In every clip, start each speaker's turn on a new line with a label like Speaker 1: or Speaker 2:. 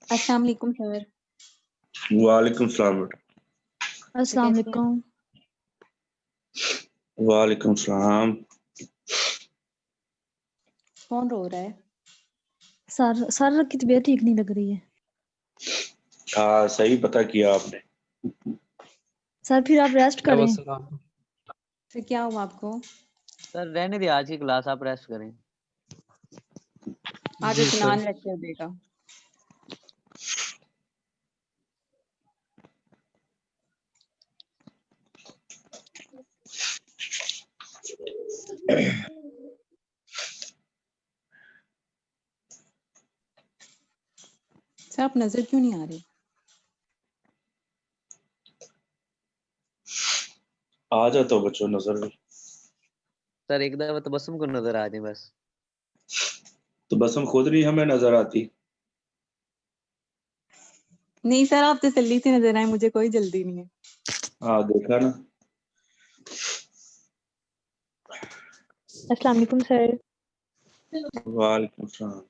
Speaker 1: अस्सलाम वालेकुम सर।
Speaker 2: वालेकुम सलाम बेटा।
Speaker 3: अस्सलाम वालेकुम।
Speaker 2: वालेकुम सलाम।
Speaker 1: कौन रो रहा है?
Speaker 3: सर की तबीयत ठीक नहीं लग रही है।
Speaker 2: हाँ सही पता किया आपने।
Speaker 3: सर फिर आप रेस्ट करें।
Speaker 1: फिर क्या हुआ आपको?
Speaker 4: सर रहने दिया आज की क्लास, आप रेस्ट करें।
Speaker 1: आज इत्मीनान लेक्चर देगा। सर आप नजर क्यों नहीं आ रहे?
Speaker 2: आ जाता हो बच्चों नजर में।
Speaker 4: सर एक दफा तबस्सुम को नजर आ जाए बस।
Speaker 2: तो बस हम खुद नहीं हमें नजर आती।
Speaker 1: नहीं सर, आप तसल्ली से नजर आए, मुझे कोई जल्दी नहीं है।
Speaker 2: हाँ देखा ना।
Speaker 3: अस्सलाम वालेकुम सर।
Speaker 2: वालेकुम सलाम।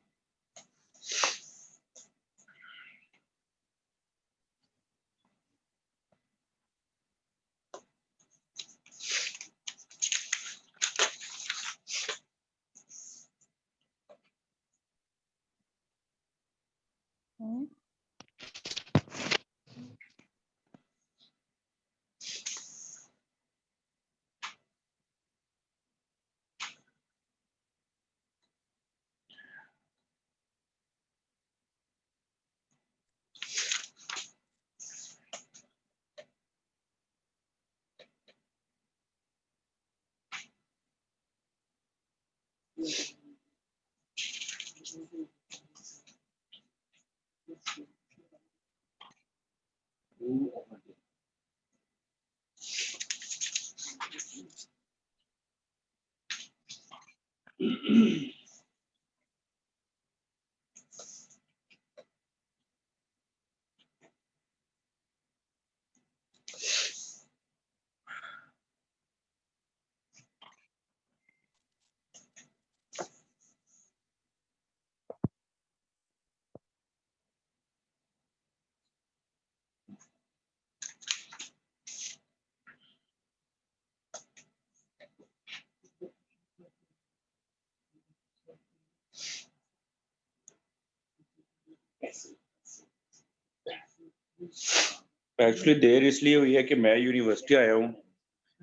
Speaker 2: एक्चुअली देर इसलिए हुई है कि मैं यूनिवर्सिटी आया हूँ,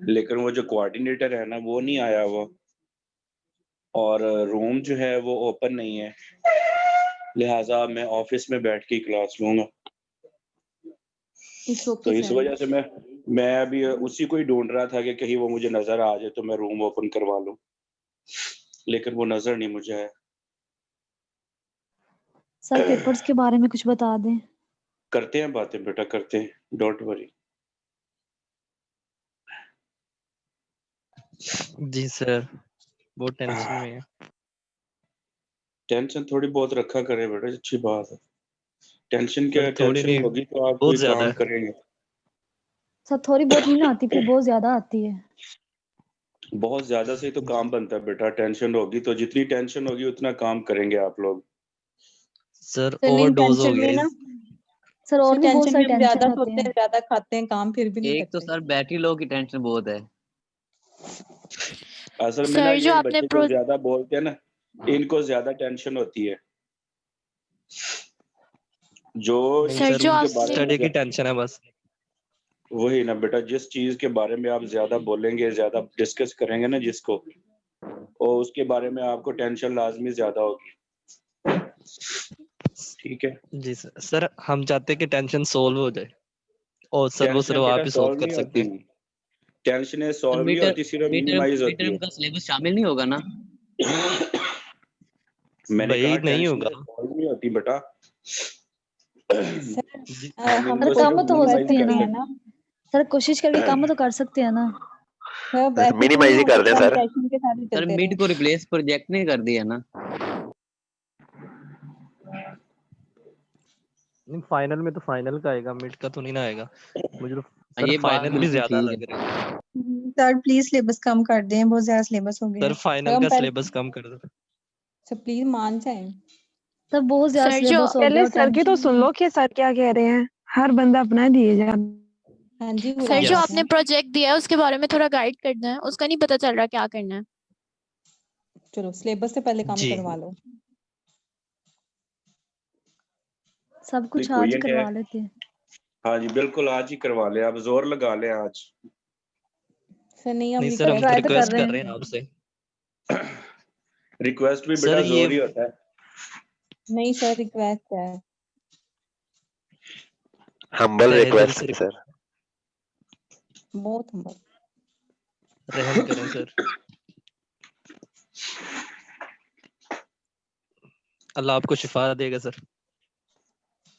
Speaker 2: लेकिन वो जो कोऑर्डिनेटर है ना वो नहीं आया हुआ, और रूम जो है वो ओपन नहीं है, लिहाजा मैं ऑफिस में बैठ के क्लास लूंगा। तो इस वजह से मैं अभी उसी को ही ढूंढ रहा था कि कहीं वो मुझे नजर आ जाए तो मैं रूम ओपन करवा लूं, लेकिन वो नजर नहीं मुझे आया।
Speaker 3: सर पेपर्स के बारे में कुछ बता दें।
Speaker 2: करते हैं बातें बेटा, करते हैं, डोंट वरी।
Speaker 5: जी सर, बहुत टेंशन में है।
Speaker 2: टेंशन थोड़ी बहुत रखा करें बेटा, अच्छी बात है। टेंशन
Speaker 5: सर थोड़ी
Speaker 2: टेंशन
Speaker 5: नहीं,
Speaker 2: होगी तो आप
Speaker 5: बहुत
Speaker 2: कोई
Speaker 5: ज्यादा
Speaker 2: काम
Speaker 5: है।
Speaker 2: करेंगे।
Speaker 3: सर थोड़ी बहुत नहीं ना आती, फिर बहुत ज्यादा आती है।
Speaker 2: बहुत ज्यादा से ही तो काम बनता है बेटा, टेंशन होगी तो जितनी टेंशन होगी उतना काम करेंगे आप लोग।
Speaker 5: सर
Speaker 1: नहीं
Speaker 5: ओवरडोज हो
Speaker 1: टेंशन
Speaker 5: गया
Speaker 1: में ना,
Speaker 3: सर और भी बहुत
Speaker 1: टेंशन में
Speaker 3: सारी
Speaker 1: हम ज्यादा
Speaker 3: टेंशन होते
Speaker 1: सोते
Speaker 3: हैं।
Speaker 1: हैं, ज्यादा खाते हैं, काम फिर भी नहीं
Speaker 4: एक तो
Speaker 1: करते।
Speaker 4: सर बैटरी लो की टेंशन बहुत है।
Speaker 2: असल में ना
Speaker 6: सर जो
Speaker 2: ये
Speaker 6: आपने
Speaker 2: बच्चे जो ज्यादा बोलते हैं ना, इनको ज्यादा टेंशन होती है। जो
Speaker 5: नहीं
Speaker 6: सर
Speaker 2: जिस
Speaker 5: सर,
Speaker 6: जो
Speaker 2: चीज के बारे में
Speaker 5: स्टडी की टेंशन है बस।
Speaker 2: वही ना बेटा, जिस चीज के बारे में आप ज्यादा बोलेंगे, ज्यादा डिस्कस करेंगे ना जिसको, और उसके बारे में आपको टेंशन लाजमी ज्यादा होगी। ठीक है,
Speaker 5: जी सर। सर हम चाहते हैं कि टेंशन सोल्व हो जाए और सर वो
Speaker 2: टेंशन
Speaker 5: सिर्फ
Speaker 2: बेटा
Speaker 5: आप ही सोल्व
Speaker 2: सॉल्व
Speaker 5: कर
Speaker 2: नहीं
Speaker 5: सकते
Speaker 2: होती,
Speaker 5: हैं।
Speaker 2: टेंशनें
Speaker 4: सर
Speaker 2: सॉल्व नहीं
Speaker 4: मीटर
Speaker 2: होती, सिर्फ
Speaker 4: मीटर
Speaker 2: मिनिमाइज होती
Speaker 4: मीटर
Speaker 2: है।
Speaker 4: का सिलेबस शामिल नहीं होगा ना?
Speaker 2: मैंने कहा
Speaker 5: भाई नहीं होगा।
Speaker 2: टेंशनें सॉल्व नहीं होती बेटा।
Speaker 1: सर
Speaker 5: जी
Speaker 2: हम
Speaker 1: हम
Speaker 3: सर
Speaker 2: इनको
Speaker 1: कोशिश
Speaker 2: सिर्फ
Speaker 3: कम तो हो
Speaker 1: रिक्वेस्ट
Speaker 2: मिनिमाइज
Speaker 3: सकती है
Speaker 2: कर
Speaker 1: करते
Speaker 3: ना,
Speaker 1: हैं
Speaker 2: सकते
Speaker 1: ना
Speaker 3: सर कोशिश करके कम तो कर सकते हैं ना।
Speaker 1: सर, अब ऐसे थोड़ी
Speaker 6: मिनिमाइज ही
Speaker 1: हो
Speaker 6: कर दें
Speaker 1: सकता है हम
Speaker 6: सर।
Speaker 1: टेंशन के साथ ही
Speaker 4: सर
Speaker 1: चलते
Speaker 4: मिड
Speaker 1: रहें।
Speaker 4: को रिप्लेस प्रोजेक्ट ने कर दिया ना?
Speaker 5: नहीं, फाइनल में तो फाइनल का आएगा, मिड का तो नहीं ना आएगा। मुझे तो सर
Speaker 4: ये बात
Speaker 5: फाइनल भी
Speaker 4: बिल्कुल
Speaker 5: ज्यादा
Speaker 4: ठीक
Speaker 5: लग
Speaker 4: है।
Speaker 5: रहा है।
Speaker 7: सर प्लीज सिलेबस कम कर दें, बहुत ज्यादा सिलेबस हो गया
Speaker 5: सर
Speaker 7: है।
Speaker 1: सर
Speaker 5: फाइनल
Speaker 1: हम
Speaker 5: का
Speaker 1: पहले
Speaker 5: सिलेबस कम कर दो।
Speaker 1: सर प्लीज मान जाएं।
Speaker 3: सर बहुत ज्यादा
Speaker 8: सर जो
Speaker 3: सिलेबस हो गया
Speaker 8: पहले
Speaker 3: और
Speaker 8: सर की तो
Speaker 3: टेंशन
Speaker 8: सुन लो कि सर क्या कह रहे हैं, हर बंदा अपना दिए जा।
Speaker 1: हाँ जी
Speaker 8: सर
Speaker 1: गुलाम
Speaker 8: जो
Speaker 5: यस।
Speaker 8: आपने
Speaker 1: फातिमा,
Speaker 8: प्रोजेक्ट दिया है उसके बारे में थोड़ा गाइड करना है, उसका नहीं पता चल रहा क्या करना है।
Speaker 1: चलो सिलेबस से पहले कम
Speaker 5: जी
Speaker 1: करवा लो।
Speaker 3: सब कुछ
Speaker 2: देखो
Speaker 3: आज
Speaker 2: ये
Speaker 3: ही
Speaker 2: है,
Speaker 3: करवा लेते हैं।
Speaker 2: हाँ जी बिल्कुल आज ही करवा ले, आप जोर लगा ले आज।
Speaker 1: सर नहीं, हम
Speaker 5: नहीं सर,
Speaker 3: सर
Speaker 5: हम तो
Speaker 3: ट्राई तो
Speaker 1: रिक्वेस्ट
Speaker 3: कर
Speaker 5: रिक्वेस्ट
Speaker 3: रहे
Speaker 5: कर
Speaker 3: हैं।
Speaker 5: रहे हैं आपसे।
Speaker 2: रिक्वेस्ट भी
Speaker 5: सर
Speaker 2: बेटा
Speaker 5: ये
Speaker 2: जोर ही होता है।
Speaker 1: नहीं सर, रिक्वेस्ट है।
Speaker 6: हम्बल
Speaker 5: तहे दिल
Speaker 6: रिक्वेस्ट
Speaker 5: से
Speaker 6: है सर।
Speaker 1: बहुत हम
Speaker 5: रहम करें सर। अल्लाह आपको शिफा देगा सर।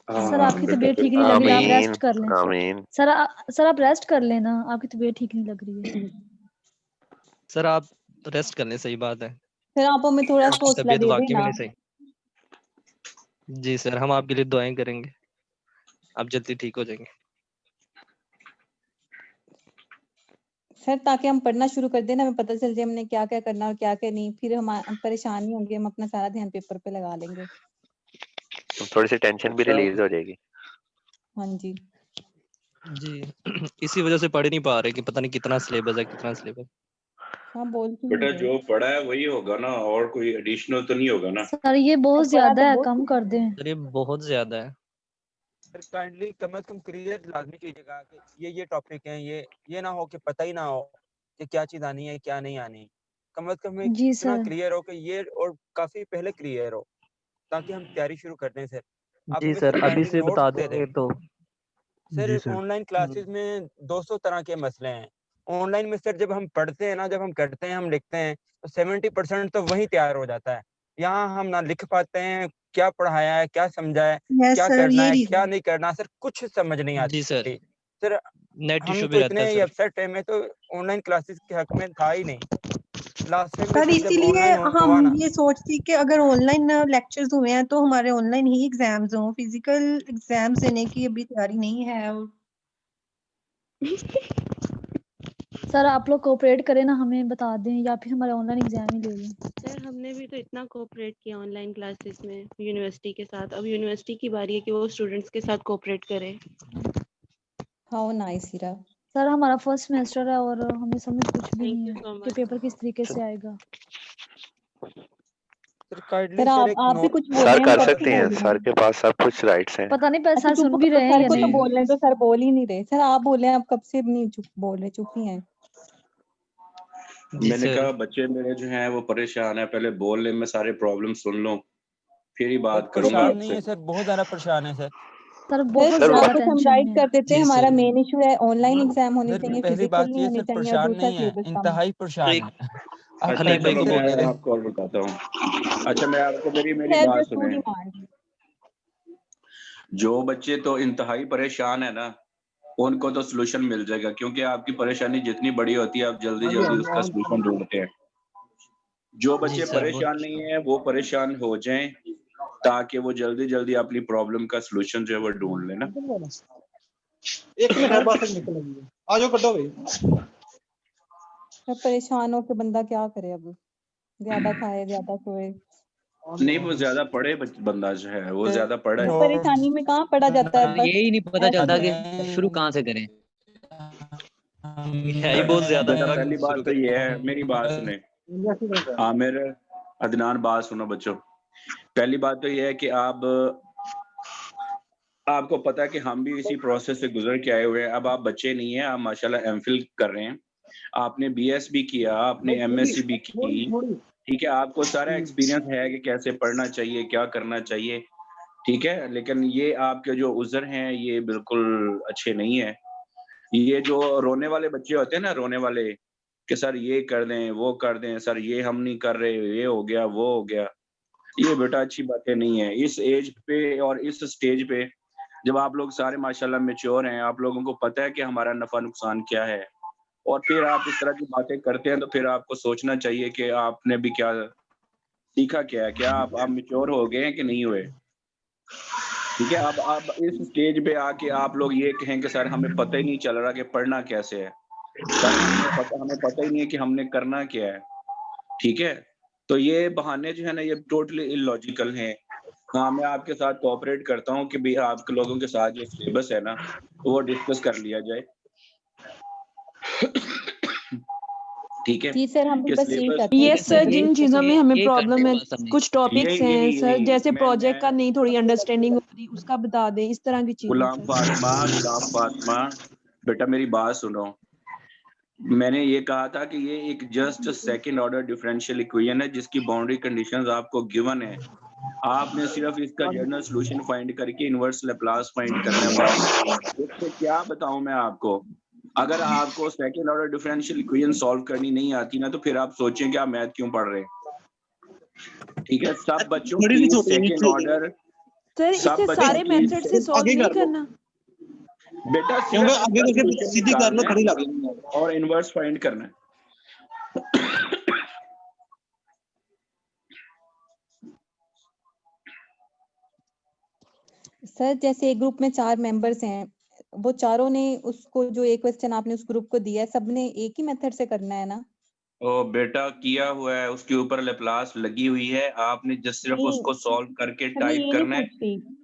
Speaker 3: सर
Speaker 2: हाँ
Speaker 3: आपकी
Speaker 2: बेटा
Speaker 3: तबीयत ठीक नहीं
Speaker 2: बिल्कुल।
Speaker 3: लग रही, आप
Speaker 6: आमीन
Speaker 3: रेस्ट कर लें।
Speaker 6: आमीन।
Speaker 3: सर आप रेस्ट कर लेना, आपकी तबीयत ठीक नहीं लग रही है।
Speaker 5: सर आप रेस्ट कर लें, सही बात है।
Speaker 1: सर आप हमें थोड़ा
Speaker 5: आपकी
Speaker 1: हौसला
Speaker 5: तबीयत
Speaker 1: दे
Speaker 5: वाकई में
Speaker 1: देना।
Speaker 5: नहीं सही। जी सर, हम आपके लिए दुआएं करेंगे, आप जल्दी ठीक हो जाएंगे।
Speaker 1: सर ताकि हम पढ़ना शुरू कर दें ना, हमें पता चल जाए हमने क्या क्या करना और क्या क्या नहीं, फिर हम परेशान नहीं होंगे, हम अपना सारा ध्यान पेपर पे लगा लेंगे।
Speaker 6: थोड़ी सी टेंशन भी
Speaker 2: अच्छा,
Speaker 6: रिलीज हो जाएगी।
Speaker 1: हाँ जी
Speaker 5: जी इसी वजह से पढ़ ही नहीं पा रहे कि पता नहीं कितना सिलेबस है, कितना सिलेबस।
Speaker 1: हाँ बोल क्यों नहीं
Speaker 2: बेटा
Speaker 1: रहे।
Speaker 2: जो पढ़ा है वही होगा ना, और कोई एडिशनल तो नहीं होगा ना।
Speaker 3: सर ये बहुत
Speaker 1: पढ़ा
Speaker 3: ज्यादा
Speaker 1: तो
Speaker 3: है,
Speaker 1: बहुत
Speaker 3: कम कर दें।
Speaker 5: सर ये बहुत ज्यादा है।
Speaker 9: सर काइंडली कम से कम क्लियर लाजमी कीजिएगा कि ये टॉपिक हैं, ये ना हो कि पता ही ना हो कि क्या चीज़ आनी है क्या नहीं आनी। कम से कम
Speaker 3: जी
Speaker 9: इतना
Speaker 3: सर।
Speaker 9: क्लियर हो कि ये और काफ़ी पहले क्लियर हो, ताकि हम तैयारी शुरू कर दें। सर आप
Speaker 5: जी
Speaker 9: हमें
Speaker 5: सर,
Speaker 9: सिर्फ
Speaker 5: अभी
Speaker 9: काइंडली
Speaker 5: से
Speaker 9: नोट्स
Speaker 5: बता
Speaker 9: दे दें।
Speaker 5: देंगे तो।
Speaker 9: सर
Speaker 5: जी सर।
Speaker 9: ऑनलाइन क्लासेस में 200 तरह के मसले हैं। ऑनलाइन में सर जब हम पढ़ते हैं ना, जब हम करते हैं, हम लिखते हैं तो 70% तो वहीं तैयार हो जाता है। यहाँ हम ना लिख पाते हैं क्या पढ़ाया है, क्या समझा है,
Speaker 7: यस
Speaker 9: क्या
Speaker 7: सर,
Speaker 9: करना
Speaker 7: ये
Speaker 9: है,
Speaker 7: रीजन
Speaker 9: क्या नहीं करना। सर कुछ समझ नहीं
Speaker 5: जी सर,
Speaker 9: आती। सर
Speaker 5: नेट
Speaker 9: हम
Speaker 5: इशू भी
Speaker 9: तो
Speaker 5: रहता है
Speaker 9: इतने
Speaker 5: सर।
Speaker 9: अपसेट है, मैं तो ऑनलाइन क्लासेस के हक में था ही नहीं। लास्ट टाइम भी
Speaker 7: सर।
Speaker 9: सर जब
Speaker 7: इसीलिए
Speaker 9: ऑनलाइन
Speaker 7: हम
Speaker 9: हुआ ना,
Speaker 7: ये सोचती कि अगर ऑनलाइन लेक्चर्स हुए हैं तो हमारे ऑनलाइन ही एग्जाम्स हों, फिजिकल एग्जाम्स देने की अभी तैयारी नहीं है। और
Speaker 3: सर आप लोग कोऑपरेट करें ना, हमें बता दें या फिर हमारे ऑनलाइन एग्जाम ही ले लें।
Speaker 10: सर हमने भी तो इतना कोऑपरेट किया ऑनलाइन क्लासेस में यूनिवर्सिटी के साथ, अब यूनिवर्सिटी की बारी है कि वो स्टूडेंट्स के साथ कोऑपरेट करे।
Speaker 1: How nice Hira.
Speaker 3: सर हमारा फर्स्ट सेमेस्टर है और हमें समझ कुछ भी
Speaker 10: थैंक
Speaker 3: नहीं
Speaker 10: यू
Speaker 3: है
Speaker 10: सो
Speaker 3: कि
Speaker 10: मच।
Speaker 3: पेपर किस तरीके से आएगा।
Speaker 9: सर काइंडली
Speaker 1: सर
Speaker 9: सर एक
Speaker 1: आप भी
Speaker 9: नोट
Speaker 1: कुछ बोल
Speaker 6: सर
Speaker 1: रहे हैं, हम
Speaker 6: कर
Speaker 1: कब से
Speaker 6: सकते हैं,
Speaker 1: बोल रहे
Speaker 6: सर
Speaker 1: हैं।
Speaker 6: के पास सब कुछ राइट्स हैं।
Speaker 3: पता नहीं पर
Speaker 1: अच्छा
Speaker 3: सर
Speaker 1: चुप
Speaker 3: सुन भी
Speaker 1: करो,
Speaker 3: रहे हैं
Speaker 1: सर
Speaker 3: या
Speaker 1: को तो
Speaker 3: नहीं।
Speaker 1: बोल रहे हैं, तो सर बोल ही नहीं रहे। सर आप बोल रहे हैं, आप कब से नहीं चुप बोल रहे, चुप ही हैं।
Speaker 5: जी
Speaker 2: मैंने
Speaker 5: सर।
Speaker 2: कहा बच्चे मेरे जो हैं वो परेशान है, पहले बोल ले, मैं सारे प्रॉब्लम सुन लूं फिर ही
Speaker 9: सर
Speaker 2: बात करूंगा
Speaker 9: परेशान नहीं
Speaker 2: आपसे।
Speaker 9: है सर, बहुत ज़्यादा परेशान है सर।
Speaker 3: सर
Speaker 1: सर
Speaker 3: बहुत
Speaker 6: सर
Speaker 3: ज्यादा
Speaker 1: वापस हम
Speaker 3: टेंशन
Speaker 1: राइट
Speaker 3: में है।
Speaker 1: कर देते हैं,
Speaker 5: जी
Speaker 1: हमारा
Speaker 5: सर।
Speaker 1: मेन इशू है ऑनलाइन एग्जाम होने
Speaker 9: सर
Speaker 1: चाहिए,
Speaker 9: पहली
Speaker 1: फिजिकल
Speaker 9: बात
Speaker 1: नहीं
Speaker 9: ये
Speaker 1: होने
Speaker 9: सर
Speaker 1: चाहिए, और
Speaker 9: परेशान
Speaker 1: दूसरा
Speaker 9: नहीं है,
Speaker 1: सिलेबस कम।
Speaker 9: इंतहाई परेशान
Speaker 5: एक
Speaker 9: है। आप
Speaker 2: अच्छा
Speaker 5: हनीफ भाई
Speaker 9: काइंडली
Speaker 5: को
Speaker 2: चलो
Speaker 9: सर
Speaker 5: बोलने
Speaker 2: मैं
Speaker 5: दें।
Speaker 2: आपको और बताता हूँ। अच्छा मैं आपको मेरी
Speaker 1: सर
Speaker 2: बात
Speaker 1: जस्ट टू
Speaker 2: सुने।
Speaker 1: डिमांड।
Speaker 2: जो बच्चे तो इंतहाई परेशान है ना, उनको तो सोल्यूशन मिल जाएगा, क्योंकि आपकी परेशानी जितनी बड़ी होती है आप जल्दी जल्दी उसका सोल्यूशन ढूंढते हैं। जो
Speaker 5: जी
Speaker 2: बच्चे
Speaker 5: सर, वो
Speaker 2: परेशान नहीं है वो परेशान हो जाएं, ताकि वो जल्दी जल्दी अपनी प्रॉब्लम का सोल्यूशन जो है वो ढूंढ लेना।
Speaker 11: एक मिनट है बस, निकल लगी है, आ जाओ कटो भाई।
Speaker 1: सर परेशान हो के बंदा क्या करे, अब ज्यादा खाए ज्यादा सोए।
Speaker 2: नहीं वो ज्यादा पढ़े बंदा जो है वो ज्यादा पढ़ा
Speaker 1: सर
Speaker 2: है।
Speaker 1: परेशानी में कहाँ पड़ा जाता है, बस
Speaker 4: यही नहीं पता चलता
Speaker 1: ऐसे
Speaker 4: कि शुरू कहाँ से करें।
Speaker 5: है ही बहुत ज्यादा
Speaker 2: बेटा
Speaker 5: है,
Speaker 2: पहली बात
Speaker 5: शुरू
Speaker 2: तो
Speaker 5: करें।
Speaker 2: ये है, मेरी बात सुने आमिर, अदनान, बात सुनो बच्चों। पहली बात तो ये है कि आपको पता है कि हम भी इसी प्रोसेस से गुजर के आए हुए हैं। अब आप बच्चे नहीं हैं, आप माशाल्लाह एमफिल कर रहे हैं, आपने बीएस भी किया, आपने एमएससी भी की, ठीक है, आपको सारा एक्सपीरियंस है कि कैसे पढ़ना चाहिए, क्या करना चाहिए, ठीक है, लेकिन ये आपके जो उज़र हैं ये बिल्कुल अच्छे नहीं है। ये जो रोने वाले बच्चे होते हैं ना, रोने वाले कि सर ये कर दें, वो कर दें, सर ये हम नहीं कर रहे, ये हो गया, वो हो गया। ये बेटा अच्छी बातें नहीं है। इस एज पे और इस स्टेज पे जब आप लोग सारे माशाल्लाह मैच्योर हैं, आप लोगों को पता है कि हमारा नफ़ा नुकसान क्या है और फिर आप इस तरह की बातें करते हैं तो फिर आपको सोचना चाहिए कि आपने भी क्या सीखा क्या है? क्या आप मैच्योर हो गए हैं कि नहीं हुए? ठीक है, अब इस स्टेज पे आके आप लोग ये कहें कि सर हमें पता ही नहीं चल रहा कि पढ़ना कैसे है। सर हमें पता ही नहीं है कि हमने करना क्या है, ठीक है? तो ये बहाने जो है ना ये टोटली इलॉजिकल हैं। हाँ, मैं आपके साथ कोऑपरेट करता हूँ कि भई आप लोगों के साथ जो सिलेबस है ना, वो डिस्कस कर लिया जाए। ठीक है?
Speaker 1: जी सर, हम भी
Speaker 2: कि
Speaker 1: बस यही
Speaker 2: सिलेबस
Speaker 1: चाहते हैं
Speaker 12: ये
Speaker 1: कि
Speaker 12: सर
Speaker 1: सिलेबस
Speaker 12: जिन
Speaker 1: डिस्कस
Speaker 12: चीजों
Speaker 1: हो।
Speaker 12: में हमें
Speaker 4: ये करने
Speaker 12: प्रॉब्लम है,
Speaker 4: के बाद हमने
Speaker 12: कुछ टॉपिक्स
Speaker 2: यही
Speaker 12: हैं सर, जैसे
Speaker 2: मैं
Speaker 12: प्रोजेक्ट का नहीं थोड़ी अंडरस्टैंडिंग हो रही, उसका बता दें, इस तरह की चीजें
Speaker 2: गुलाम फातिमा, बेटा मेरी बात सुनो। मैंने ये कहा था कि ये एक just second order differential equation है जिसकी बाउंड्री कंडीशंस आपको गिवन है। आपने सिर्फ इसका जनरल सॉल्यूशन फाइंड करके इनवर्स लैप्लास फाइंड करना है बस। इससे क्या बताऊं मैं आपको? अगर आपको second order differential equation solve करनी नहीं आती ना तो फिर आप सोचें कि आप मैथ क्यों पढ़ रहे हैं। ठीक है, सब बच्चों
Speaker 11: थोड़ी सी
Speaker 2: की
Speaker 11: छोटी है
Speaker 2: सेकंड
Speaker 11: नीचे
Speaker 2: ऑर्डर
Speaker 12: सर,
Speaker 2: सब
Speaker 12: इससे
Speaker 2: बच्चों
Speaker 12: सारे
Speaker 2: की
Speaker 12: मेथड से सॉल्व
Speaker 11: आगे
Speaker 12: नहीं
Speaker 11: कर लो
Speaker 12: करना।
Speaker 2: बेटा
Speaker 11: क्योंकि
Speaker 2: सिर्फ
Speaker 11: आगे
Speaker 2: इसका
Speaker 11: करके
Speaker 2: सॉल्यूशन
Speaker 11: सीधी कर लो,
Speaker 2: निकालना
Speaker 11: खड़ी लग
Speaker 2: है और इनवर्स फाइंड करना है।
Speaker 1: सर जैसे एक ग्रुप में 4 मेंबर्स हैं, वो चारों ने उसको जो एक क्वेश्चन आपने उस ग्रुप को दिया है, सबने एक ही मेथड से करना है ना?
Speaker 2: ओ बेटा किया हुआ है, उसके ऊपर लैप्लास लगी हुई है, आपने जस्ट सिर्फ
Speaker 1: नहीं,
Speaker 2: उसको सॉल्व करके
Speaker 1: सर मैं
Speaker 2: टाइप
Speaker 1: ये नहीं
Speaker 2: करना है।
Speaker 1: पूछती।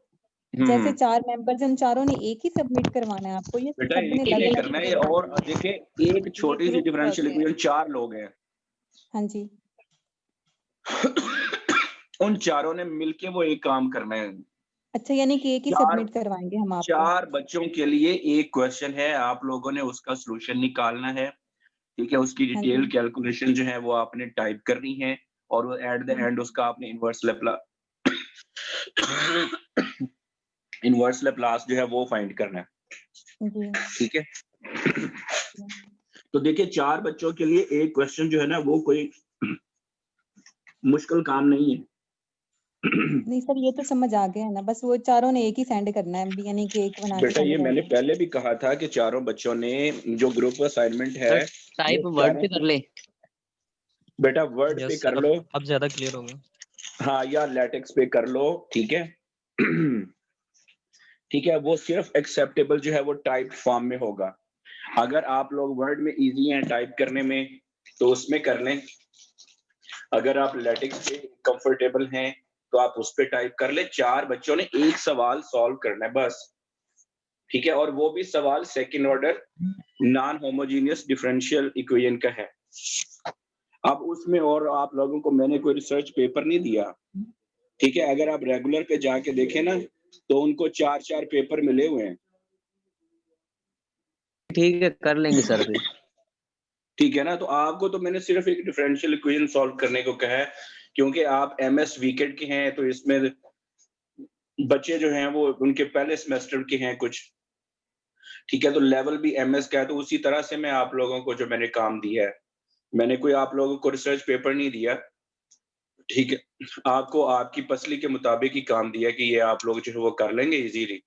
Speaker 1: जैसे 4 मेंबर्स हैं, उन चारों ने एक ही सबमिट करवाना है आपको, या
Speaker 2: बेटा
Speaker 1: सबने
Speaker 2: एक ही नहीं
Speaker 1: अलग-अलग
Speaker 2: करना है ये।
Speaker 1: करवाना
Speaker 2: और
Speaker 1: है?
Speaker 2: देखिए एक
Speaker 1: ये
Speaker 2: छोटी सी
Speaker 1: ग्रुप
Speaker 2: डिफरेंशियल
Speaker 1: वर्क है।
Speaker 2: इक्वेशन 4 लोग हैं।
Speaker 1: हाँ जी।
Speaker 2: उन चारों ने मिलके वो एक काम करना है।
Speaker 1: अच्छा, यानी कि एक ही
Speaker 2: 4
Speaker 1: सबमिट करवाएंगे हम आपको।
Speaker 2: 4 बच्चों के लिए एक क्वेश्चन है, आप लोगों ने उसका सॉल्यूशन निकालना है। ठीक है, उसकी
Speaker 1: हाँ
Speaker 2: डिटेल
Speaker 1: जी।
Speaker 2: कैलकुलेशन जो है वो आपने टाइप करनी है और वो एट द एंड उसका आपने इनवर्स लैप्लास जो है वो फाइंड करना है।
Speaker 1: जी।
Speaker 2: ठीक है? तो देखिए 4 बच्चों के लिए एक क्वेश्चन जो है ना वो कोई मुश्किल काम नहीं है।
Speaker 1: नहीं सर, ये तो समझ आ गया है ना, बस वो चारों ने एक ही सेंड करना है, यानी कि एक बना के
Speaker 2: बेटा
Speaker 1: सेंड
Speaker 2: ये
Speaker 1: कर
Speaker 2: मैंने
Speaker 1: दें।
Speaker 2: पहले भी कहा था कि चारों बच्चों ने जो ग्रुप असाइनमेंट है
Speaker 4: सर टाइप
Speaker 2: वो
Speaker 4: वर्ड
Speaker 2: चारों
Speaker 4: पे कर ले।
Speaker 2: बेटा वर्ड पे
Speaker 5: यस
Speaker 2: कर
Speaker 5: सर,
Speaker 2: लो,
Speaker 5: अब ज्यादा क्लियर हो गया।
Speaker 2: हाँ, या लेटेक्स पे कर लो, ठीक है। ठीक है, वो सिर्फ एक्सेप्टेबल जो है वो टाइप फॉर्म में होगा। अगर आप लोग वर्ड में इजी हैं टाइप करने में तो उसमें कर लें, अगर आप लेटेक्स पे कंफर्टेबल हैं तो आप उस पे टाइप कर ले। 4 बच्चों ने एक सवाल सॉल्व करना है बस, ठीक है, और वो भी सवाल second order non homogeneous differential equation का है। अब उसमें और आप लोगों को मैंने कोई रिसर्च पेपर नहीं दिया, ठीक है, अगर आप रेगुलर पे जाके देखें ना तो उनको 4-4 पेपर मिले हुए हैं।
Speaker 4: ठीक है कर लेंगे सर फिर।
Speaker 2: ठीक है ना, तो आपको तो मैंने सिर्फ एक डिफरेंशियल इक्वेशन सॉल्व करने को कहा है क्योंकि आप एमएस वीकेट के हैं तो इसमें बच्चे जो हैं वो उनके पहले सेमेस्टर के हैं कुछ, ठीक है, तो लेवल भी एमएस का है, तो उसी तरह से मैं आप लोगों को जो मैंने काम दिया है, मैंने कोई आप लोगों को रिसर्च पेपर नहीं दिया, ठीक है, आपको आपकी पसली के मुताबिक ही काम दिया कि ये आप लोग जो है वो कर लेंगे इजीली,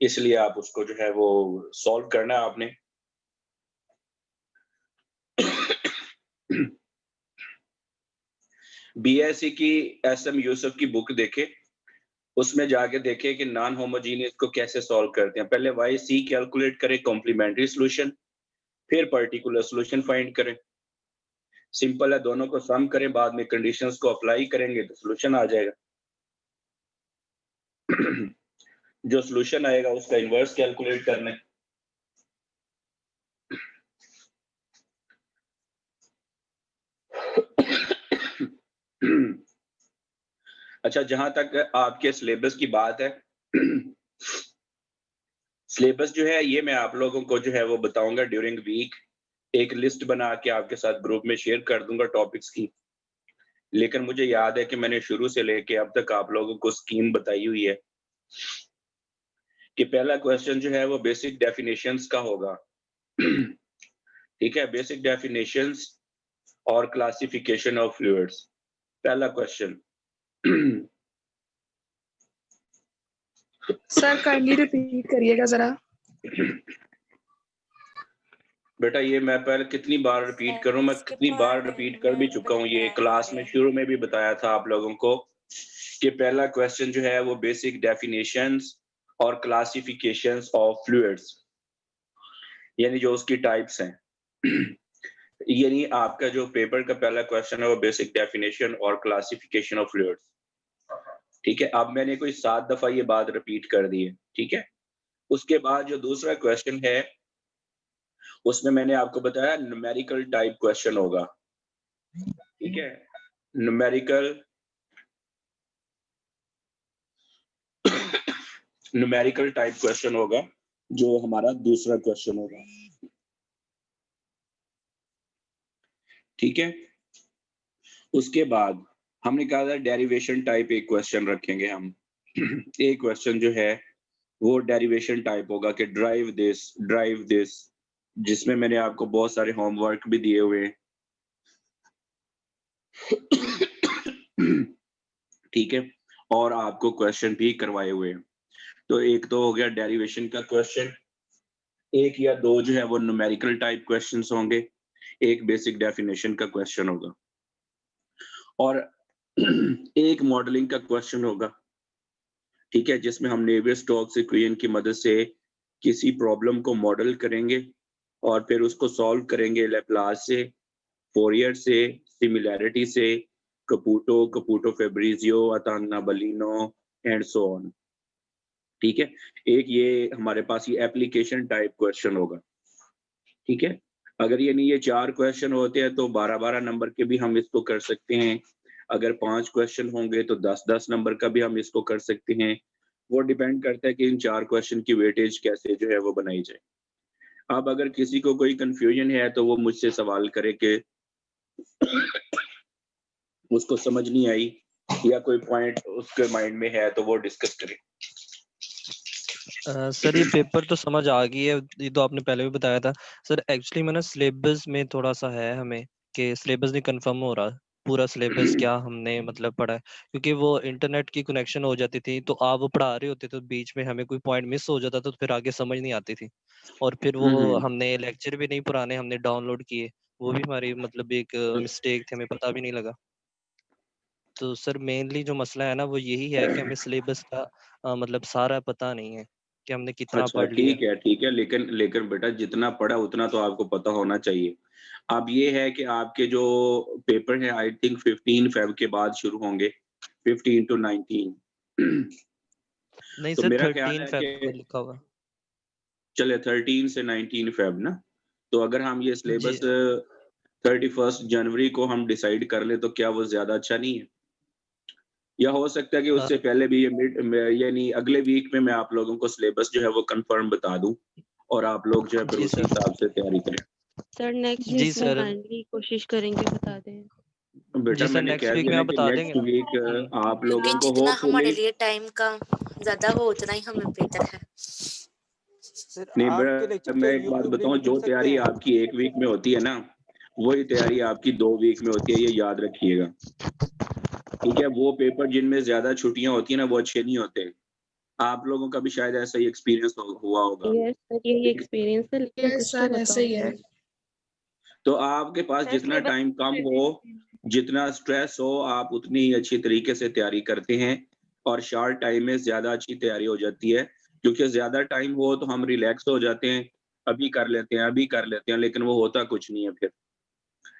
Speaker 2: इसलिए आप उसको जो है वो सॉल्व करना है आपने। बीएससी की एसएम यूसुफ की बुक देखे, उसमें जाके देखे कि नॉन होमोजेनियस को कैसे सॉल्व करते हैं। पहले वाई सी कैलकुलेट करें, कॉम्प्लीमेंट्री सॉल्यूशन, फिर पर्टिकुलर सॉल्यूशन फाइंड करें। सिंपल है, दोनों को सम करें, बाद में कंडीशंस को अप्लाई करेंगे तो सॉल्यूशन आ जाएगा। जो सॉल्यूशन आएगा उसका इनवर्स कैलकुलेट करना है। अच्छा, जहां तक आपके सिलेबस की बात है, सिलेबस जो है ये मैं आप लोगों को जो है वो बताऊंगा ड्यूरिंग वीक, एक लिस्ट बना के आपके साथ ग्रुप में शेयर कर दूंगा टॉपिक्स की, लेकिन मुझे याद है कि मैंने शुरू से लेके अब तक आप लोगों को स्कीम बताई हुई है कि पहला क्वेश्चन जो है वो बेसिक डेफिनेशंस का होगा। ठीक है, बेसिक डेफिनेशंस और क्लासिफिकेशन ऑफ फ्लूइड्स, पहला क्वेश्चन।
Speaker 12: सर काइंडली रिपीट करिएगा जरा।
Speaker 2: बेटा ये मैं पहले कितनी बार रिपीट करूं, मैं कितनी बार रिपीट कर भी चुका हूं, ये क्लास में शुरू में भी बताया था आप लोगों को कि पहला क्वेश्चन जो है वो बेसिक डेफिनेशंस और क्लासिफिकेशंस ऑफ फ्लूइड्स, यानी जो उसकी टाइप्स हैं। यानी आपका जो पेपर का पहला क्वेश्चन है वो बेसिक डेफिनेशन और क्लासिफिकेशन ऑफ फ्लूइड्स। ठीक है, अब मैंने कोई 7 दफा ये बात रिपीट कर दी है। ठीक है, उसके बाद जो दूसरा क्वेश्चन है उसमें मैंने आपको बताया न्यूमेरिकल टाइप क्वेश्चन होगा। ठीक है, न्यूमेरिकल टाइप क्वेश्चन होगा जो हमारा दूसरा क्वेश्चन होगा। ठीक है, उसके बाद हमने कहा था डेरिवेशन टाइप एक क्वेश्चन रखेंगे हम। एक क्वेश्चन जो है वो डेरिवेशन टाइप होगा कि ड्राइव दिस, जिसमें मैंने आपको बहुत सारे होमवर्क भी दिए हुए हैं। ठीक है, और आपको क्वेश्चन भी करवाए हुए हैं। तो एक तो हो गया डेरिवेशन का क्वेश्चन, एक या दो जो है वो न्यूमेरिकल टाइप क्वेश्चंस होंगे, एक बेसिक डेफिनेशन का क्वेश्चन होगा और एक मॉडलिंग का क्वेश्चन होगा। ठीक है, जिसमें हम नेवियर-स्टोक्स इक्वेशन की मदद से किसी प्रॉब्लम को मॉडल करेंगे और फिर उसको सॉल्व करेंगे लैप्लास से, फोरियर से, सिमिलैरिटी से, Caputo Fabrizio, Atangana Baleanu and so on. ठीक है, एक ये हमारे पास ये एप्लीकेशन टाइप क्वेश्चन होगा। ठीक है, अगर ये 4 क्वेश्चन होते हैं तो 12-12 नंबर के भी हम इसको कर सकते हैं। अगर 5 क्वेश्चन होंगे तो 10-10 नंबर का भी हम इसको कर सकते हैं। वो डिपेंड करता है कि इन 4 क्वेश्चन की वेटेज कैसे जो है वो बनाई जाए। अब अगर किसी को कोई कंफ्यूजन है तो वो मुझसे सवाल करे कि उसको समझ नहीं आई या कोई पॉइंट उसके माइंड में है तो वो डिस्कस करे।
Speaker 5: सर ये पेपर तो समझ आ गई है, ये तो आपने पहले भी बताया था सर। एक्चुअली में ना सिलेबस में थोड़ा सा है हमें कि सिलेबस नहीं कंफर्म हो रहा, पूरा सिलेबस क्या हमने मतलब पढ़ा है, क्योंकि वो इंटरनेट की कनेक्शन हो जाती थी तो आप वो पढ़ा रहे होते तो बीच में हमें कोई पॉइंट मिस हो जाता तो फिर आगे समझ नहीं आती थी। और फिर वो हमने लेक्चर भी नहीं पुराने हमने डाउनलोड किए, वो भी हमारी मतलब एक मिस्टेक थी, हमें पता भी नहीं लगा। तो सर मेनली जो मसला है ना वो यही है कि हमें सिलेबस का मतलब सारा पता नहीं है कि हमने कितना
Speaker 2: अच्छा
Speaker 5: पढ़ लिया।
Speaker 2: ठीक है, लेकिन बेटा जितना पढ़ा उतना तो आपको पता होना चाहिए। अब ये है कि आपके जो पेपर है आई थिंक 15 फेब के बाद शुरू होंगे, 15 to 19।
Speaker 5: नहीं
Speaker 2: तो
Speaker 5: सर
Speaker 2: मेरा ख्याल
Speaker 5: 13
Speaker 2: है
Speaker 5: फेब को
Speaker 2: कि
Speaker 5: लिखा हुआ।
Speaker 2: चले 13 से 19 फेब ना, तो अगर हम ये
Speaker 5: जी
Speaker 2: सिलेबस 31 जनवरी को हम डिसाइड कर ले तो क्या वो ज्यादा अच्छा नहीं है? या हो सकता है कि उससे पहले भी ये यानी अगले वीक में मैं आप लोगों को सिलेबस जो है वो कंफर्म बता दूं और आप लोग जो है फिर
Speaker 5: जी
Speaker 2: उसी
Speaker 5: सर।
Speaker 2: हिसाब से तैयारी करें।
Speaker 10: सर नेक्स्ट
Speaker 5: जी
Speaker 10: वीक में
Speaker 5: सर।
Speaker 10: काइंडली कोशिश करेंगे बता दें।
Speaker 2: बेटा
Speaker 5: जी सर
Speaker 2: मैंने
Speaker 5: नेक्स्ट
Speaker 2: कह
Speaker 5: वीक
Speaker 2: दिया
Speaker 5: में
Speaker 2: ना
Speaker 5: आप
Speaker 2: कि
Speaker 5: बता
Speaker 2: नेक्स्ट
Speaker 5: देंगे।
Speaker 2: वीक आप लोगों को
Speaker 13: जितना हमारे
Speaker 2: होपफुली
Speaker 13: लिए टाइम का ज्यादा हो उतना ही हमें बेहतर है।
Speaker 9: सर
Speaker 2: नहीं
Speaker 9: आपके
Speaker 2: बेटा,
Speaker 9: लेक्चर
Speaker 2: मैं
Speaker 9: क्या
Speaker 2: एक बात
Speaker 9: यूट्यूब
Speaker 2: बताऊं,
Speaker 9: लिंक मिल
Speaker 2: जो
Speaker 9: सकते
Speaker 2: तैयारी
Speaker 9: हैं?
Speaker 2: आपकी 1 वीक में होती है ना वही तैयारी आपकी 2 वीक में होती है, ये याद रखिएगा। ठीक है, वो पेपर जिनमें ज्यादा छुट्टियां होती है ना वो अच्छे नहीं होते। आप लोगों का भी शायद ऐसा ही एक्सपीरियंस हुआ होगा।
Speaker 10: यस सर यही एक्सपीरियंस है, लेकिन कुछ तो
Speaker 12: सर ऐसे
Speaker 10: बताओ
Speaker 12: ही है।
Speaker 10: सर।
Speaker 2: तो आपके पास
Speaker 12: सर
Speaker 2: जितना
Speaker 12: सिलेबस
Speaker 2: टाइम कम हो, जितना स्ट्रेस हो, आप उतनी ही अच्छी तरीके से तैयारी करते हैं और शॉर्ट टाइम में ज्यादा अच्छी तैयारी हो जाती है। क्योंकि ज्यादा टाइम हो तो हम रिलैक्स हो जाते हैं, अभी कर लेते हैं, लेकिन वो होता कुछ नहीं है फिर।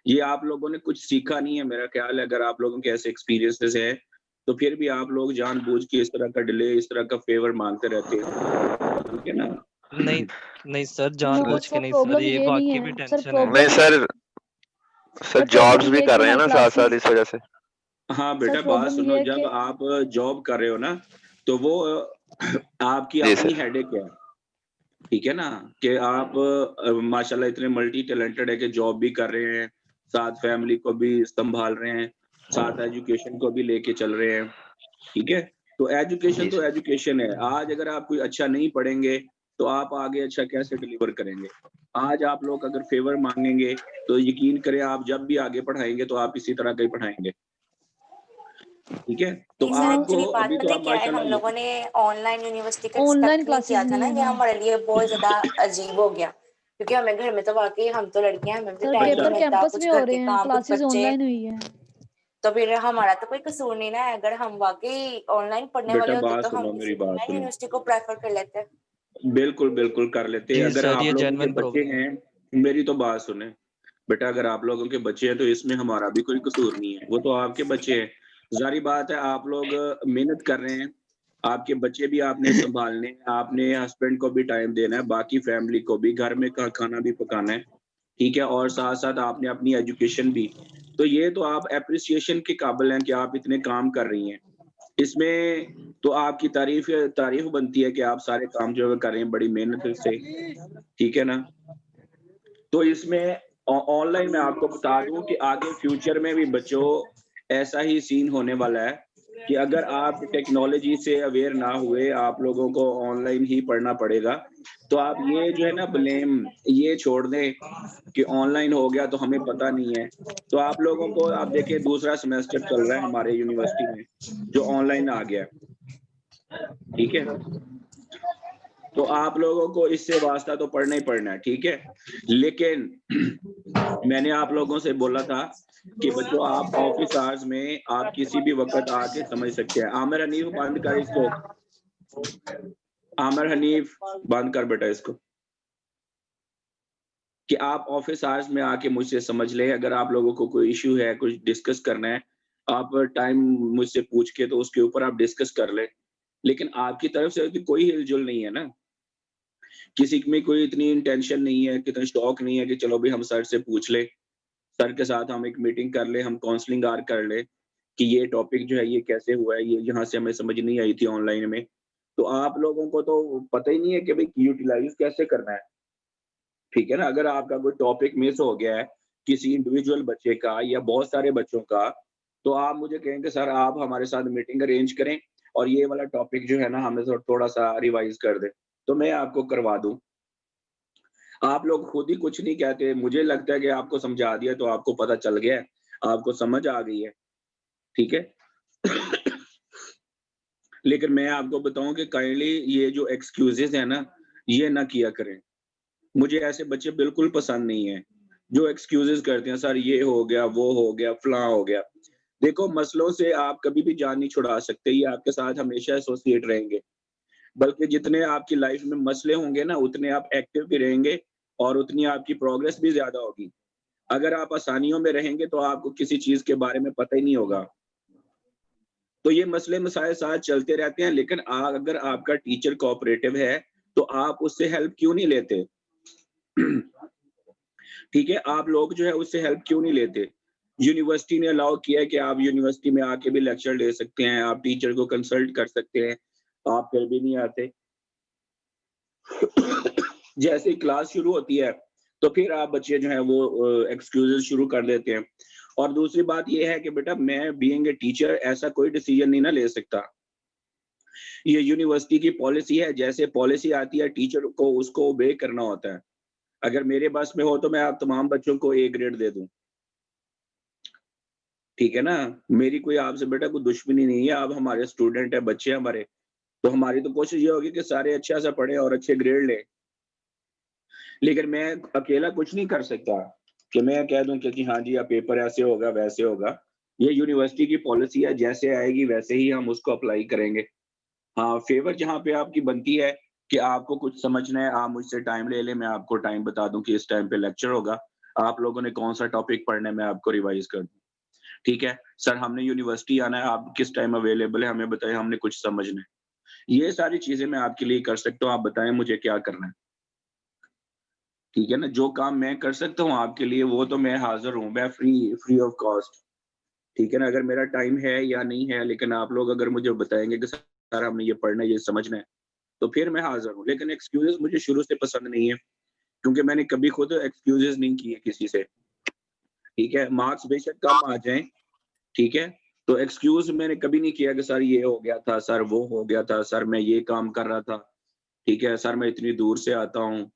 Speaker 2: ये आप लोगों ने कुछ सीखा नहीं है मेरा ख्याल है। अगर आप लोगों के ऐसे एक्सपीरियंसेस है तो फिर भी आप लोग जानबूझ के इस तरह का डिले, इस तरह का फेवर मांगते रहते हैं। ठीक है ना?
Speaker 5: नहीं नहीं सर
Speaker 3: नो
Speaker 5: जानबूझ के
Speaker 3: सर
Speaker 5: नहीं सर,
Speaker 3: प्रॉब्लम
Speaker 5: ये
Speaker 3: ये नहीं
Speaker 5: वाकई में
Speaker 3: है सर,
Speaker 5: टेंशन है।
Speaker 6: नहीं
Speaker 3: problem
Speaker 6: sir, sir jobs
Speaker 3: problem
Speaker 6: भी
Speaker 3: ये है
Speaker 6: कर
Speaker 3: कि
Speaker 6: रहे हैं
Speaker 3: हमारी
Speaker 6: ना साथ साथ,
Speaker 3: क्लासेस।
Speaker 6: इस वजह से।
Speaker 2: हाँ
Speaker 3: सर
Speaker 2: बेटा, बात
Speaker 3: प्रॉब्लम
Speaker 2: सुनो,
Speaker 3: ये है
Speaker 2: जब
Speaker 3: कि
Speaker 2: आप जॉब कर रहे हो ना तो वो आपकी
Speaker 6: जी
Speaker 2: अपनी
Speaker 6: सर।
Speaker 2: हेडेक है। ठीक है ना, कि आप माशाल्लाह इतने मल्टी टैलेंटेड है कि जॉब भी कर रहे हैं, साथ फैमिली को भी संभाल रहे हैं, साथ एजुकेशन को भी लेके चल रहे हैं, ठीक है? तो एजुकेशन
Speaker 4: जी
Speaker 2: तो
Speaker 4: सर।
Speaker 2: एजुकेशन है। आज अगर आप कोई अच्छा नहीं पढ़ेंगे, तो आप आगे अच्छा कैसे डिलीवर करेंगे? आज आप लोग अगर फ़ेवर माँगेंगे, तो यकीन करें आप जब भी आगे पढ़ाएँगे, तो आप इसी तरह का ही पढ़ाएँगे। ठीक है? तो
Speaker 13: नहीं सर,
Speaker 2: आपको
Speaker 13: एक्चुअली बात
Speaker 2: अभी तो
Speaker 13: पता है
Speaker 2: आप
Speaker 13: क्या है, हम
Speaker 2: माशाल्लाह
Speaker 13: लोगों ने ऑनलाइन यूनिवर्सिटी का
Speaker 3: ऑनलाइन
Speaker 13: एक्सपेक्ट नहीं किया
Speaker 3: क्लासेस
Speaker 13: था
Speaker 3: नहीं
Speaker 13: ना,
Speaker 3: है
Speaker 13: ये
Speaker 3: ना
Speaker 13: हमारे लिए बहुत ज़्यादा अजीब हो गया। क्योंकि हमें घर में तो वाक़ई हम तो लड़कियाँ हैं, हमें तो
Speaker 3: सर
Speaker 13: टाइम नहीं
Speaker 3: पेपर
Speaker 2: अच्छा,
Speaker 13: मिलता,
Speaker 3: कैंपस
Speaker 13: कुछ
Speaker 3: में हो
Speaker 13: घर
Speaker 3: रहे
Speaker 13: के
Speaker 3: हैं,
Speaker 13: काम, कुछ
Speaker 3: क्लासेस
Speaker 13: बच्चे,
Speaker 3: ऑनलाइन हुई है।
Speaker 13: तो फिर हमारा तो कोई कसूर नहीं ना है। अगर हम वाक़ई ऑनलाइन पढ़ने
Speaker 2: बेटा
Speaker 13: वाले होते
Speaker 2: बात
Speaker 13: तो हम
Speaker 2: सुनो,
Speaker 13: किसी
Speaker 2: मेरी बात
Speaker 13: ऑनलाइन
Speaker 2: सुनो।
Speaker 13: यूनिवर्सिटी को प्रेफ़र कर लेते।
Speaker 2: बिल्कुल, बिल्कुल कर लेते हैं।
Speaker 5: जी
Speaker 2: अगर
Speaker 5: सर,
Speaker 2: आप
Speaker 5: ये
Speaker 2: लोगों के
Speaker 5: जेन्युइन
Speaker 2: बच्चे
Speaker 5: प्रॉब्लम है।
Speaker 2: हैं, मेरी तो बात सुनें। बेटा अगर आप लोगों के बच्चे हैं, तो इसमें हमारा भी कोई कसूर नहीं है। वो तो आपके बच्चे हैं। ज़ाहिर बात है आप लोग मेहनत कर रहे हैं, आपके बच्चे भी आपने सँभालने हैं, आपने हस्बैंड को भी टाइम देना है, बाकी फैमिली को भी, घर में का खाना भी पकाना है, ठीक है? और साथ-साथ आपने अपनी एजुकेशन भी। तो ये तो आप एप्रिसिएशन के काबिल हैं कि आप इतने काम कर रही हैं। इसमें तो आपकी तारीफ़ बनती है कि आप सारे काम जो है कर रही हैं बड़ी मेहनत से, ठीक है ना? तो इसमें ऑनलाइन मैं आपको बता दूँ कि आगे फ्यूचर में भी बच्चों ऐसा ही सीन होने वाला है कि अगर आप टेक्नोलॉजी से अवेयर ना हुए, आप लोगों को ऑनलाइन ही पढ़ना पड़ेगा। तो आप ये जो है ना ब्लेम ये छोड़ दें कि ऑनलाइन हो गया तो हमें पता नहीं है। तो आप लोगों को आप देखिए दूसरा सेमेस्टर चल रहा है हमारे यूनिवर्सिटी में, जो ऑनलाइन आ गया है, ठीक है? तो आप लोगों को इससे वास्ता तो पढ़ना ही पढ़ना है, ठीक है? लेकिन मैंने आप लोगों से बोला था कि बच्चों आप ऑफ़िस आवर्स में आप किसी भी वक़्त आके समझ सकते हैं। आमिर हनीफ बंद कर इसको। आमिर हनीफ बंद कर बेटा इसको। कि आप ऑफ़िस आवर्स में आके मुझसे समझ लें, अगर आप लोगों को कोई इश्यू है, कुछ डिस्कस करना है, आप टाइम मुझसे पूछ के तो उसके ऊपर आप डिस्कस कर लें। लेकिन आपकी तरफ से भी कोई हिल-जुल नहीं है ना। किसी में कोई इतनी इंटेंशन नहीं है, कितना शौक नहीं है कि चलो भई हम सर से पूछ लें, सर के साथ हम एक मीटिंग कर लें, हम काउंसलिंग आर कर लें कि ये टॉपिक जो है ये कैसे हुआ है, ये यहाँ से हमें समझ नहीं आई थी ऑनलाइन में। तो आप लोगों को तो पता ही नहीं है कि भई यूटिलाइज़ कैसे करना है, ठीक है ना? अगर आपका कोई टॉपिक मिस हो गया है, किसी इंडिविजुअल बच्चे का या बहुत सारे बच्चों का, तो आप मुझे कहें कि सर आप हमारे साथ मीटिंग अरेंज करें और ये वाला टॉपिक जो है ना हमें थोड़ा-सा रिवाइज़ कर दें, तो मैं आपको करवा दूँ। आप लोग खुद ही कुछ नहीं कहते, मुझे लगता है कि आपको समझा दिया तो आपको पता चल गया है, आपको समझ आ गई है, ठीक है? लेकिन मैं आपको बताऊँ कि काइंडली ये जो एक्सक्यूज़ेज़ हैं ना, ये ना किया करें। मुझे ऐसे बच्चे बिल्कुल पसंद नहीं हैं, जो एक्सक्यूज़ेज़ करते हैं, सर ये हो गया, वो हो गया, फलाँ हो गया। देखो मसलों से आप कभी भी जान नहीं छुड़ा सकते, ये आपके साथ हमेशा एसोसिएट रहेंगे। बल्कि जितने आपकी लाइफ़ में मसले होंगे ना, उतने आप एक्टिव भी रहेंगे और उतनी आपकी प्रोग्रेस भी ज़्यादा होगी। अगर आप आसानियों में रहेंगे, तो आपको किसी चीज़ के बारे में पता ही नहीं होगा। तो ये मसले-मसाइल साथ चलते रहते हैं, लेकिन अगर आपका टीचर कोऑपरेटिव है, तो आप उससे हेल्प क्यों नहीं लेते? ठीक है, आप लोग जो है उससे हेल्प क्यों नहीं लेते? यूनिवर्सिटी ने अलाउ किया है कि आप यूनिवर्सिटी में आके भी लेक्चर ले सकते हैं, आप टीचर को कंसल्ट कर सकते हैं, आप फिर भी नहीं आते। जैसे ही क्लास शुरू होती है, तो फिर आप बच्चे जो हैं वो एक्सक्यूज़ेज़ शुरू कर देते हैं। और दूसरी बात ये है कि बेटा मैं बीइंग अ टीचर ऐसा कोई डिसीज़न नहीं ना ले सकता। ये यूनिवर्सिटी की पॉलिसी है, जैसे पॉलिसी आती है टीचर को उसको ओबे करना होता है। अगर मेरे बस में हो तो मैं आप तमाम बच्चों को ए ग्रेड दे दूँ, ठीक है ना? मेरी कोई आपसे बेटा कोई दुश्मनी नहीं है, आप हमारे स्टूडेंट हैं, बच्चे हैं हमारे, तो हमारी तो कोशिश ये होगी कि सारे अच्छा सा पढ़ें और अच्छे ग्रेड लें। लेकिन मैं अकेला कुछ नहीं कर सकता कि मैं कह दूँ कि हाँ जी, अब पेपर ऐसे होगा, वैसे होगा। ये यूनिवर्सिटी की पॉलिसी है, जैसे आएगी वैसे ही हम उसको अप्लाई करेंगे। हाँ, फ़ेवर जहाँ पे आपकी बनती है कि आपको कुछ समझना है, आप मुझसे टाइम ले लें, मैं आपको टाइम बता दूँ कि इस टाइम पे लेक्चर होगा। आप लोगों ने कौन-सा टॉपिक पढ़ना है, मैं आपको रिवाइज़ कर दूँ। ठीक है? सर हमने यूनिवर्सिटी आना है, आप किस टाइम अवेलेबल है, हमें बताएँ, हमने कुछ समझना है। ये सारी चीज़ें मैं आपके लिए कर सकता हूँ, आप बताएँ मुझे क्या करना है। ठीक है ना? जो काम मैं कर सकता हूँ आपके लिए वो तो मैं हाज़िर हूँ, मैं फ्री ऑफ कॉस्ट, ठीक है ना? अगर मेरा टाइम है या नहीं है, लेकिन आप लोग अगर मुझे बताएँगे कि सर हमने ये पढ़ना है, ये समझना है, तो फिर मैं हाजिर हूँ। लेकिन एक्सक्यूजेस मुझे शुरू से पसंद नहीं है, क्योंकि मैंने कभी खुद एक्सक्यूजेस नहीं किए किसी से। ठीक है, मार्क्स बेशक कम आ जाएं, ठीक है, तो एक्सक्यूज मैंने कभी नहीं किया कि सर ये हो गया था, सर वो हो गया था, सर मैं ये काम कर रहा था, ठीक है, सर मैं इतनी दूर से आता हूँ।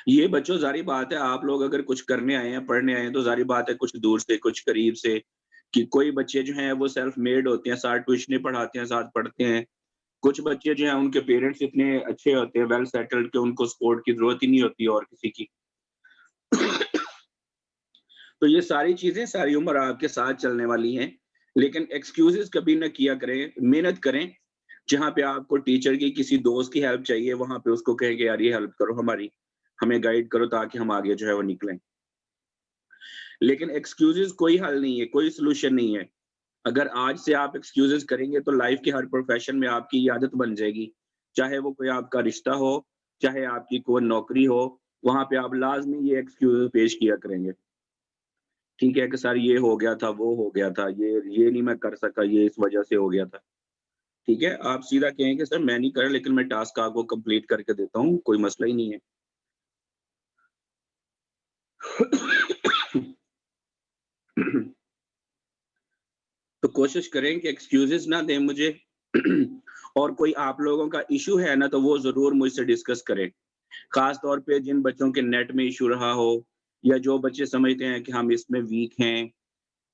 Speaker 2: ये बच्चों ज़ाहिर बात है, आप लोग अगर कुछ करने आए हैं, पढ़ने आए हैं, तो ज़ाहिर बात है कुछ दूर से, कुछ करीब से, कि कोई बच्चे जो हैं वो सेल्फ मेड होते हैं, साथ ट्यूशनें पढ़ाते हैं, साथ पढ़ते हैं। कुछ बच्चे जो हैं उनके पेरेंट्स इतने अच्छे होते हैं, वेल सेटल्ड, कि उनको सपोर्ट की ज़रूरत ही नहीं होती और किसी की। तो ये सारी चीज़ें सारी उम्र आपके साथ चलने वाली हैं, लेकिन एक्सक्यूज़ेज़ कभी ना किया करें, मेहनत करें। जहाँ पे आपको टीचर की, किसी दोस्त की हेल्प चाहिए, वहाँ पे उसको कहें कि यार ये हेल्प करो हमारी, हमें गाइड करो ताकि हम आगे जो है वो निकलें। लेकिन एक्सक्यूज़ेज़ कोई हल नहीं है, कोई सॉल्यूशन नहीं है। अगर आज से आप एक्सक्यूज़ेज़ करेंगे तो लाइफ़ के हर प्रोफ़ेशन में आपकी ये आदत बन जाएगी। चाहे वो कोई आपका रिश्ता हो, चाहे आपकी कोई नौकरी हो, वहाँ पे आप लाज़मी ये एक्सक्यूज़ पेश किया करेंगे। ठीक है कि सर ये हो गया था, वो हो गया था, ये नहीं मैं कर सका, ये इस वजह से हो गया था। ठीक है? आप सीधा कहें कि सर मैं नहीं कर लेकिन मैं टास्क आपको कंप्लीट करके देता हूँ, कोई मसला ही नहीं है। तो कोशिश करें कि एक्सक्यूज़ेज़ ना दें मुझे। और कोई आप लोगों का इश्यू है ना, तो वो ज़रूर मुझसे डिस्कस करें। ख़ास तौर पे जिन बच्चों के नेट में इश्यू रहा हो, या जो बच्चे समझते हैं कि हम इसमें वीक हैं,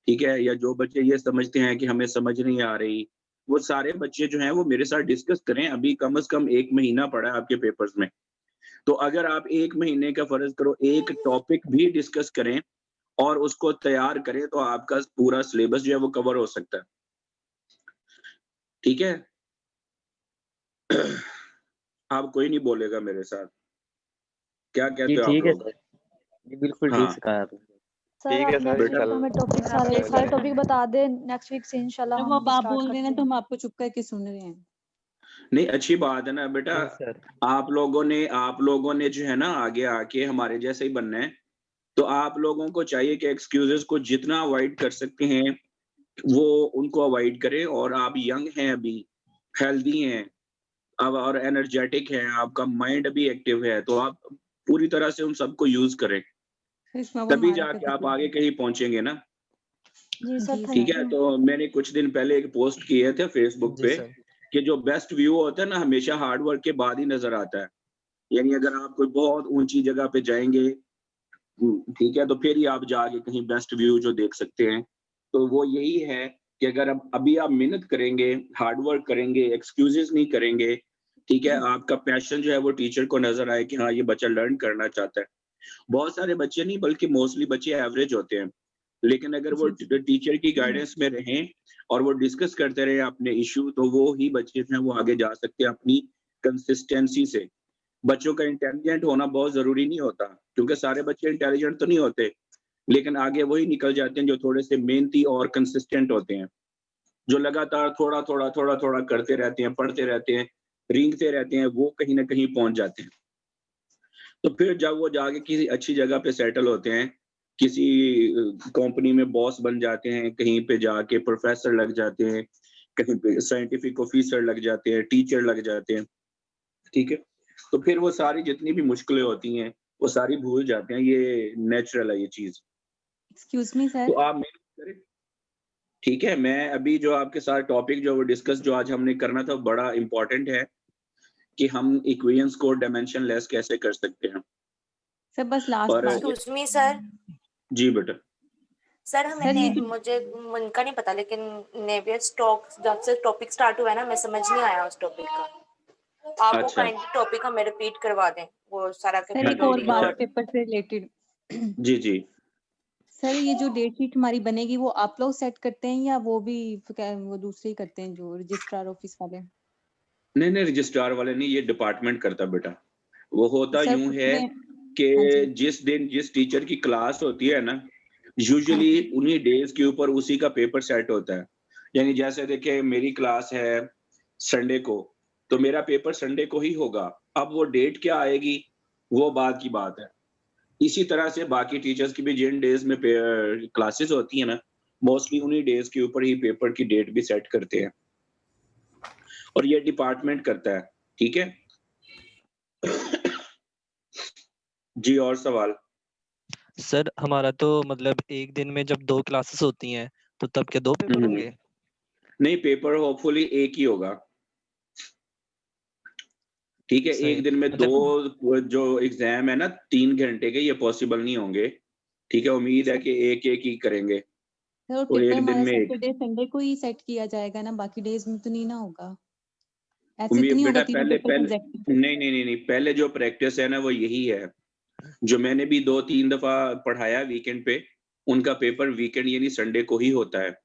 Speaker 2: ठीक है? या जो बच्चे ये समझते हैं कि हमें समझ नहीं आ रही, वो सारे बच्चे जो हैं वो मेरे साथ डिस्कस करें। अभी कम से कम 1 महीना पड़ा है आपके पेपर्स में। तो अगर आप 1 महीने का फ़र्ज़ करो, एक टॉपिक भी डिस्कस करें और उसको तैयार करें, तो आपका पूरा सिलेबस जो है वो कवर हो सकता है। ठीक है? अब कोई नहीं बोलेगा मेरे साथ। क्या
Speaker 4: जी
Speaker 2: कहते हो आप
Speaker 4: ठीक है
Speaker 2: लोग?
Speaker 4: सर, जी बिल्कुल ठीक
Speaker 2: हाँ,
Speaker 4: सिखाया आपने।
Speaker 3: सर
Speaker 6: ठीक
Speaker 3: आप
Speaker 6: है सर,
Speaker 3: नेक्स्ट वीक
Speaker 2: बेटा।
Speaker 3: को हमें टॉपिक सारे
Speaker 6: इंशाल्लाह।
Speaker 3: सारे टॉपिक बता दें, नेक्स्ट वीक से इंशाल्लाह
Speaker 1: जब
Speaker 3: हम
Speaker 1: अब आप
Speaker 3: स्टार्ट
Speaker 1: बोल रहे हैं
Speaker 3: करते
Speaker 1: ना, तो
Speaker 3: हैं।
Speaker 1: हम आपको चुप करके सुन रहे हैं।
Speaker 2: नहीं, अच्छी बात है ना बेटा।
Speaker 4: जी सर।
Speaker 2: आप लोगों ने जो है ना आगे आके हमारे जैसे ही बनना है। तो आप लोगों को चाहिए कि एक्सक्यूज़ेज़ को जितना अवॉइड कर सकते हैं, वो उनको अवॉइड करें। और आप यंग हैं अभी, हेल्दी हैं अब और एनर्जेटिक हैं, आपका माइंड अभी एक्टिव है, तो आप पूरी तरह से उन सबको यूज़ करें।
Speaker 1: फिर इसमें वो
Speaker 2: तभी
Speaker 1: हमारा
Speaker 2: जाके
Speaker 1: कर
Speaker 2: आप
Speaker 1: देते
Speaker 2: आगे
Speaker 1: हैं।
Speaker 2: कहीं पहुँचेंगे ना।
Speaker 3: जी सर,
Speaker 1: जी
Speaker 2: ठीक
Speaker 3: थैंक
Speaker 1: सर।
Speaker 2: है?
Speaker 3: यू।
Speaker 2: तो मैंने कुछ दिन पहले एक पोस्ट किए थे फ़ेसबुक
Speaker 5: जी
Speaker 2: पे
Speaker 5: सर।
Speaker 2: कि जो बेस्ट व्यू होता है ना, हमेशा हार्ड वर्क के बाद ही नज़र आता है। यानी अगर आप कोई बहुत ऊँची जगह पे जाएँगे, ठीक है, तो फिर ही आप जाके कहीं बेस्ट व्यू जो देख सकते हैं। तो वो यही है कि अगर अब अभी आप मेहनत करेंगे, हार्ड वर्क करेंगे, एक्सक्यूज़ेज़ नहीं करेंगे, ठीक है, आपका पैशन जो है वो टीचर को नज़र आए कि हाँ, ये बच्चा लर्न करना चाहता है। बहुत सारे बच्चे नहीं, बल्कि मोस्टली बच्चे एवरेज होते हैं। लेकिन अगर वो
Speaker 1: जी सर।
Speaker 2: टीचर की गाइडेंस में रहें और वो डिस्कस करते रहें अपने इश्यू, तो वो ही बच्चे जो हैं वो आगे जा सकते हैं अपनी कंसिस्टेंसी से। बच्चों का इंटेलिजेंट होना बहुत ज़रूरी नहीं होता, क्योंकि सारे बच्चे इंटेलिजेंट तो नहीं होते, लेकिन आगे वही निकल जाते हैं जो थोड़े से मेहनती और कंसिस्टेंट होते हैं, जो लगातार थोड़ा-थोड़ा, थोड़ा-थोड़ा करते रहते हैं, पढ़ते रहते हैं, रेंगते रहते हैं, वो कहीं न कहीं पहुँच जाते हैं। तो फिर जब वो जाके किसी अच्छी जगह पे सेटल होते हैं, किसी कंपनी में बॉस बन जाते हैं, कहीं पे जाके प्रोफ़ेसर लग जाते हैं, कहीं पे साइंटिफिक ऑफ़िसर लग जाते हैं, टीचर लग जाते हैं, ठीक है? तो फिर वो सारी जितनी भी मुश्किलें होती हैं, वो सारी भूल जाते हैं, ये नेचुरल है ये चीज़।
Speaker 1: एक्सक्यूज़ मी
Speaker 2: तो
Speaker 1: सर।
Speaker 2: आप मेहनत करें, ठीक है? मैं अभी जो आपके साथ टॉपिक जो वो डिस्कस जो आज हमने करना था, बड़ा इम्पोर्टेंट है कि हम इक्वेशंस को डायमेंशनलेस कैसे कर सकते हैं।
Speaker 1: सर बस लास्ट
Speaker 2: और
Speaker 1: पार्ट।
Speaker 13: Excuse me sir.
Speaker 2: जी बेटा।
Speaker 13: सर हमें
Speaker 1: सर ये जो
Speaker 13: मुझे उनका नहीं पता, लेकिन नेवियर स्टॉक जब से टॉपिक स्टार्ट हुआ है ना, मैं समझ नहीं आया उस टॉपिक का। आप वो
Speaker 2: अच्छा,
Speaker 13: काइंडली टॉपिक हमें रिपीट करवा दें, वो सारा,
Speaker 1: सर
Speaker 13: क्योंकि
Speaker 1: एक
Speaker 13: मैं
Speaker 1: और
Speaker 13: भूल
Speaker 2: अच्छा।
Speaker 1: बात
Speaker 13: गई।
Speaker 1: पेपर से रिलेटेड।
Speaker 2: जी, जी।
Speaker 1: सर ये जो डेट शीट हमारी बनेगी वो आप लोग सेट करते हैं या वो भी वो दूसरे ही करते हैं जो रजिस्ट्रार ऑफिस वाले?
Speaker 2: नहीं, नहीं रजिस्ट्रार वाले नहीं, ये डिपार्टमेंट करता बेटा। वो होता
Speaker 1: सर
Speaker 2: यूँ है
Speaker 1: उसमें।
Speaker 2: कि
Speaker 1: हाँ जी।
Speaker 2: जिस दिन जिस टीचर की क्लास होती है ना,
Speaker 1: हाँ
Speaker 2: यूजुअली
Speaker 1: जी।
Speaker 2: उन्हीं डेज़ के ऊपर उसी का पेपर सेट होता है। यानी जैसे देखिए मेरी क्लास है संडे को, तो मेरा पेपर संडे को ही होगा। अब वो डेट क्या आएगी, वो बाद की बात है। इसी तरह से बाकी टीचर्स की भी जिन डेज़ में क्लासेस होती हैं ना, मोस्टली उन्हीं डेज़ के ऊपर ही पेपर की डेट भी सेट करते हैं। और ये डिपार्टमेंट करता है। ठीक है। जी और सवाल?
Speaker 5: सर हमारा तो मतलब एक दिन में जब 2 क्लासेस होती हैं तो तब क्या 2 पेपर होंगे?
Speaker 2: नहीं, पेपर होपफुली एक ही होगा। ठीक है,
Speaker 5: सही
Speaker 2: एक दिन में
Speaker 5: मतलब
Speaker 2: 2 जो एग्जाम है ना 3 घंटे के, ये पॉसिबल नहीं होंगे। ठीक है, उम्मीद है कि एक-एक ही करेंगे
Speaker 1: सर और
Speaker 2: और
Speaker 1: पेपर
Speaker 2: एक दिन
Speaker 1: हमारा
Speaker 2: में एक।
Speaker 1: सैटरडे संडे को ही सेट किया जाएगा ना, बाकी डेज में तो नहीं ना होगा। ऐसे तो नहीं होगा
Speaker 2: बेटा
Speaker 1: तीनों
Speaker 2: पहले
Speaker 1: पेपर
Speaker 2: पहले
Speaker 1: कंसेक्टिव।
Speaker 2: नहीं, पहले जो प्रैक्टिस है ना वो यही है। जो मैंने भी 2-3 दफा पढ़ाया वीकेंड पे, उनका पेपर वीकेंड यानी संडे को ही होता है।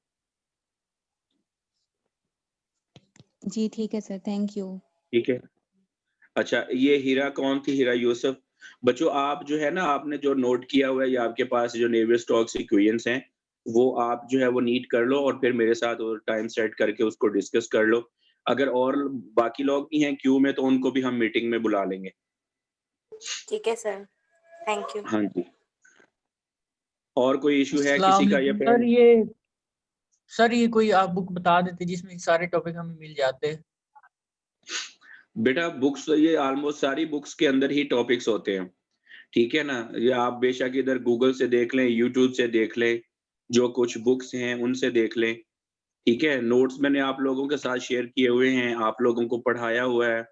Speaker 1: जी ठीक है सर, थैंक यू।
Speaker 2: ठीक है। अच्छा, ये हीरा कौन थी? हीरा यूसुफ। बच्चों आप जो है ना, आपने जो नोट किया हुआ है या आपके पास जो नेवियर स्टॉक्स इक्वेशंस हैं, वो आप जो है वो नीट कर लो और फिर मेरे साथ वो टाइम सेट करके उसको डिस्कस कर लो। अगर और बाकी लोग भी हैं क्यू में तो उनको भी हम मीटिंग में बुला लेंगे।
Speaker 13: ठीक है सर, थैंक यू।
Speaker 2: हाँ जी। और कोई इश्यू है
Speaker 14: अस्सलाम
Speaker 2: किसी का या
Speaker 14: वालेकुम सर, ये कोई आप बुक बता देते जिसमें सारे टॉपिक हमें मिल जाते।
Speaker 2: बेटा बुक्स ये ऑलमोस्ट सारी बुक्स के अंदर ही टॉपिक्स होते हैं। ठीक है ना? ये आप बेशक इधर गूगल से देख लें, यूट्यूब से देख लें, जो कुछ बुक्स हैं उनसे देख लें। ठीक है? नोट्स मैंने आप लोगों के साथ शेयर किए हुए हैं, आप लोगों को पढ़ाया हुआ है।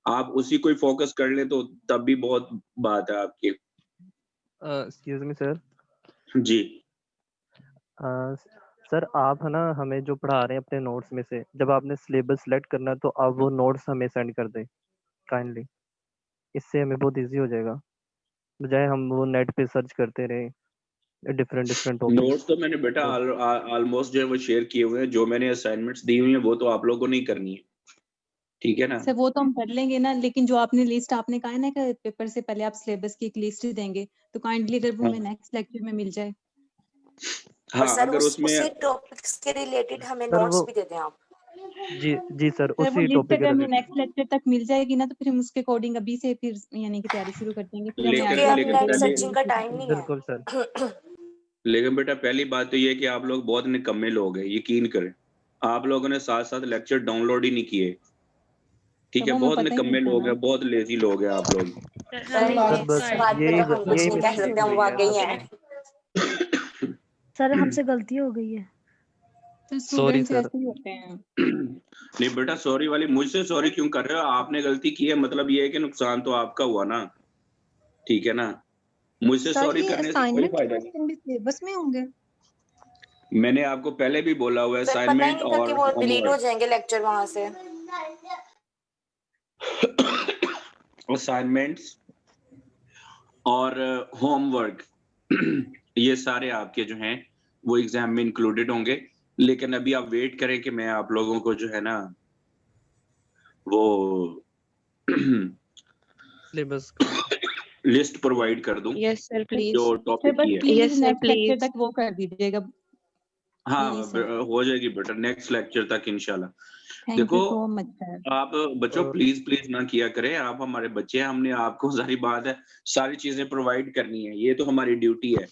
Speaker 2: आप उसी को ही फोकस कर लें तो तब भी बहुत बात है आपकी।
Speaker 5: Excuse me sir.
Speaker 2: जी।
Speaker 5: सर आप है ना हमें जो पढ़ा रहे हैं अपने नोट्स में से, जब आपने सिलेबस सेलेक्ट करना है तो आप वो नोट्स हमें सेंड कर दें काइंडली। इससे हमें बहुत इजी हो जाएगा, बजाय हम वो नेट पे सर्च करते रहे डिफरेंट टॉपिक्स।
Speaker 2: नोट्स तो मैंने बेटा ऑलमोस्ट जो है वो शेयर किए हुए हैं। जो मैंने असाइनमेंट्स दी हुई हैं वो तो आप लोगों ने ही करनी है। ठीक है ना?
Speaker 1: सर वो तो हम कर लेंगे ना, लेकिन जो आपने लिस्ट आपने कहा है ना कि पेपर से पहले आप सिलेबस की एक लिस्ट देंगे, तो काइंडली अगर वो
Speaker 2: हाँ।
Speaker 1: हमें नेक्स्ट लेक्चर में मिल जाए।
Speaker 13: और
Speaker 2: हाँ,
Speaker 13: सर
Speaker 2: अगर उसमें
Speaker 13: उसी टॉपिक्स के रिलेटेड हमें
Speaker 5: सर
Speaker 13: नोट्स
Speaker 5: वो
Speaker 13: भी दे दें आप।
Speaker 5: जी सर
Speaker 1: सर वो
Speaker 5: उसी
Speaker 1: लिस्ट
Speaker 5: टॉपिक
Speaker 1: अगर
Speaker 5: के
Speaker 1: हमें
Speaker 5: रिलेटेड।
Speaker 1: नेक्स्ट लेक्चर तक मिल जाएगी ना, तो फिर हम उसके अकॉर्डिंग अभी से फिर यानी कि तैयारी शुरू कर देंगे, फिर हमें
Speaker 13: क्योंकि
Speaker 1: आगे
Speaker 13: अब
Speaker 1: लेक्चर
Speaker 13: नेट
Speaker 1: देने
Speaker 13: सर्चिंग का
Speaker 1: की
Speaker 13: टाइम नहीं है।
Speaker 5: बिल्कुल सर।
Speaker 2: लेकिन बेटा पहली बात तो ये है कि आप लोग बहुत निकम्मे लोग हैं, यकीन करें। आप लोगों ने साथ-साथ लेक्चर डाउनलोड ही नहीं किए। ठीक
Speaker 1: सब
Speaker 2: है?
Speaker 1: हमें
Speaker 2: बहुत
Speaker 1: पता ही नहीं
Speaker 2: निकम्मे
Speaker 1: था
Speaker 2: लोग
Speaker 1: ना।
Speaker 2: हैं, बहुत लेज़ी लोग हैं आप लोग।
Speaker 10: सर
Speaker 13: सर
Speaker 10: हमें
Speaker 5: सर
Speaker 10: इसका
Speaker 5: बस
Speaker 13: इस बात पे
Speaker 5: यही
Speaker 13: तो हम कुछ
Speaker 5: यही
Speaker 13: नहीं कह
Speaker 5: मिस्टेक
Speaker 13: सकते, हम
Speaker 5: हुई है
Speaker 13: वाकई
Speaker 5: आपसे।
Speaker 13: हैं।
Speaker 3: सर हमसे गलती हो गई है।
Speaker 1: तो
Speaker 5: सॉरी
Speaker 1: स्टूडेंट्स
Speaker 5: सर।
Speaker 1: ऐसे ही होते हैं।
Speaker 2: नहीं बेटा सॉरी वाली मुझसे सॉरी क्यों कर रहे हो? आपने गलती की है मतलब ये है कि नुकसान तो आपका हुआ ना। ठीक है ना? मुझसे
Speaker 7: सर
Speaker 2: सॉरी
Speaker 7: ये
Speaker 2: करने से कोई
Speaker 7: असाइनमेंट
Speaker 2: फायदा नहीं।
Speaker 7: क्वेश्चन भी सिलेबस में होंगे?
Speaker 2: मैंने आपको पहले भी बोला हुआ है
Speaker 13: सर पता ही
Speaker 2: असाइनमेंट
Speaker 13: नहीं था कि
Speaker 2: और
Speaker 13: वो डिलीट हो
Speaker 2: होमवर्क।
Speaker 13: जाएंगे लेक्चर वहां से।
Speaker 2: असाइनमेंट्स और होमवर्क ये सारे आपके जो हैं वो एग्जाम में इंक्लूडेड होंगे। लेकिन अभी आप वेट करें कि मैं आप लोगों को जो है ना वो
Speaker 5: सिलेबस का
Speaker 2: लिस्ट प्रोवाइड कर दूं
Speaker 10: यस सर
Speaker 2: जो
Speaker 10: प्लीज।
Speaker 1: सर
Speaker 2: टॉपिक
Speaker 1: बस
Speaker 2: की है।
Speaker 1: Please
Speaker 10: yes sir
Speaker 1: next lecture
Speaker 10: please.
Speaker 1: तक वो कर दीजिएगा।
Speaker 2: हाँ,
Speaker 1: प्लीज सर,
Speaker 2: हो जाएगी बेटा नेक्स्ट लेक्चर तक इंशाल्लाह।
Speaker 1: थैंक
Speaker 2: देखो
Speaker 1: यू सो मच सर।
Speaker 2: आप बच्चों प्लीज ना किया करें। आप हमारे बच्चे हैं, हमने आपको सारी बात है सारी चीजें प्रोवाइड करनी है, ये तो हमारी ड्यूटी है।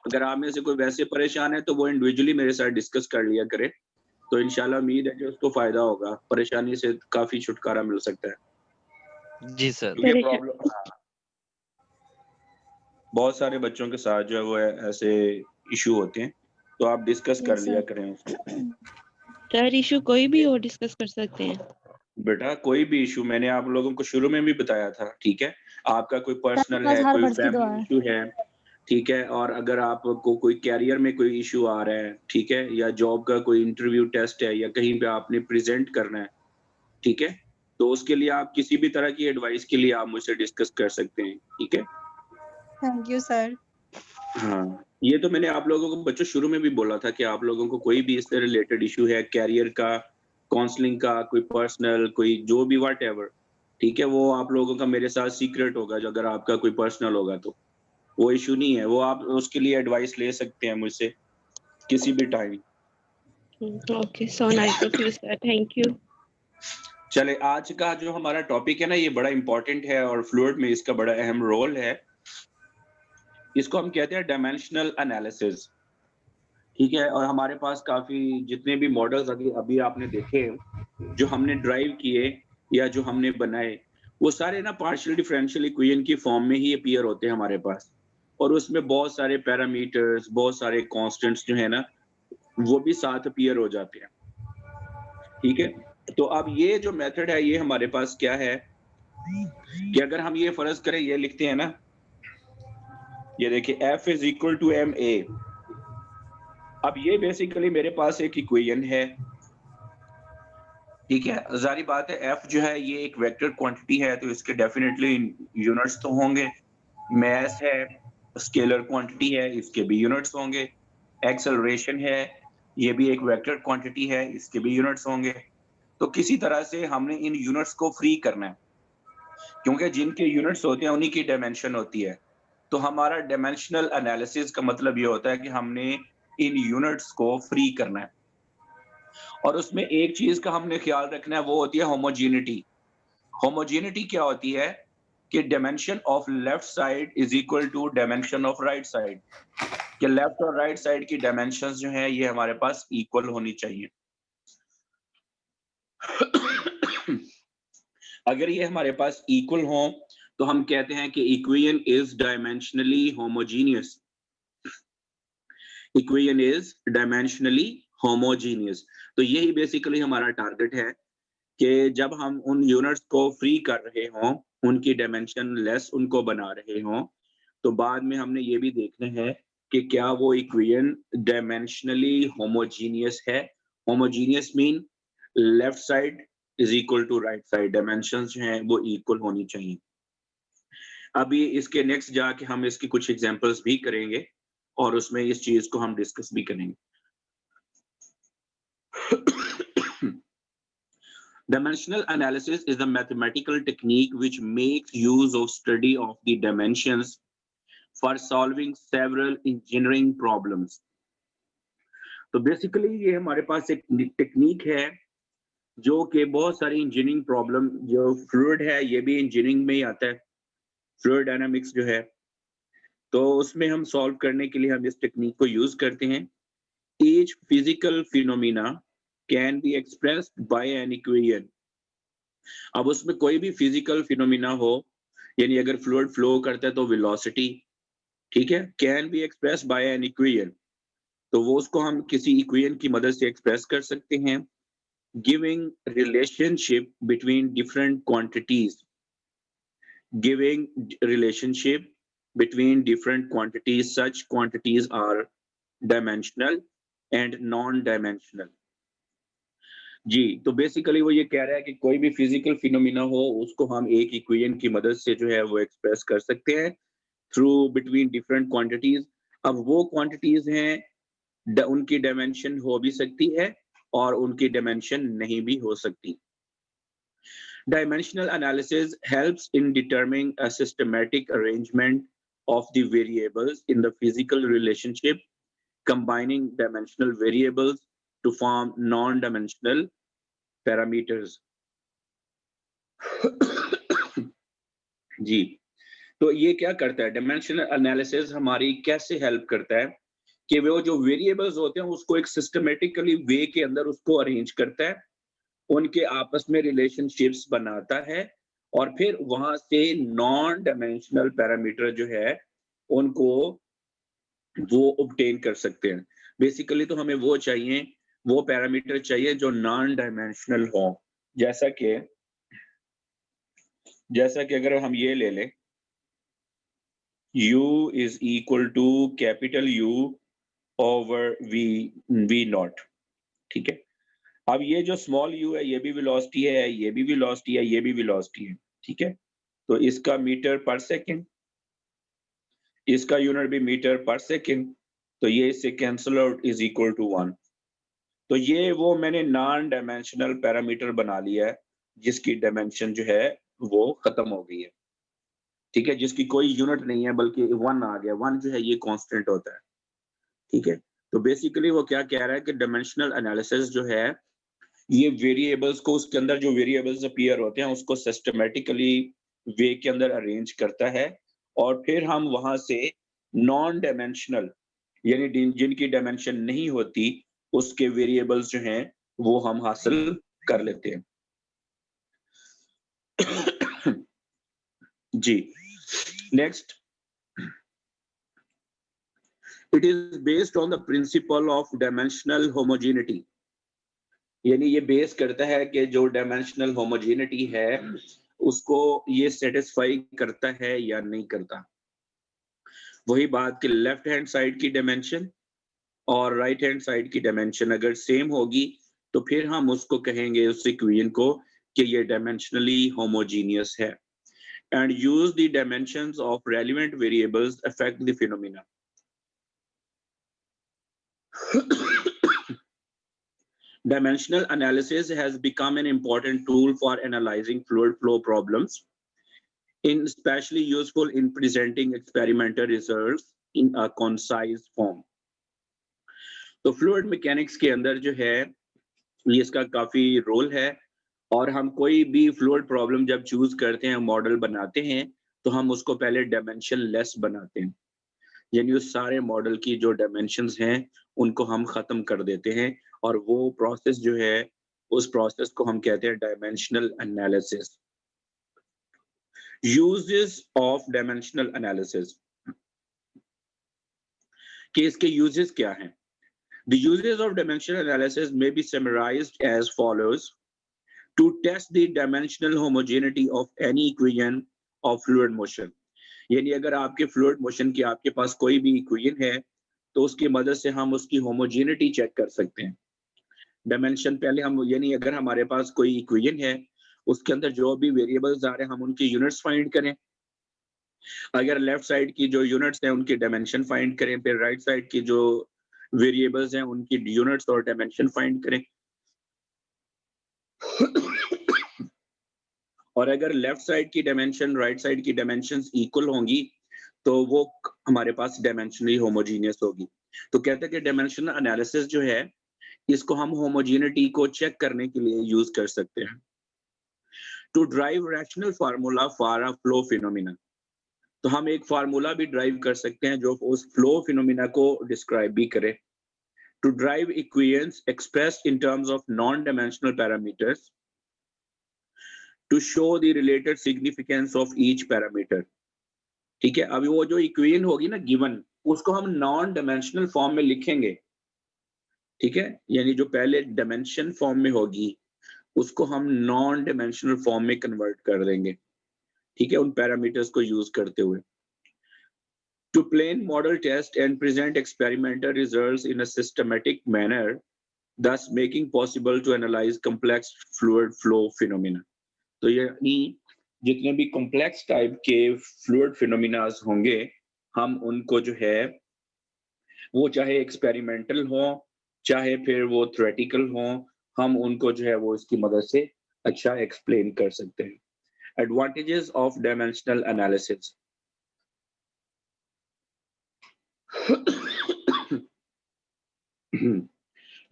Speaker 2: अगर आप में से कोई वैसे परेशान है तो वो इंडिविजुअली मेरे साथ डिस्कस कर लिया करे, तो इंशाल्लाह उम्मीद है कि उसको फायदा होगा, परेशानी से काफी छुटकारा मिल सकता है।
Speaker 5: जी सर।
Speaker 2: ये प्रॉब्लम बहुत सारे बच्चों के साथ जो है वो ऐसे इशू होते हैं, तो आप डिस्कस कर
Speaker 3: यस
Speaker 2: लिया
Speaker 3: सर।
Speaker 2: करें उसको।
Speaker 10: सर इशू कोई भी हो डिस्कस कर सकते हैं।
Speaker 2: बेटा कोई भी इशू मैंने आप लोगों को शुरू में भी बताया था। ठीक है? आपका कोई
Speaker 3: सर के
Speaker 2: पर्सनल
Speaker 3: पास
Speaker 2: है,
Speaker 3: हर
Speaker 2: कोई
Speaker 3: वर्ष की दुआ
Speaker 2: फैमिली
Speaker 3: है।
Speaker 2: इशू है, ठीक है? और अगर आपको कोई कैरियर में कोई इशू आ रहा है, ठीक है? या जॉब का कोई इंटरव्यू टेस्ट है या कहीं पे आपने प्रेजेंट करना है, ठीक है? तो उसके लिए आप किसी भी तरह की एडवाइस के लिए आप मुझसे डिस्कस कर सकते हैं। ठीक है?
Speaker 7: Thank you sir.
Speaker 2: हाँ, ये तो मैंने आप लोगों को बच्चों शुरू में भी बोला था कि आप लोगों को कोई भी इससे रिलेटेड इशू है, कैरियर का, काउंसलिंग का, कोई पर्सनल, कोई जो भी व्हाटएवर, ठीक है? वो आप लोगों का मेरे साथ सीक्रेट होगा, जो अगर आपका कोई पर्सनल होगा तो। वो इशू नहीं है, वो आप उसके लिए एडवाइस ले सकते हैं मुझसे किसी भी time.
Speaker 10: Okay so nice of you sir, thank you.
Speaker 2: चले आज का जो हमारा टॉपिक है ना ये बड़ा इंपॉर्टेंट है और फ्लूइड में इसका बड़ा अहम रोल है। इसको हम कहते हैं डायमेंशनल एनालिसिस। ठीक है? और हमारे पास काफी जितने भी मॉडल्स अभी अभी आपने देखे जो हमने ड्राइव किए या जो हमने बनाए वो सारे ना पार्शियल डिफरेंशियल इक्वेशन की फॉर्म में ही अपीयर होते हैं हमारे पास, और उसमें बहुत सारे पैरामीटर्स, बहुत सारे कांस्टेंट्स जो है ना वो भी साथ अपीयर हो जाते हैं। ठीक है, तो अब ये जो मेथड है ये हमारे पास क्या है कि अगर हम ये फर्ज करें, ये लिखते हैं ना, ये देखिए f is equal to ma। अब ये बेसिकली मेरे पास एक इक्वेशन है, ठीक है। जारी बात है f जो है ये एक वेक्टर क्वांटिटी है, तो इसके डेफिनेटली यूनिट्स तो होंगे। मास है, स्केलर क्वांटिटी है, इसके भी यूनिट्स होंगे। एक्सेलरेशन है, ये भी एक वेक्टर क्वांटिटी है, इसके भी यूनिट्स होंगे। तो किसी तरह से हमने इन यूनिट्स को फ्री करना है, क्योंकि जिनके यूनिट्स होते हैं उन्हीं की डायमेंशन होती है। तो हमारा डायमेंशनल एनालिसिस का मतलब ये होता है कि हमने इन यूनिट्स को फ्री करना है, और उसमें एक चीज का हमने ख्याल रखना है, वो होती है होमोजेनिटी। होमोजेनिटी क्या होती है कि dimension of left side is equal to dimension of right side, कि लेफ्ट और राइट साइड की डायमेंशंस जो है ये हमारे पास इक्वल होनी चाहिए। अगर ये हमारे पास इक्वल हो तो हम कहते हैं कि equation is dimensionally homogeneous. Equation is dimensionally homogeneous. तो यही बेसिकली हमारा टारगेट है कि जब हम उन यूनिट्स को फ्री कर रहे हों, उनकी डायमेंशन लेस उनको बना रहे हों, तो बाद में हमने ये भी देखना है कि क्या वो इक्वेशन डायमेंशनली होमोजीनियस है। Homogeneous mean left side is equal to right side, dimensions जो हैं वो इक्वल होनी चाहिए। अभी इसके नेक्स्ट जाके हम इसकी कुछ एग्जांपल्स भी करेंगे और उसमें इस चीज को हम डिस्कस भी करेंगे। Dimensional analysis is a mathematical technique which makes use of study of the dimensions for solving several engineering problems. तो बेसिकली ये हमारे पास एक टेक्निक है जो कि बहुत सारी इंजीनियरिंग प्रॉब्लम, जो फ्लूइड है ये भी इंजीनियरिंग में ही आता है, फ्लूइड डायनामिक्स जो है, तो उसमें हम सॉल्व करने के लिए हम इस टेक्निक को यूज करते हैं। Each physical phenomena can be expressed by an equation. अब उसमें कोई भी फिजिकल फिनोमिना हो, यानी अगर फ्लूइड फ्लो करता है तो वेलोसिटी, ठीक है, can be express bye an equation, तो वो उसको हम किसी इक्वेशन की मदद से एक्सप्रेस कर सकते हैं। Giving relationship between different quantities, giving relationship between different quantities, such quantities are dimensional and non dimensional. जी, तो बेसिकली वो ये कह रहा है कि कोई भी फिजिकल फिनोमिना हो उसको हम एक इक्वेशन की मदद से जो है वो एक्सप्रेस कर सकते हैं थ्रू बिटवीन डिफरेंट क्वांटिटीज। अब वो क्वांटिटीज हैं, उनकी डायमेंशन हो भी सकती है और उनकी डायमेंशन नहीं भी हो सकती। Dimensional analysis helps in determining a systematic arrangement of the variables in the physical relationship, combining dimensional variables to form non-dimensional parameters. जी, तो ये क्या करता है, डायमेंशनल एनालिसिस हमारी कैसे हेल्प करता है कि वो जो वेरिएबल्स होते हैं उसको एक सिस्टमेटिकली वे के अंदर उसको अरेंज करता है, उनके आपस में रिलेशनशिप्स बनाता है, और फिर वहां से नॉन डायमेंशनल पैरामीटर जो है उनको वो ऑब्टेन कर सकते हैं। बेसिकली तो हमें वो चाहिए, वो पैरामीटर चाहिए जो नॉन डायमेंशनल हो, जैसा कि अगर हम ये ले लें, u is equal to capital U over v naught, ठीक है। अब ये जो स्मॉल u है ये भी वेलोसिटी है, ये भी वेलोसिटी है, ये भी वेलोसिटी है, ठीक है। तो इसका मीटर पर सेकंड, इसका यूनिट भी मीटर पर सेकंड, तो ये इससे cancel out is equal to 1। तो ये वो मैंने नॉन डायमेंशनल पैरामीटर बना लिया है जिसकी डायमेंशन जो है वो खत्म हो गई है, ठीक है, जिसकी कोई यूनिट नहीं है बल्कि 1 आ गया। 1 जो है ये कांस्टेंट होता है, ठीक है। तो बेसिकली वो क्या कह रहा है कि डायमेंशनल एनालिसिस जो है ये वेरिएबल्स को, उसके अंदर जो वेरिएबल्स अपीयर होते हैं उसको सिस्टमेटिकली वे के अंदर अरेंज करता है, और फिर हम वहां से नॉन डायमेंशनल यानी जिनकी डायमेंशन नहीं होती उसके वेरिएबल्स जो हैं वो हम हासिल कर लेते हैं। जी next, it is based on the principle of dimensional homogeneity, यानी ये बेस करता है कि जो डायमेंशनल होमोजेनिटी है उसको ये सेटिस्फाई करता है या नहीं करता। वही बात कि लेफ्ट हैंड साइड की डायमेंशन और राइट हैंड साइड की डायमेंशन अगर सेम होगी तो फिर हम उसको कहेंगे, उस इक्वेशन को, कि ये डायमेंशनली होमोजीनियस है। And use the dimensions of relevant variables affect the phenomena. Dimensional analysis has become an important tool for analyzing fluid flow problems, especially useful in presenting experimental results in a concise form. तो fluid mechanics के अंदर जो है ये इसका काफी role है, और हम कोई भी फ्लूइड प्रॉब्लम जब चूज करते हैं, मॉडल बनाते हैं, तो हम उसको पहले डायमेंशन लेस बनाते हैं, यानी उस सारे मॉडल की जो डायमेंशंस हैं उनको हम खत्म कर देते हैं, और वो प्रोसेस जो है उस प्रोसेस को हम कहते हैं dimensional analysis. Uses of dimensional analysis, कि इसके यूजेस क्या हैं? The uses of dimensional analysis may be summarized as follows: to test the dimensional homogeneity of any equation of fluid motion, यानी अगर आपके फ्लूइड मोशन की आपके पास कोई भी इक्वेशन है तो उसकी मदद से हम उसकी होमोजेनिटी चेक कर सकते हैं। डायमेंशन पहले हम, यानी अगर हमारे पास कोई इक्वेशन है उसके अंदर जो भी वेरिएबल्स आ रहे हैं हम उनकी यूनिट्स फाइंड करें। अगर लेफ्ट साइड की जो यूनिट्स हैं उनकी डायमेंशन फाइंड करें, फिर राइट साइड की जो वेरिएबल्स हैं उनकी यूनिट्स और डायमेंशन फाइंड करें। और अगर लेफ्ट साइड की डायमेंशन राइट साइड की डायमेंशंस इक्वल होंगी तो वो हमारे पास डायमेंशनली होमोजीनियस होगी। तो कहते हैं कि डायमेंशनल एनालिसिस जो है इसको हम होमोजेनिटी को चेक करने के लिए यूज कर सकते हैं। To derive rational formula for a flow phenomena, तो हम एक फार्मूला भी ड्राइव कर सकते हैं जो उस फ्लो फिनोमिना को डिस्क्राइब भी करे। To derive equations expressed in terms of non dimensional parameters, to show the related significance of each parameter. ठीक है, अभी वो जो इक्वेशन होगी ना गिवन, उसको हम नॉन डायमेंशनल फॉर्म में लिखेंगे। ठीक है, यानी जो पहले डायमेंशन फॉर्म में होगी उसको हम नॉन डायमेंशनल फॉर्म में कन्वर्ट कर देंगे। ठीक है, उन पैरामीटर्स को यूज करते हुए। To plan model test and present experimental results in a systematic manner, thus making possible to analyze complex fluid flow phenomena. तो यानी जितने भी कॉम्प्लेक्स टाइप के फ्लूइड फिनोमिनास होंगे हम उनको जो है वो चाहे एक्सपेरिमेंटल हो चाहे फिर वो थ्योरेटिकल हो, हम उनको जो है वो इसकी मदद से अच्छा एक्सप्लेन कर सकते हैं। Advantages of dimensional analysis,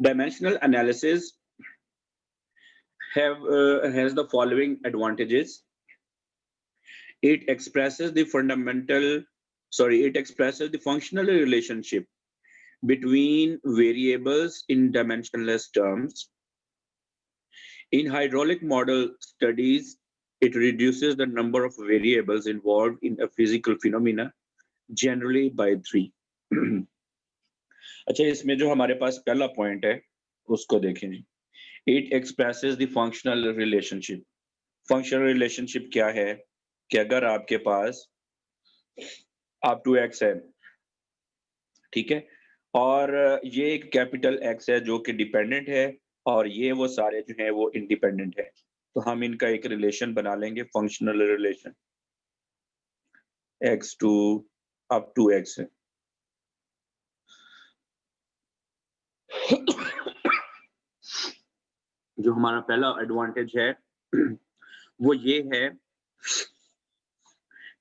Speaker 2: dimensional analysis has the following advantages. It expresses the functional relationship between variables in dimensionless terms. In hydraulic model studies, it reduces the number of variables involved in a physical phenomena, generally by 3. अच्छा, इसमें जो हमारे पास पहला point है उसको देखें। It expresses the functional relationship. Functional relationship क्या है कि अगर आपके पास आप 2x है, ठीक है, और ये एक कैपिटल X है जो कि डिपेंडेंट है और ये वो सारे जो है वो इंडिपेंडेंट है, तो हम इनका एक रिलेशन बना लेंगे, functional relation. x2 up to x है। जो हमारा पहला एडवांटेज है वो ये है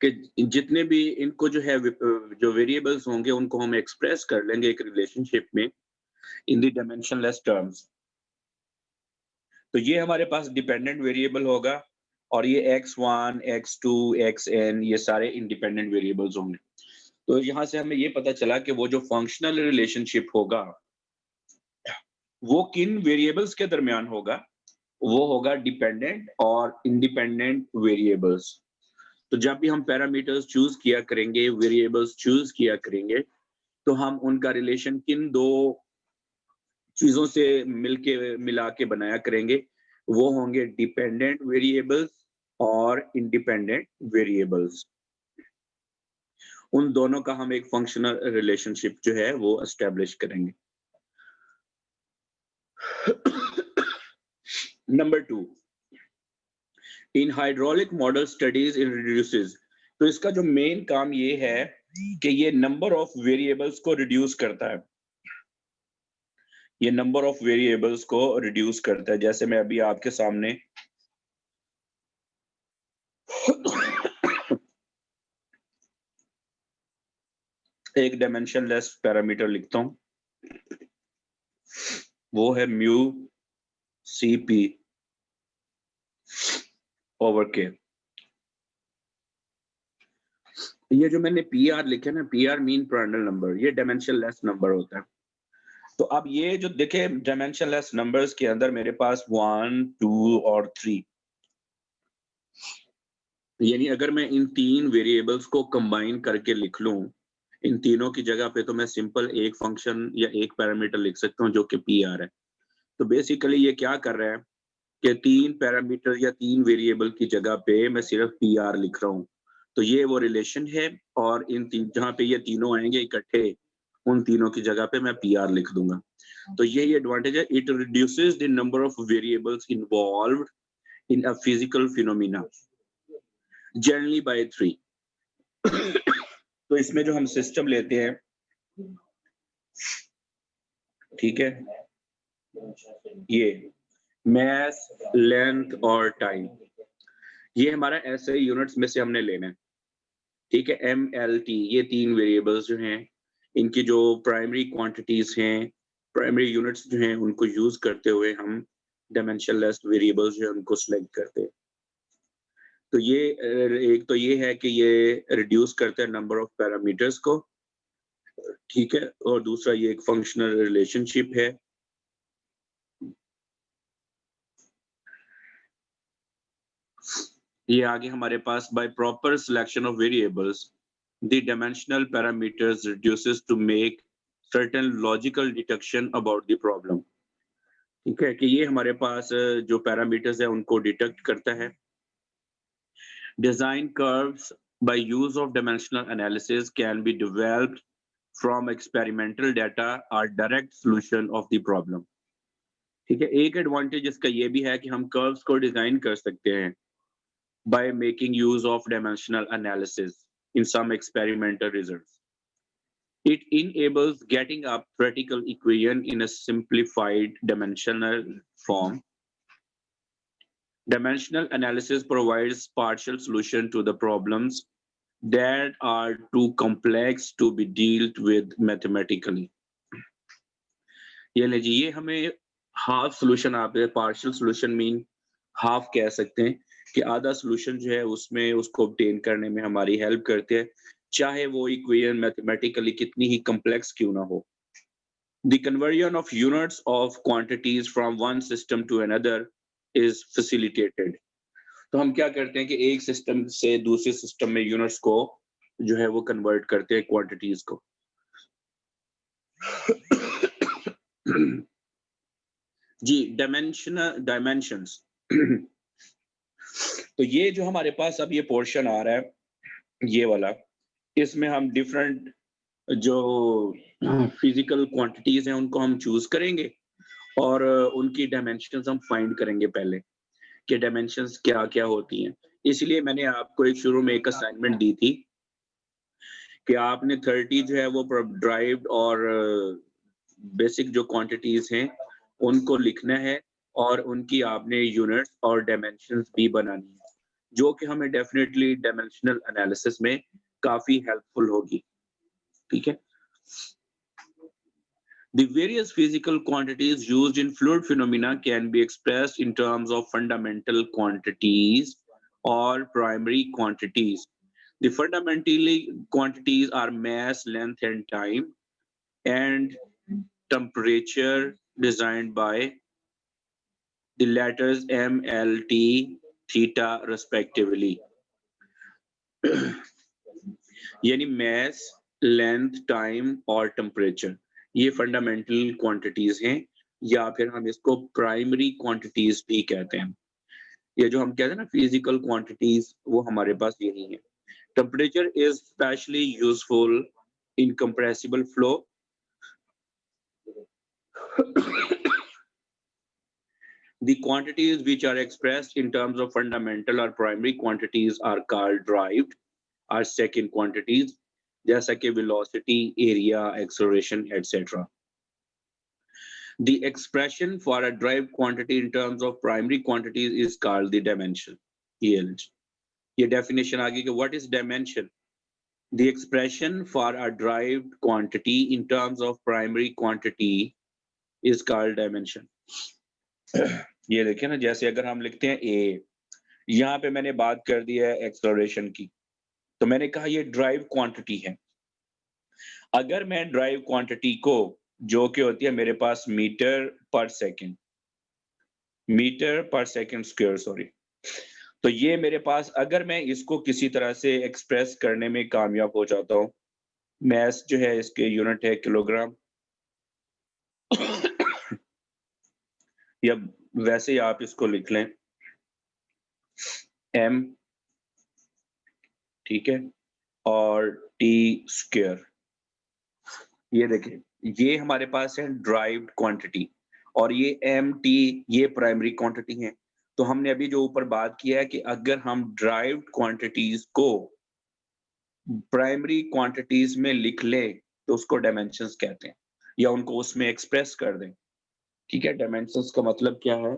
Speaker 2: कि जितने भी इनको जो है जो वेरिएबल्स होंगे उनको हम एक्सप्रेस कर लेंगे एक रिलेशनशिप में इन द डायमेंशनलेस टर्म्स। तो ये हमारे पास डिपेंडेंट वेरिएबल होगा और ये x1, x2, xn ये सारे इंडिपेंडेंट वेरिएबल्स होंगे। तो यहाँ से हमें ये पता चला कि वो जो फंक्शनल रिलेशनशिप होगा वो किन वेरिएबल्स के दरमियान होगा, वो होगा डिपेंडेंट और इंडिपेंडेंट वेरिएबल्स। तो जब भी हम पैरामीटर्स चूज किया करेंगे, वेरिएबल्स चूज किया करेंगे, तो हम उनका रिलेशन किन दो चीजों से मिला के बनाया करेंगे, वो होंगे डिपेंडेंट वेरिएबल्स और इंडिपेंडेंट वेरिएबल्स। उन दोनों का हम एक फंक्शनल रिलेशनशिप जो है वो एस्टेब्लिश करेंगे। Number 2, in hydraulic model studies in reduces. तो इसका जो मेन काम ये है कि ये नंबर ऑफ वेरिएबल्स को रिड्यूस करता है। ये नंबर ऑफ वेरिएबल्स को रिड्यूस करता है। जैसे मैं अभी आपके सामने एक डायमेंशनलेस पैरामीटर लिखता हूं, वो है म्यू CP ओवर K। ये जो मैंने PR लिखे ना, PR मीन प्राइमल नंबर, ये डायमेंशनलेस नंबर होता है। तो अब ये जो देखे डायमेंशनलेस नंबर्स के अंदर मेरे पास 1, 2 और 3, यानी अगर मैं इन 3 वेरिएबल्स को कंबाइन करके लिख लूं, इन तीनों की जगह पे, तो मैं सिंपल एक फंक्शन या एक पैरामीटर लिख सकता हूं जो कि PR है। तो बेसिकली ये क्या कर रहा है कि 3 पैरामीटर या 3 वेरिएबल की जगह पे मैं सिर्फ PR लिख रहा हूं। तो ये वो रिलेशन है, और इन जहां पे ये तीनों आएंगे इकट्ठे, उन तीनों की जगह पे मैं PR लिख दूंगा। तो यही एडवांटेज है, it reduces the number of variables involved in a physical phenomena generally by 3। तो इसमें जो हम सिस्टम लेते हैं, ठीक है, ये मास, लेंथ और टाइम, ये हमारा ऐसे यूनिट्स में से हमने लेना है, ठीक है। MLT, ये 3 वेरिएबल्स जो हैं, इनकी जो प्राइमरी क्वांटिटीज हैं, प्राइमरी यूनिट्स जो हैं, उनको यूज करते हुए हम डायमेंशनलेस वेरिएबल्स जो है उनको सिलेक्ट करते हैं। तो ये एक तो ये है कि ये रिड्यूस करते हैं नंबर ऑफ पैरामीटर्स को, ठीक है, और दूसरा ये एक फंक्शनल रिलेशनशिप है। ये आगे हमारे पास by proper selection of variables the dimensional parameters reduces to make certain logical detection about the problem, ठीक है, कि ये हमारे पास जो पैरामीटर्स है उनको डिटेक्ट करता है। Design curves by use of dimensional analysis can be developed from experimental data or direct solution of the problem, ठीक है। एक एडवांटेज इसका ये भी है कि हम कर्व्स को डिजाइन कर सकते हैं by making use of dimensional analysis in some experimental results. It enables getting a theoretical equation in a simplified dimensional form. Dimensional analysis provides partial solution to the problems that are too complex to be dealt with mathematically. ये लीजिए, ये हमें half solution, आप partial solution mean half कह सकते हैं कि आधा सोल्यूशन जो है उसमें उसको ऑब्टेन करने में हमारी हेल्प करते हैं, चाहे वो इक्वेशन मैथमेटिकली कितनी ही कॉम्प्लेक्स क्यों ना हो। The conversion of units of quantities from one system to another is facilitated. तो हम क्या करते हैं कि एक सिस्टम से दूसरे सिस्टम में यूनिट्स को जो है वो कन्वर्ट करते हैं क्वांटिटीज को। जी, डायमेंशंस। तो ये जो हमारे पास अब ये पोर्शन आ रहा है, ये वाला, इसमें हम डिफरेंट जो फिजिकल क्वांटिटीज हैं उनको हम चूज करेंगे और उनकी डायमेंशंस हम फाइंड करेंगे पहले कि डायमेंशंस क्या क्या होती हैं। इसलिए मैंने आपको एक शुरू में एक असाइनमेंट दी थी कि आपने 30 जो है वो ड्राइव्ड और बेसिक जो क्वांटिटीज हैं उनको लिखना है और उनकी आपने यूनिट्स और डायमेंशंस भी बनानी है, जो कि हमें डेफिनेटली डायमेंशनल एनालिसिस में काफी हेल्पफुल होगी, ठीक है। The various physical quantities used in fluid phenomena can be expressed in terms of fundamental quantities or primary quantities. The fundamental quantities are mass, length, and time, and temperature designed by the letters M, L, T, theta respectively. यानी mass, length, time और temperature, ये fundamental quantities हैं, या फिर हम इसको primary quantities भी कहते हैं. ये जो हम कहते हैं ना physical quantities, वो हमारे पास यही है. Temperature is especially useful in compressible flow. The quantities which are expressed in terms of fundamental or primary quantities are called derived or second quantities, जैसा कि velocity, area, acceleration, etc. The expression for a derived quantity in terms of primary quantities is called the dimension, yield. ये definition आ गई कि what is dimension? The expression for a derived quantity in terms of primary quantity is called dimension. ये देखिए ना, जैसे अगर हम लिखते हैं a, यहाँ पे मैंने बात कर दी है एक्सेलरेशन की, तो मैंने कहा ये ड्राइव क्वांटिटी है. अगर मैं ड्राइव क्वांटिटी को, जो कि होती है मेरे पास मीटर पर सेकंड स्क्वायर, सॉरी, तो ये मेरे पास, अगर मैं इसको किसी तरह से एक्सप्रेस करने में कामयाब हो जाता हूँ, मैस जो है इसके यूनिट है किलोग्राम, या वैसे ही आप इसको लिख लें m, ठीक है, और t स्क्वायर. ये देखें, ये हमारे पास है ड्राइव्ड क्वांटिटी, और ये mt, ये प्राइमरी क्वांटिटी है. तो हमने अभी जो ऊपर बात किया है कि अगर हम ड्राइव्ड क्वांटिटीज को प्राइमरी क्वांटिटीज में लिख लें तो उसको डायमेंशंस कहते हैं, या उनको उसमें एक्सप्रेस कर दें. ठीक है, डायमेंशंस का मतलब क्या है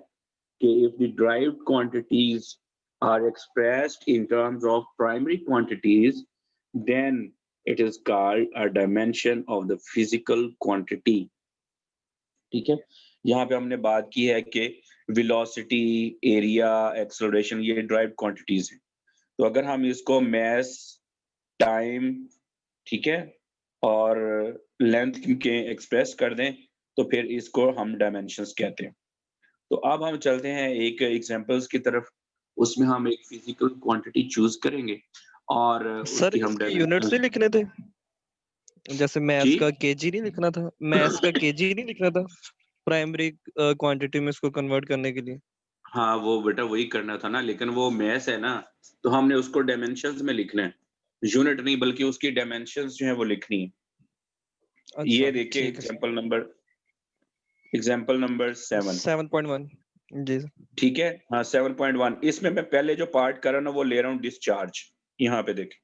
Speaker 2: कि if the derived quantities are expressed in terms of primary quantities, then it is called a dimension of the physical quantity. ठीक है, यहाँ पे हमने बात की है कि velocity, area, acceleration, ये derived quantities हैं. तो अगर हम इसको mass, time, ठीक है, और length के एक्सप्रेस कर दें तो फिर इसको हम डायमेंशंस कहते हैं. तो अब हम चलते हैं एक एग्जांपल्स की तरफ, उसमें हम एक फिजिकल क्वांटिटी चूज करेंगे और
Speaker 5: सर
Speaker 2: उसकी हम
Speaker 5: इसके यूनिट्स नहीं लिखने थे, जैसे मैथ्स का केजी नहीं लिखना था, मैथ्स का केजी नहीं लिखना था प्राइमरी क्वांटिटी में इसको कन्वर्ट करने के लिए.
Speaker 2: हाँ, वो बेटा वही करना था ना, लेकिन वो मैथ्स है ना, तो हमने उसको डायमेंशंस में लिखना है, यूनिट नहीं, बल्कि उसकी डायमेंशंस जो है वो लिखनी है. ये देखिए एग्जांपल नंबर 7.1
Speaker 5: जी.
Speaker 2: ठीक है, हाँ 7.1. इसमें मैं पहले जो पार्ट कर रहा हूँ ना वो ले रहा हूँ डिस्चार्ज. यहाँ पे देखें,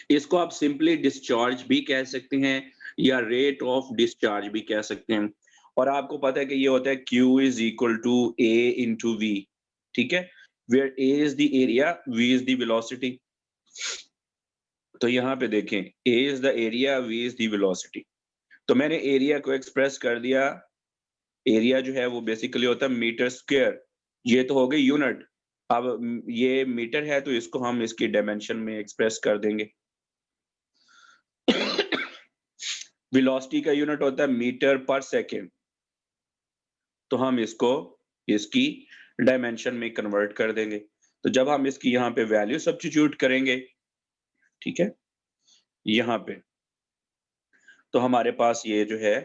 Speaker 2: इसको आप सिंपली डिस्चार्ज भी कह सकते हैं या रेट ऑफ डिस्चार्ज भी कह सकते हैं. और आपको पता है कि ये होता है Q is equal to A into V. ठीक है, where A is the area, V is the velocity. तो यहाँ पे देखें, A is the area, V is the velocity. तो मैंने एरिया को एक्सप्रेस कर दिया. एरिया जो है वो बेसिकली होता है मीटर स्क्वायर. ये तो हो गई यूनिट. अब ये मीटर है तो इसको हम इसकी डायमेंशन में एक्सप्रेस कर देंगे. वेलोसिटी का यूनिट होता है मीटर पर सेकेंड, तो हम इसको इसकी डायमेंशन में कन्वर्ट कर देंगे. तो जब हम इसकी यहाँ पे वैल्यू सब्स्टिट्यूट करेंगे, ठीक है, यहाँ पे, तो हमारे पास ये जो है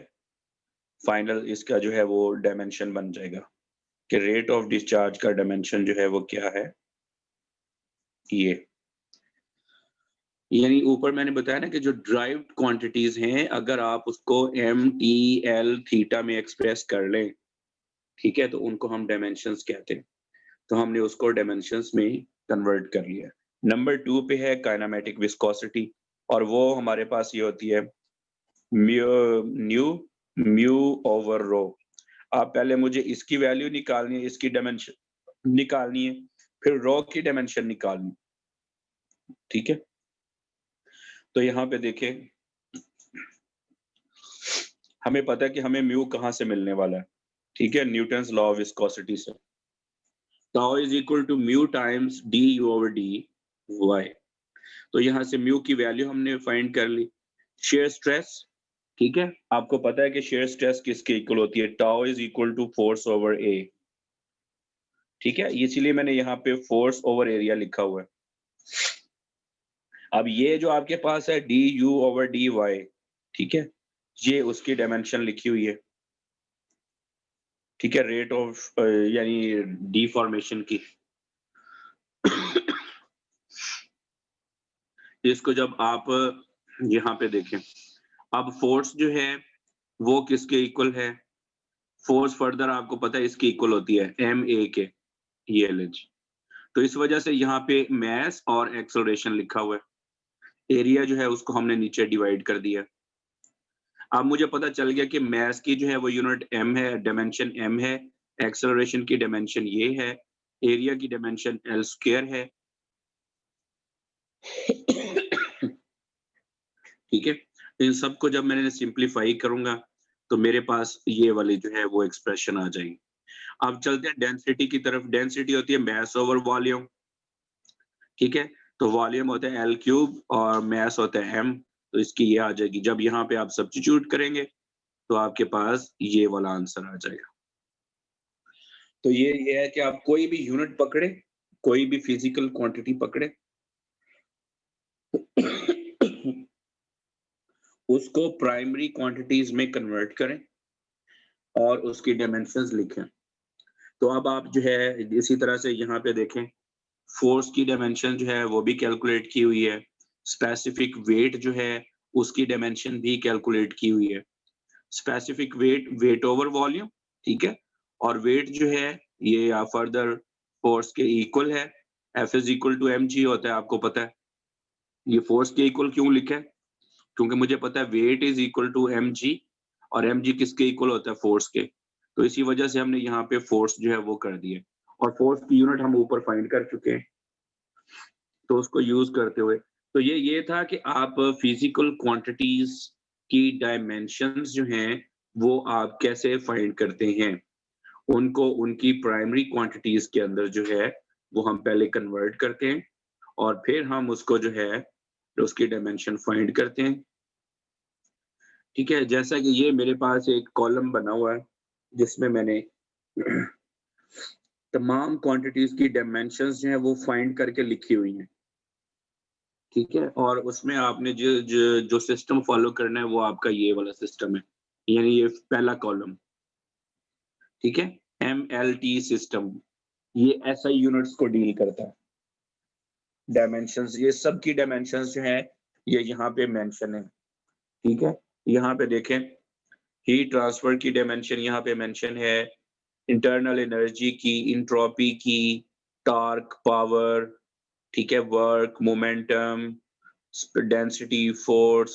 Speaker 2: फाइनल इसका जो है वो डायमेंशन बन जाएगा कि रेट ऑफ डिस्चार्ज का डायमेंशन जो है वो क्या है. ये यानी ऊपर मैंने बताया ना कि जो ड्राइव्ड क्वांटिटीज हैं, अगर आप उसको m, t, l, थीटा में एक्सप्रेस कर लें, ठीक है, तो उनको हम डायमेंशंस कहते हैं. तो हमने उसको डायमेंशंस में कन्वर्ट कर लिया. नंबर 2 पे है काइनेमेटिक विस्कोसिटी, और वो हमारे पास ये होती है म्यू ओवर रो. आप पहले मुझे इसकी वैल्यू निकालनी है, इसकी डायमेंशन निकालनी है, फिर रो की डायमेंशन निकालनी. ठीक है, तो यहाँ पे देखें, हमें पता है कि हमें म्यू कहाँ से मिलने वाला है. ठीक है, न्यूटन्स लॉ ऑफ विस्कोसिटी से. Tau is equal to mu times d u over d y. तो यहाँ से म्यू की वैल्यू हमने फाइंड कर ली. शेयर स्ट्रेस ठीक है, आपको पता है कि shear stress किसके इक्वल होती है, tau is equal to force over A. ठीक है, इसीलिए मैंने यहाँ पे फोर्स ओवर एरिया लिखा हुआ है। अब ये जो आपके पास है d u over d y, ठीक है, ये उसकी डायमेंशन लिखी हुई है। ठीक है, रेट ऑफ यानी डिफॉर्मेशन की। इसको जब आप यहाँ पे देखें, अब फोर्स जो है वो किसके इक्वल है, फोर्स फर्दर आपको पता है इसकी इक्वल होती है एम ए के, ये एलएच। तो इस वजह से यहाँ पे मैस और एक्सेलरेशन लिखा हुआ है, एरिया जो है उसको हमने नीचे डिवाइड कर दिया। अब मुझे पता चल गया कि मैस की जो है वो यूनिट एम है, डायमेंशन एम है, एक्सेलरेशन की डायमेंशन ये है, एरिया की डायमेंशन एल स्क्वायर है। ठीक है, इन सबको जब मैंने सिंप्लीफाई करूंगा तो मेरे पास ये वाली जो है वो एक्सप्रेशन आ जाएगी। अब चलते हैं डेंसिटी की तरफ। डेंसिटी होती है मैस ओवर वॉल्यूम। ठीक है, तो वॉल्यूम होता है एल क्यूब और मैस होता है एम, तो इसकी ये आ जाएगी। जब यहाँ पे आप सब्स्टिट्यूट करेंगे तो आपके पास ये वाला आंसर आ जाएगा। तो ये है कि आप कोई भी यूनिट पकड़े, कोई भी फिजिकल क्वांटिटी पकड़े, उसको प्राइमरी क्वांटिटीज में कन्वर्ट करें और उसकी डायमेंशंस लिखें। तो अब आप जो है इसी तरह से यहाँ पे देखें, फोर्स की डायमेंशन जो है वो भी कैलकुलेट की हुई है, स्पेसिफिक वेट जो है उसकी डायमेंशन भी कैलकुलेट की हुई है। Specific weight, weight over volume, ठीक है, और वेट जो है ये या फर्दर फोर्स के इक्वल है, F is equal to m g होता है, आपको पता है। ये फोर्स के इक्वल क्यों लिखा है, क्योंकि मुझे पता है weight is equal to m g, और एम जी किसके इक्वल होता है, फोर्स के। तो इसी वजह से हमने यहाँ पे फोर्स जो है वो कर दिया, और फोर्स की यूनिट हम ऊपर फाइंड कर चुके हैं, तो उसको यूज करते हुए तो ये था कि आप फिजिकल क्वांटिटीज की डायमेंशंस जो हैं वो आप कैसे फाइंड करते हैं। उनको उनकी प्राइमरी क्वांटिटीज के अंदर जो है वो हम पहले कन्वर्ट करते हैं और फिर हम उसको जो है उसकी डायमेंशन फाइंड करते हैं। ठीक है, जैसा कि ये मेरे पास एक कॉलम बना हुआ है जिसमें मैंने तमाम क्वांटिटीज की डायमेंशंस जो है वो फाइंड करके लिखी हुई हैं। ठीक है, और उसमें आपने जो सिस्टम फॉलो करना है वो आपका ये वाला सिस्टम है, यानी ये पहला कॉलम। ठीक है, MLT सिस्टम, ये SI यूनिट्स को डील करता है। डायमेंशंस, ये सब की डायमेंशंस जो है ये यहाँ पे मेंशन है। ठीक है, यहाँ पे देखें, हीट ट्रांसफर की डायमेंशन यहाँ पे मेंशन है, इंटरनल एनर्जी की, इंट्रोपी की, टॉर्क, पावर, ठीक है, work, momentum, density, force,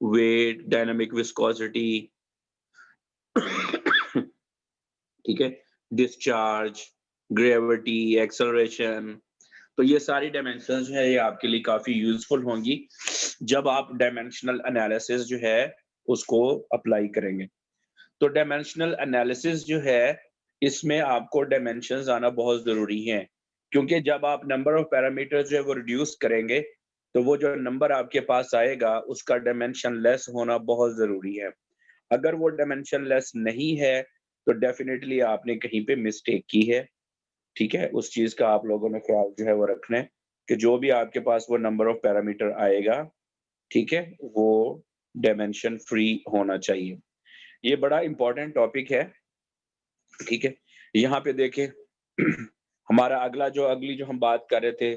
Speaker 2: weight, dynamic viscosity, ठीक है, डिस्चार्ज, ग्रेविटी, एक्सेलरेशन। तो ये सारी डायमेंशंस जो है ये आपके लिए काफी यूजफुल होंगी जब आप डायमेंशनल एनालिसिस जो है उसको अप्लाई करेंगे। तो डायमेंशनल एनालिसिस जो है इसमें आपको डायमेंशंस आना बहुत जरूरी है, क्योंकि जब आप नंबर ऑफ पैरामीटर्स जो है वो रिड्यूस करेंगे तो वो जो नंबर आपके पास आएगा उसका डायमेंशन लेस होना बहुत जरूरी है। अगर वो डायमेंशन लेस नहीं है तो डेफिनेटली आपने कहीं पे मिस्टेक की है। ठीक है, उस चीज का आप लोगों ने ख्याल जो है वो रखना है कि जो भी आपके पास वो नंबर ऑफ पैरामीटर आएगा, ठीक है, वो डायमेंशन फ्री होना चाहिए। ये बड़ा इंपॉर्टेंट टॉपिक है। ठीक है, यहाँ पे देखें हमारा अगली जो हम बात कर रहे थे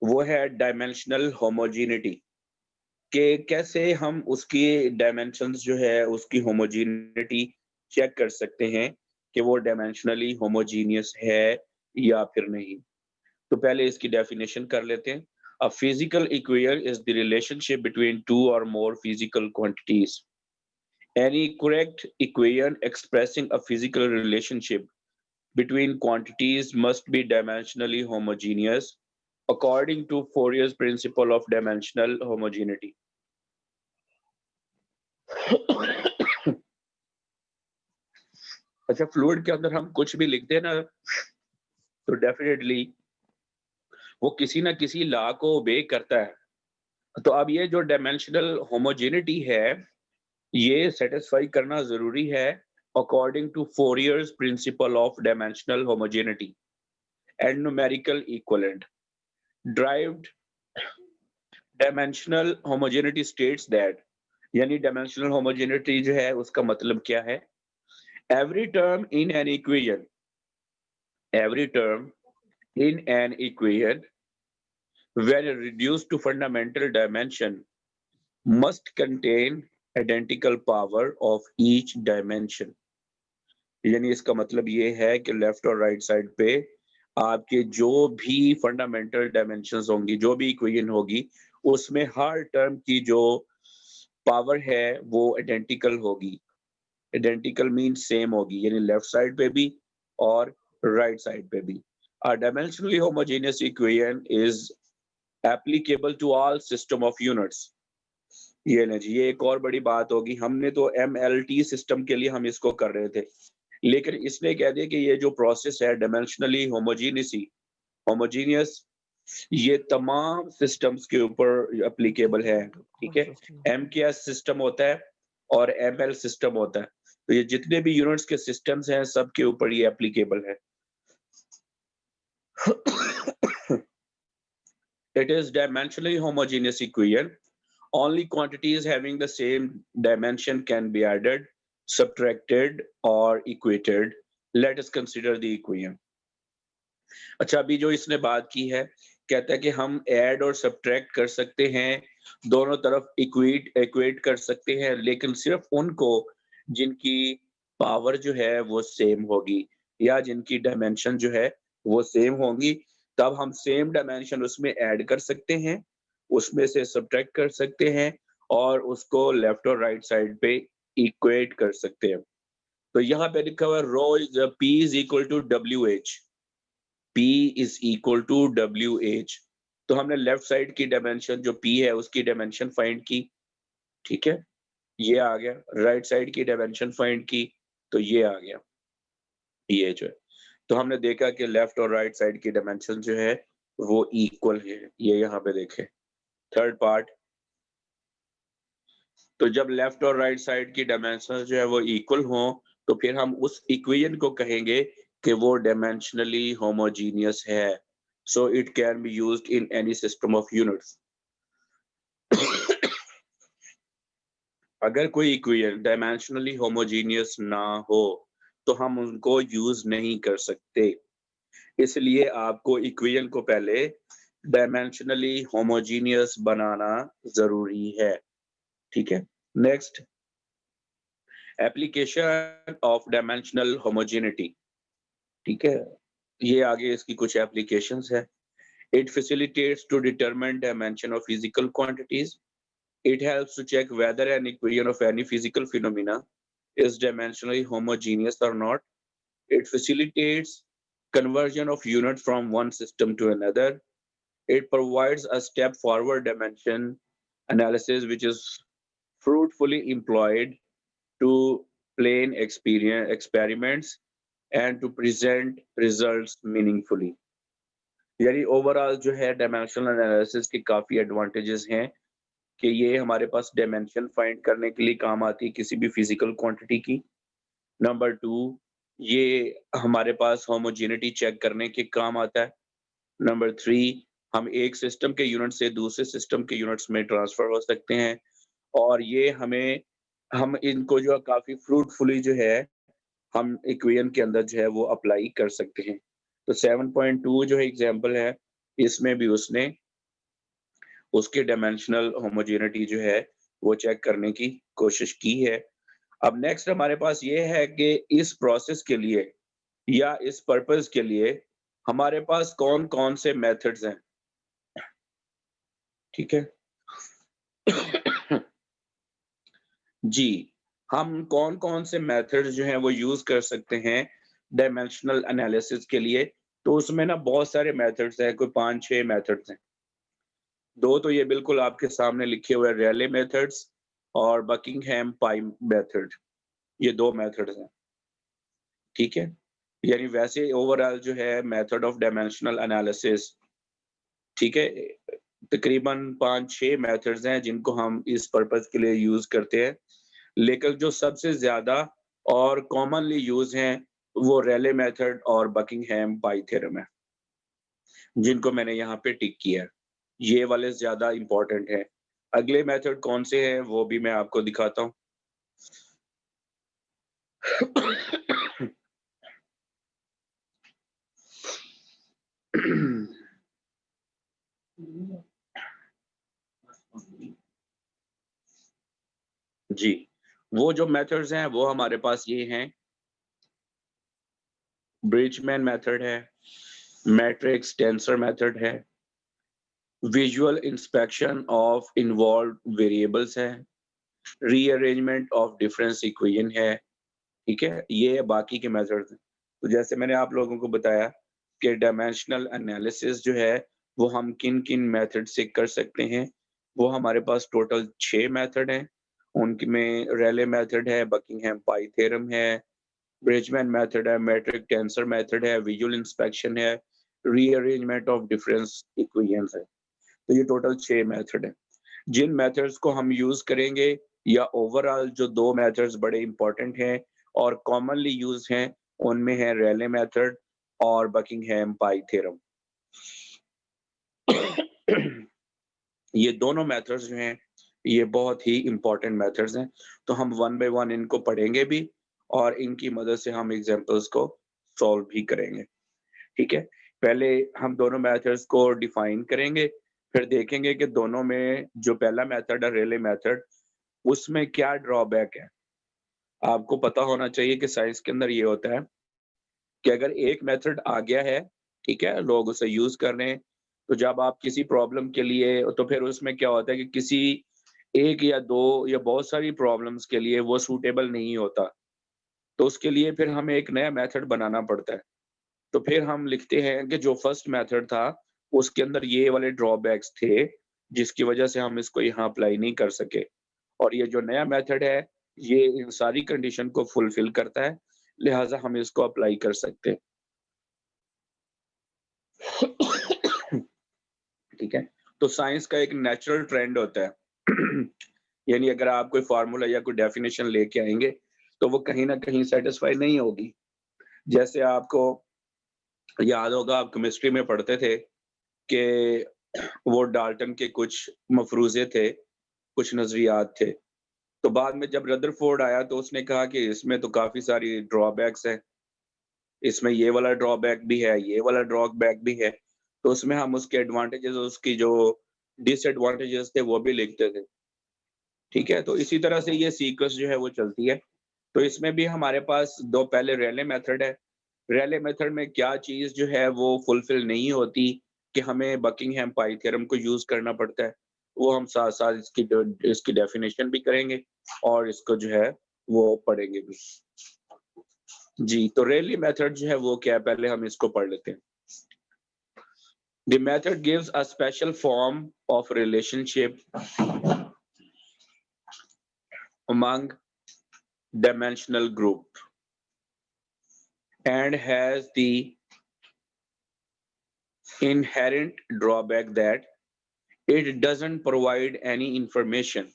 Speaker 2: वो है डायमेंशनल होमोजीनिटी, कि कैसे हम उसकी डायमेंशंस जो है उसकी होमोजीनिटी चेक कर सकते हैं कि वो डायमेंशनली होमोजीनियस है या फिर नहीं। तो पहले इसकी डेफिनेशन कर लेते हैं। A physical equation is the relationship between two or more physical quantities. Any correct equation expressing a physical relationship between quantities must be dimensionally homogeneous according to Fourier's principle of dimensional homogeneity. अच्छा, fluid के अंदर हम कुछ भी लिखते हैं ना तो डेफिनेटली वो किसी ना किसी लॉ को ओबे करता है। तो अब ये जो डायमेंशनल होमोजेनिटी है, ये सेटिस्फाई करना जरूरी है according to Fourier's principle of dimensional homogeneity and numerical equivalent derived dimensional homogeneity states that, यानी डायमेंशनल होमोजेनिटी जो है उसका मतलब क्या है? Every term in an equation, every term in an equation when reduced to fundamental dimension must contain identical power of each dimension. यानी इसका मतलब ये है कि लेफ्ट और राइट साइड पे आपके जो भी फंडामेंटल डायमेंशंस होंगी, जो भी इक्वेशन होगी, उसमें हर टर्म की जो पावर है वो आइडेंटिकल होगी। आइडेंटिकल मीन सेम होगी, यानी लेफ्ट साइड पे भी और राइट साइड पे भी। A dimensionally homogeneous equation is applicable to all system of units. ये ना जी, ये एक और बड़ी बात होगी। हमने तो MLT सिस्टम के लिए हम इसको कर रहे थे, लेकिन इसने कह दिया कि ये जो प्रोसेस है डायमेंशनली होमोजीनियस, ये तमाम सिस्टम्स के ऊपर एप्लीकेबल है। ठीक है, MKS सिस्टम होता है और ML सिस्टम होता है, तो ये जितने भी यूनिट्स के सिस्टम्स हैं सबके ऊपर ये एप्लीकेबल है। It is dimensionally homogeneous equation. Only quantities having the same dimension can be added, subtracted or equated. Let us consider the equation. अच्छा, अभी जो इसने बात की है, कहता है कि हम ऐड और सब्ट्रैक्ट कर सकते हैं, दोनों तरफ इक्वेट कर सकते हैं, लेकिन सिर्फ उनको जिनकी पावर जो है वो सेम होगी या जिनकी डायमेंशन जो है वो सेम होंगी, तब हम सेम डायमेंशन उसमें ऐड कर सकते हैं, उसमें से सब्ट्रैक्ट कर सकते हैं और उसको लेफ्ट और राइट साइड पे इक्वेट कर सकते हैं। तो यहाँ पे लिखा हुआ rho is P is equal to WH, P is equal to WH। तो हमने लेफ्ट साइड की डायमेंशन जो P है उसकी डायमेंशन फाइंड की, ठीक है, ये आ गया। राइट साइड की डायमेंशन फाइंड की, तो ये आ गया, ये जो है। तो हमने देखा कि लेफ्ट और राइट साइड की डायमेंशन जो है वो इक्वल है, ये यहाँ पे देखें। थर्ड पार्ट, तो जब लेफ्ट और राइट साइड की डायमेंशन जो है वो इक्वल हो, तो फिर हम उस इक्वेशन को कहेंगे कि वो डायमेंशनली होमोजीनियस है। So it can be used in any system of units. अगर कोई इक्वेशन डायमेंशनली होमोजीनियस ना हो तो हम उनको यूज नहीं कर सकते, इसलिए आपको इक्वेशन को पहले डायमेंशनली होमोजीनियस बनाना जरूरी है। ठीक है, next, application of dimensional homogeneity. ठीक है, ये आगे इसकी कुछ एप्लीकेशंस है। It facilitates to determine dimension of physical quantities. It helps to check whether an equation of any physical phenomena is dimensionally homogeneous or not. It facilitates conversion of units from one system to another. It provides a step forward dimension analysis which is fruitfully employed to plan experiments and to present results meaningfully. यानी overall जो है dimensional analysis के काफी advantages हैं कि ये हमारे पास dimension find करने के लिए काम आती है किसी भी फिजिकल क्वांटिटी की। नंबर 2, ये हमारे पास होमोजेनिटी चेक करने के काम आता है। नंबर 3, हम एक सिस्टम के यूनिट से दूसरे सिस्टम के यूनिट्स में ट्रांसफर हो सकते हैं और ये हम इनको जो है काफी फ्रूटफुली जो है हम इक्वेशन के अंदर जो है वो अप्लाई कर सकते हैं। तो 7.2 जो है एग्जांपल है, इसमें भी उसने उसके डायमेंशनल होमोजेनिटी जो है वो चेक करने की कोशिश की है। अब नेक्स्ट हमारे पास ये है कि इस प्रोसेस के लिए या इस पर्पस के लिए हमारे पास कौन कौन से मेथड्स हैं। ठीक है जी, हम कौन कौन से मेथड्स जो हैं वो यूज कर सकते हैं डायमेंशनल एनालिसिस के लिए। तो उसमें ना बहुत सारे मेथड्स हैं, कोई 5-6 मेथड्स हैं। 2 तो ये बिल्कुल आपके सामने लिखे हुए रेले मेथड्स और बकिंगहैम पाई मेथड, ये 2 मेथड्स हैं। ठीक है, यानी वैसे ओवरऑल जो है मेथड ऑफ डायमेंशनल एनालिसिस, ठीक है, तकरीबन 5-6 मेथड्स हैं जिनको हम इस पर्पस के लिए यूज करते हैं, लेकिन जो सबसे ज्यादा और कॉमनली यूज हैं वो रेले मेथड और बकिंगहैम पाई थ्योरम है, जिनको मैंने यहाँ पे टिक किया है। ये वाले ज्यादा इंपॉर्टेंट है। अगले मेथड कौन से हैं वो भी मैं आपको दिखाता हूँ। जी, वो जो मेथड्स हैं वो हमारे पास ये हैं। ब्रिजमैन मेथड है, मैट्रिक्स टेंसर मेथड है, visual inspection of involve variables है, रीअरेंजमेंट ऑफ डिफरेंस इक्वेशन है। ठीक है, ये बाकी के मेथड्स हैं। तो जैसे मैंने आप लोगों को बताया कि डायमेंशनल एनालिसिस जो है वो हम किन किन मेथड से कर सकते हैं, वो हमारे पास टोटल 6 मेथड हैं। उनमें रेले मेथड है, बकिंगहैम पाई थ्योरम है, ब्रिजमैन मेथड है, मैट्रिक टेंसर मेथड है, विजुअल इंस्पेक्शन है, रीअरेंजमेंट ऑफ डिफरेंस इक्वेशंस है। तो ये टोटल 6 मेथड है। जिन मेथड्स को हम यूज करेंगे या ओवरऑल जो 2 मेथड्स बड़े इंपॉर्टेंट हैं और कॉमनली यूज हैं, उनमें है रेले मेथड और बकिंगहैम पाई थ्योरम। ये दोनों मेथड्स जो हैं ये बहुत ही इंपॉर्टेंट मेथड्स हैं, तो हम वन बाय वन इनको पढ़ेंगे भी और इनकी मदद से हम एग्जांपल्स को सॉल्व भी करेंगे। ठीक है, पहले हम दोनों मेथड्स को डिफाइन करेंगे, फिर देखेंगे कि दोनों में जो पहला मेथड है रेले मेथड, उसमें क्या ड्रॉबैक है। आपको पता होना चाहिए कि साइंस के अंदर ये होता है कि अगर एक मेथड आ गया है, ठीक है, लोग उसे यूज कर रहे हैं, तो जब आप किसी प्रॉब्लम के लिए, तो फिर उसमें क्या होता है कि किसी एक या दो या बहुत सारी प्रॉब्लम्स के लिए वो सूटेबल नहीं होता, तो उसके लिए फिर हमें एक नया मेथड बनाना पड़ता है। तो फिर हम लिखते हैं कि जो फर्स्ट मेथड था उसके अंदर ये वाले ड्रॉबैक्स थे, जिसकी वजह से हम इसको यहाँ अप्लाई नहीं कर सके, और ये जो नया मेथड है ये इन सारी कंडीशन को फुलफिल करता है, लिहाजा हम इसको अप्लाई कर सकते हैं। ठीक है, तो साइंस का एक नेचुरल ट्रेंड होता है यानी अगर आप कोई फार्मूला या कोई डेफिनेशन लेके आएंगे तो वो कहीं ना कहीं सेटिस्फाई नहीं होगी। जैसे आपको याद होगा, आप केमिस्ट्री में पढ़ते थे कि वो डाल्टन के कुछ मफरूजे थे, कुछ नजरियात थे, तो बाद में जब रदरफोर्ड आया तो उसने कहा कि इसमें तो काफी सारी ड्रॉबैक्स हैं, इसमें ये वाला ड्रॉबैक भी है, ये वाला ड्रॉबैक भी है, तो उसमें हम उसके एडवांटेजेस, उसकी जो डिसएडवांटेजेस थे वो भी लिखते थे। ठीक है, तो इसी तरह से ये सीक्वेंस जो है वो चलती है। तो इसमें भी हमारे पास दो, पहले रेले मेथड है। रेले मेथड में क्या चीज जो है वो फुलफिल नहीं होती कि हमें बकिंगहैम पाई थ्योरम को यूज करना पड़ता है, वो हम साथ साथ इसकी डेफिनेशन भी करेंगे और इसको जो है वो पढ़ेंगे भी। जी, तो रेले मेथड जो है वो क्या है, पहले हम इसको पढ़ लेते हैं। The method gives a special form of relationship among dimensional group and has the inherent drawback that it doesn't provide any information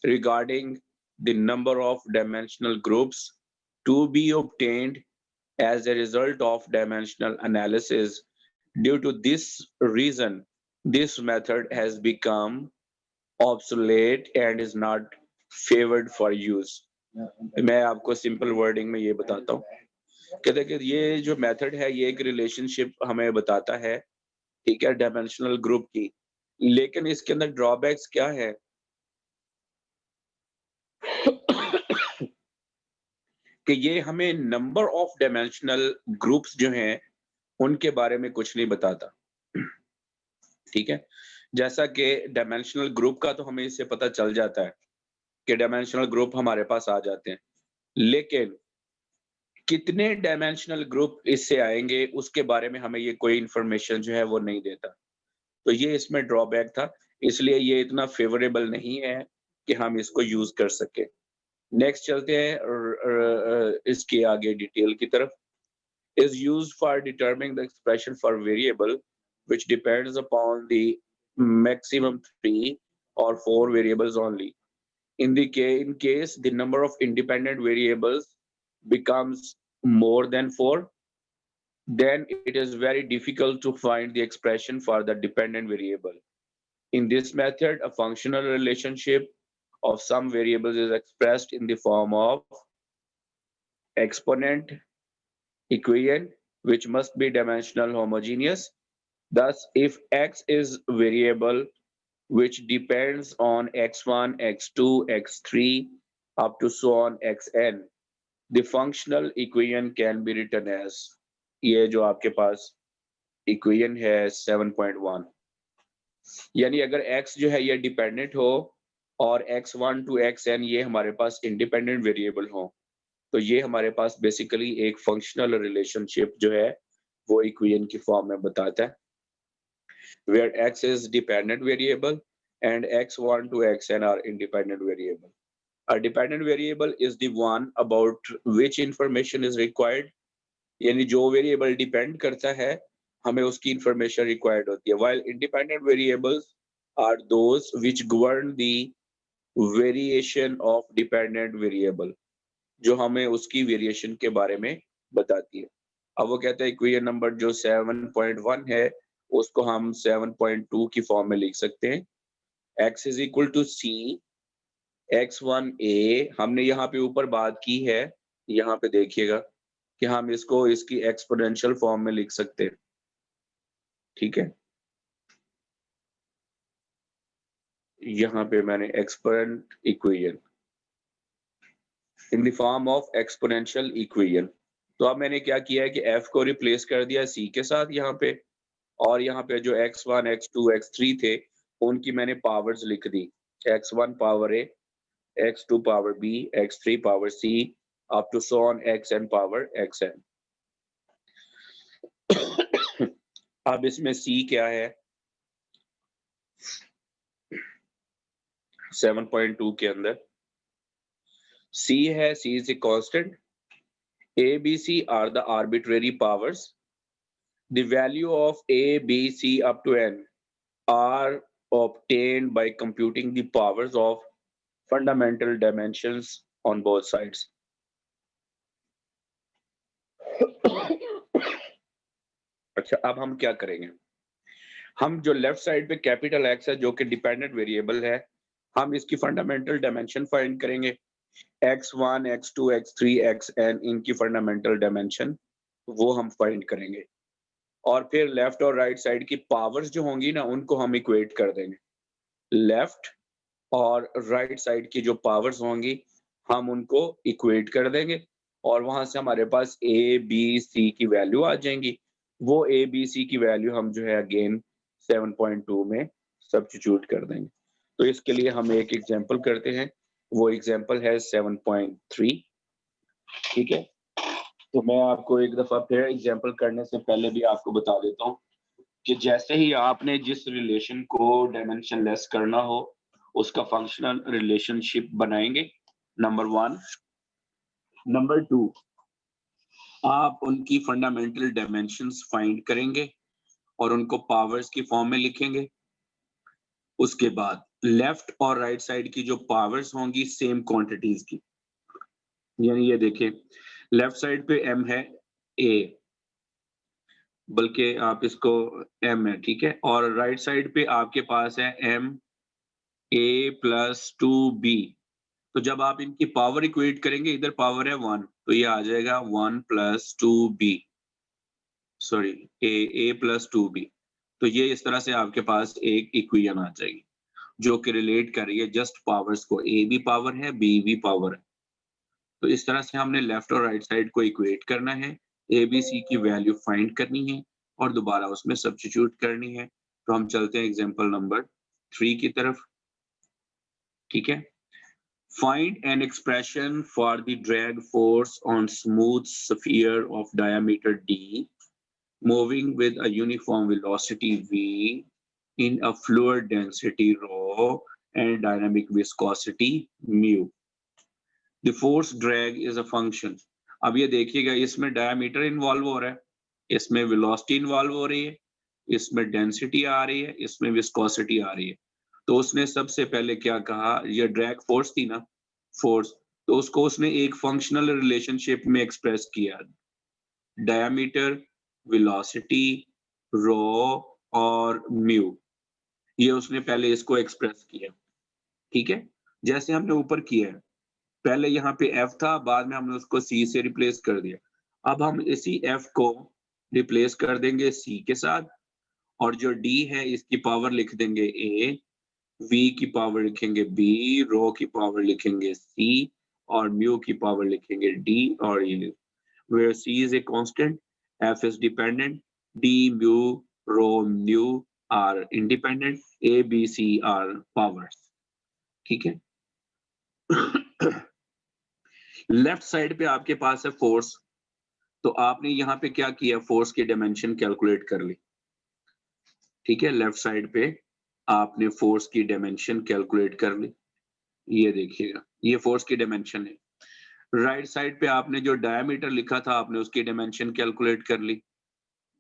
Speaker 2: regarding the number of dimensional groups to be obtained as a result of dimensional analysis. Due to this reason, this method has become obsolete and is not favored for use. मैं आपको simple wording में ये बताता हूँ कि देखिए ये जो मेथड है ये एक रिलेशनशिप हमें बताता है, ठीक है, डायमेंशनल ग्रुप की, लेकिन इसके अंदर ड्रॉबैक्स क्या है कि ये हमें नंबर ऑफ डायमेंशनल ग्रुप्स जो हैं उनके बारे में कुछ नहीं बताता। ठीक है, जैसा कि डायमेंशनल ग्रुप का तो हमें इससे पता चल जाता है कि डायमेंशनल ग्रुप हमारे पास आ जाते हैं, लेकिन कितने डायमेंशनल ग्रुप इससे आएंगे उसके बारे में हमें ये कोई इंफॉर्मेशन जो है वो नहीं देता। तो ये इसमें ड्रॉबैक था, इसलिए ये इतना फेवरेबल नहीं है कि हम इसको यूज कर सके। नेक्स्ट चलते हैं इसके आगे डिटेल की तरफ। is used for determining the expression for variable which depends upon the maximum 3 or 4 variables only. In case the number of independent variables becomes more than 4, then it is very difficult to find the expression for the dependent variable. In this method, a functional relationship of some variables is expressed in the form of exponent equation, which must be dimensional homogeneous. Thus, if x is variable which depends on x1, x2, x3, up to so on xn, the functional equation can be written as, ये जो आपके पास equation है 7.1, यानी अगर x जो है ये dependent हो और x1 to xn ये हमारे पास इंडिपेंडेंट वेरिएबल हो, तो ये हमारे पास बेसिकली एक फंक्शनल रिलेशनशिप जो है वो इक्वेशन की फॉर्म में बताता है, where x is dependent variable and x1 to xn are independent variable. A dependent variable is the one about which information is required, यानी जो वेरिएबल डिपेंड करता है हमें उसकी इंफॉर्मेशन रिक्वायर्ड होती है, while independent variables are those which govern the variation of dependent variable, जो हमें उसकी वेरिएशन के बारे में बताती है. अब वो कहता है इक्वेशन नंबर जो 7.1 है उसको हम 7.2 की फॉर्म में लिख सकते हैं. x is equal to c x1a, हमने यहाँ पे ऊपर बात की है, यहाँ पे देखिएगा कि हम इसको इसकी एक्सपोनेंशियल फॉर्म में लिख सकते हैं, ठीक है. यहाँ पे मैंने exponent equation in the form of exponential equation, तो अब मैंने क्या किया है कि f को रिप्लेस कर दिया c के साथ यहाँ पे, और यहाँ पे जो x1, x2, x3 थे उनकी मैंने पावर्स लिख दी, x1 power a, x2 power b, x3 power c, up to so on xn power xn. अब इसमें c क्या है 7.2 के अंदर, c है, c is a constant, a, b, c are the arbitrary powers. The value of a, b, c up to n are obtained by computing the powers of fundamental dimensions on both sides. अच्छा, अब हम क्या करेंगे, हम जो left side पे capital x है जो कि डिपेंडेंट वेरिएबल है, हम इसकी फंडामेंटल डायमेंशन फाइंड करेंगे. x1, x2, x3, xn इनकी फंडामेंटल डायमेंशन वो हम फाइंड करेंगे, और फिर लेफ्ट और राइट साइड की पावर्स जो होंगी ना उनको हम इक्वेट कर देंगे. लेफ्ट और राइट साइड की जो पावर्स होंगी हम उनको इक्वेट कर देंगे, और वहां से हमारे पास a, b, c की वैल्यू आ जाएंगी. वो a, b, c की वैल्यू हम जो है अगेन 7.2 में सब्स्टिट्यूट कर देंगे. तो इसके लिए हम एक एग्जांपल करते हैं, वो एग्जांपल है 7.3, ठीक है. तो मैं आपको एक दफा फिर एग्जांपल करने से पहले भी आपको बता देता हूँ कि जैसे ही आपने जिस रिलेशन को डायमेंशन लेस करना हो उसका फंक्शनल रिलेशनशिप बनाएंगे, नंबर 1. नंबर 2, आप उनकी फंडामेंटल डायमेंशंस फाइंड करेंगे और उनको पावर्स की फॉर्म में लिखेंगे. उसके बाद लेफ्ट और राइट साइड की जो पावर्स होंगी सेम क्वांटिटीज की, यानी ये देखिए लेफ्ट साइड पे m है a, बल्कि आप इसको m है, ठीक है, और राइट साइड पे आपके पास है m a plus 2b. तो जब आप इनकी पावर इक्वेट करेंगे, इधर पावर है 1, तो ये आ जाएगा 1 plus 2b, sorry a plus 2b. तो ये इस तरह से आपके पास एक इक्वेशन आ जाएगी जो कि रिलेट कर रही है जस्ट पावर्स को, a भी पावर है, b भी पावर है. तो इस तरह से हमने लेफ्ट और राइट साइड को इक्वेट करना है, a, b, c की वैल्यू फाइंड करनी है और दोबारा उसमें सब्स्टिट्यूट करनी है. तो हम चलते हैं एग्जांपल नंबर 3 की तरफ, ठीक है. Find an expression for the drag force on smooth sphere of diameter d moving with a uniform velocity v in a fluid density rho and dynamic viscosity mu. The force drag is a function. अब ये देखिएगा इसमें diameter involve हो रहा है, इसमें velocity involve हो रही है, इसमें डेंसिटी आ रही है, इसमें विस्कोसिटी आ रही है। तो उसने सबसे पहले क्या कहा, ये ड्रैग फोर्स थी ना, फोर्स, तो उसको उसने एक फंक्शनल रिलेशनशिप में एक्सप्रेस किया, डायमीटर, वेलोसिटी, रो और म्यू, ये उसने पहले इसको एक्सप्रेस किया, ठीक है? जैसे हमने ऊपर किया है, पहले यहाँ पे F था, बाद में हमने उसको C से रिप्लेस कर दिया। अब हम इसी F को रिप्लेस कर देंगे C के साथ, और जो D है इसकी पावर लिख देंगे A, V की पावर लिखेंगे B, रो की पावर लिखेंगे C, और म्यू की पावर लिखेंगे D, और ये where C is a constant, F is dependent, D, mu, rho, mu are independent, A, B, C are powers, ठीक है? लेफ्ट साइड पे आपके पास है फोर्स, तो आपने यहाँ पे क्या किया, फोर्स की डायमेंशन कैलकुलेट कर ली, ठीक है? लेफ्ट साइड पे आपने फोर्स की डायमेंशन कैलकुलेट कर ली, ये देखिएगा, ये फोर्स की डायमेंशन है। राइट साइड पे आपने जो डायमीटर लिखा था, आपने उसकी डायमेंशन कैलकुलेट कर ली,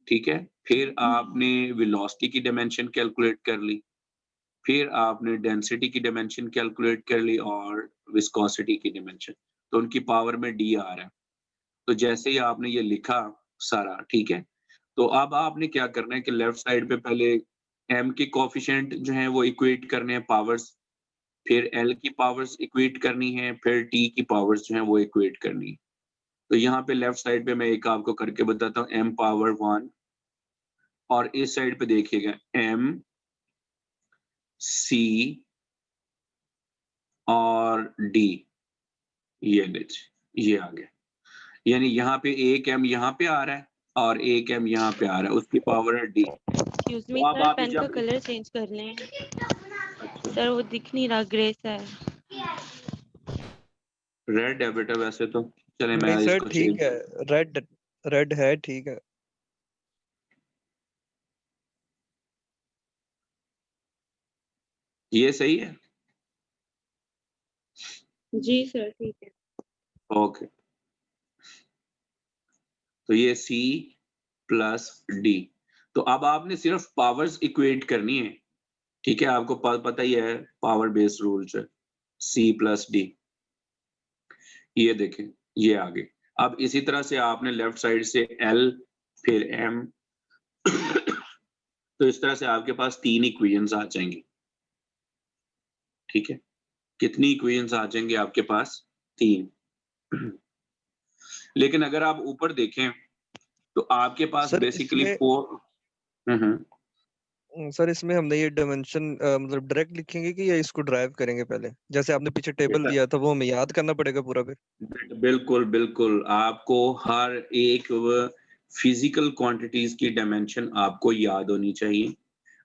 Speaker 2: ठीक है? फिर आपने वेलोसिटी की डायमेंशन कैलकुलेट कर ली, फिर आपने डेंसिटी की डायमेंशन कैलकुलेट कर ली, और विस्कोसिटी की डायमेंशन, तो उनकी पावर में D आ रहा है। तो जैसे ही आपने ये लिखा सारा, ठीक है? तो अब आपने क्या करना है कि लेफ्ट साइड पे पहले M के कोएफिशिएंट जो हैं वो इक्वेट करने हैं पावर्स, फिर L की पावर्स इक्वेट करनी है, फिर T की पावर्स जो हैं वो इक्वेट करनी है। तो यहाँ पे लेफ्ट साइड पे मैं एक आपको करके बताता हूँ, M पावर 1, और इस साइड पे देखिएगा M, C और D, ये लीजिए, ये आ गया। यानी यहाँ पे एक M यहाँ पे आ रहा है और एक M यहाँ पे आ रहा है, उसकी पावर है D।
Speaker 10: एक्सक्यूज मी
Speaker 2: तो अब
Speaker 10: सर,
Speaker 2: आप
Speaker 10: पेन का
Speaker 2: जब
Speaker 10: कलर चेंज कर लें।
Speaker 2: अच्छा,
Speaker 10: सर वो दिख नहीं रहा, ग्रे सा है।
Speaker 2: रेड है बेटा वैसे तो, चले मैं
Speaker 5: नहीं सर
Speaker 2: इसको
Speaker 5: ठीक
Speaker 2: चेंज,
Speaker 5: है, रेड रेड है, ठीक है।
Speaker 2: ये सही है,
Speaker 10: जी सर ठीक है।
Speaker 2: ओके। तो ये C प्लस D, तो अब आपने सिर्फ पावर्स इक्वेट करनी है, ठीक है? आपको पता ही है पावर बेस रूल से, C प्लस D, ये देखें, ये आगे। अब इसी तरह से आपने लेफ्ट साइड से L, फिर M, तो इस तरह से आपके पास 3 इक्वेशंस आ जाएंगी, ठीक है? कितनी इक्वेशंस आ जाएंगे आपके पास? 3। लेकिन अगर आप ऊपर देखें तो आपके पास
Speaker 5: सर
Speaker 2: बेसिकली
Speaker 5: इसमें
Speaker 2: 4।
Speaker 5: सर इसमें हमने ये डायमेंशन मतलब डायरेक्ट लिखेंगे कि या इसको ड्राइव करेंगे पहले, जैसे आपने पीछे टेबल
Speaker 2: बेटा
Speaker 5: दिया था वो हमें याद करना पड़ेगा पूरा फिर?
Speaker 2: बिल्कुल बिल्कुल, आपको हर एक फिजिकल क्वांटिटीज की डायमेंशन आपको याद होनी चाहिए।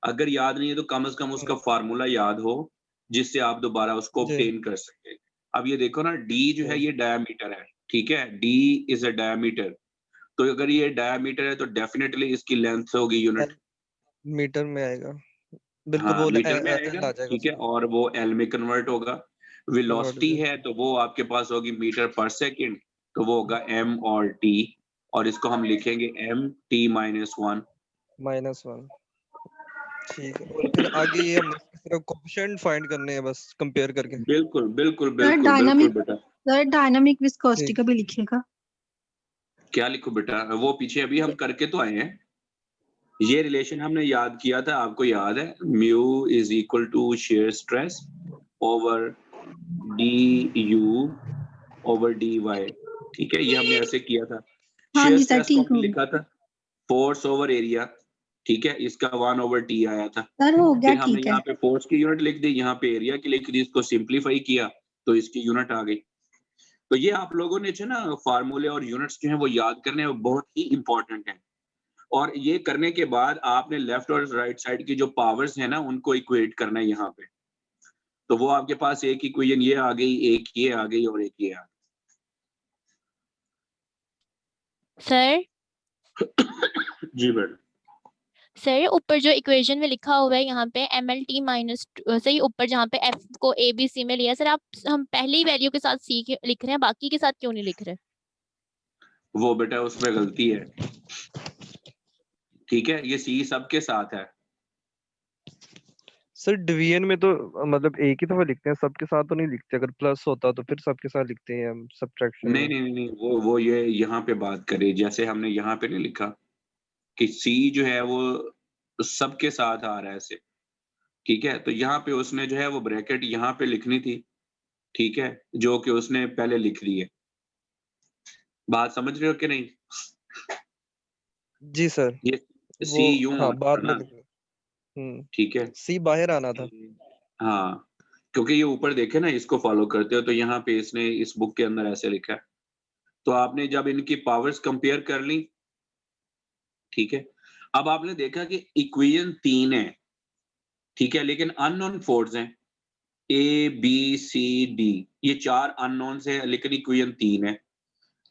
Speaker 2: अगर याद नहीं है तो कम से कम उसका फार्मूला याद हो, जिससे आप दोबारा उसको
Speaker 5: जी
Speaker 2: ऑब्टेन कर सकें। अब ये देखो ना, D जो है
Speaker 5: जी
Speaker 2: ये डायमीटर है, ठीक है? D इज अ डायमीटर, तो अगर ये डायमीटर है तो डेफिनेटली इसकी लेंथ होगी यूनिट,
Speaker 5: मीटर में आएगा, बिल्कुल
Speaker 2: हाँ
Speaker 5: वो
Speaker 2: मीटर में
Speaker 5: एल
Speaker 2: आएगा,
Speaker 5: आ जाएगा
Speaker 2: ठीक है?
Speaker 5: उसमें,
Speaker 2: और वो L में कन्वर्ट होगा।
Speaker 5: कन्वर्ट
Speaker 2: वेलोसिटी
Speaker 5: जी
Speaker 2: है तो वो आपके पास होगी मीटर पर सेकंड, तो वो होगा M और T, और इसको हम लिखेंगे MT-1।
Speaker 5: -1, ठीक है। और फिर आगे ये हमने सिर्फ कोएफिशिएंट फाइंड करने हैं बस कंपेयर करके।
Speaker 2: बिल्कुल बिल्कुल
Speaker 7: सर
Speaker 2: बिल्कुल बिल्कुल
Speaker 7: डायनामिक
Speaker 2: बेटा।
Speaker 7: सर डायनामिक विस्कोसिटी
Speaker 5: ठीक
Speaker 7: का भी लिखिएगा।
Speaker 2: क्या लिखो बेटा? वो पीछे अभी हम करके तो आए हैं, ये रिलेशन हमने याद किया था, आपको याद है? Mu is equal to shear stress over du over dy, ठीक है? ये हमने ऐसे किया था।
Speaker 7: हाँ
Speaker 2: शेयर
Speaker 7: जी सर
Speaker 2: स्ट्रेस को
Speaker 7: ठीक
Speaker 2: हमने
Speaker 7: हो
Speaker 2: लिखा था फोर्स ओवर एरिया, ठीक है? इसका 1/t आया था।
Speaker 7: सर हो गया
Speaker 2: फिर हमने
Speaker 7: ठीक है।
Speaker 2: यहाँ पे फोर्स की यूनिट लिख दी, यहाँ पे एरिया की लिख दी, इसको सिंपलीफाई किया तो इसकी यूनिट आ गई। तो ये आप लोगों ने जो ना फार्मूले और यूनिट्स जो हैं वो याद करने वो बहुत ही इंपॉर्टेंट है, और ये करने के बाद आपने लेफ्ट और राइट साइड की जो पावर्स है ना उनको इक्वेट करना है यहाँ पे, तो वो आपके पास एक इक्वेशन ये आ गई, एक ये आ गई और एक ये आ
Speaker 8: सर
Speaker 2: गई। जी मैडम।
Speaker 8: सर ऊपर जो इक्वेशन में लिखा हुआ है यहाँ पे MLT माइनस सही ऊपर जहाँ पे F को ABC में लिया, सर आप हम पहली वैल्यू के साथ C लिख रहे हैं, बाकी के साथ क्यों नहीं लिख रहे?
Speaker 2: वो बेटा उसमें गलती है, ठीक है, ये सी सबके साथ है।
Speaker 5: सर डिवीजन में तो मतलब एक ही दफा लिखते हैं, सबके साथ तो नहीं लिखते। अगर प्लस होता तो फिर सबके साथ लिखते हैं हम सब्ट्रैक्शन
Speaker 2: नहीं
Speaker 5: में।
Speaker 2: नहीं नहीं वो ये यहाँ पे बात करें, जैसे हमने यहाँ पे नहीं लिखा कि सी जो है वो सबके साथ आ रहा है ऐसे, ठीक है, तो यहाँ पे उसने जो है वो ब्रैकेट यहाँ पे लिखनी थी, ठीक है, जो कि उसने पहले लिख ली है। बात समझ रहे हो कि नहीं?
Speaker 5: जी सर,
Speaker 2: ये
Speaker 5: वो
Speaker 2: सी यूं
Speaker 5: हाँ
Speaker 2: होता
Speaker 5: बाद में
Speaker 2: ना, ठीक है,
Speaker 5: सी बाहर आना था।
Speaker 2: हाँ, क्योंकि ये ऊपर देखे ना, इसको फॉलो करते हो तो यहाँ पे इसने इस बुक के अंदर ऐसे लिखा है। तो आपने जब इनकी पावर्स कंपेयर कर ली, ठीक है, अब आपने देखा कि इक्वेशन 3 है, ठीक है, लेकिन अननोन फोर्स हैं ए बी सी डी, ये 4 अननोन्स है लेकिन इक्वेशन 3 है।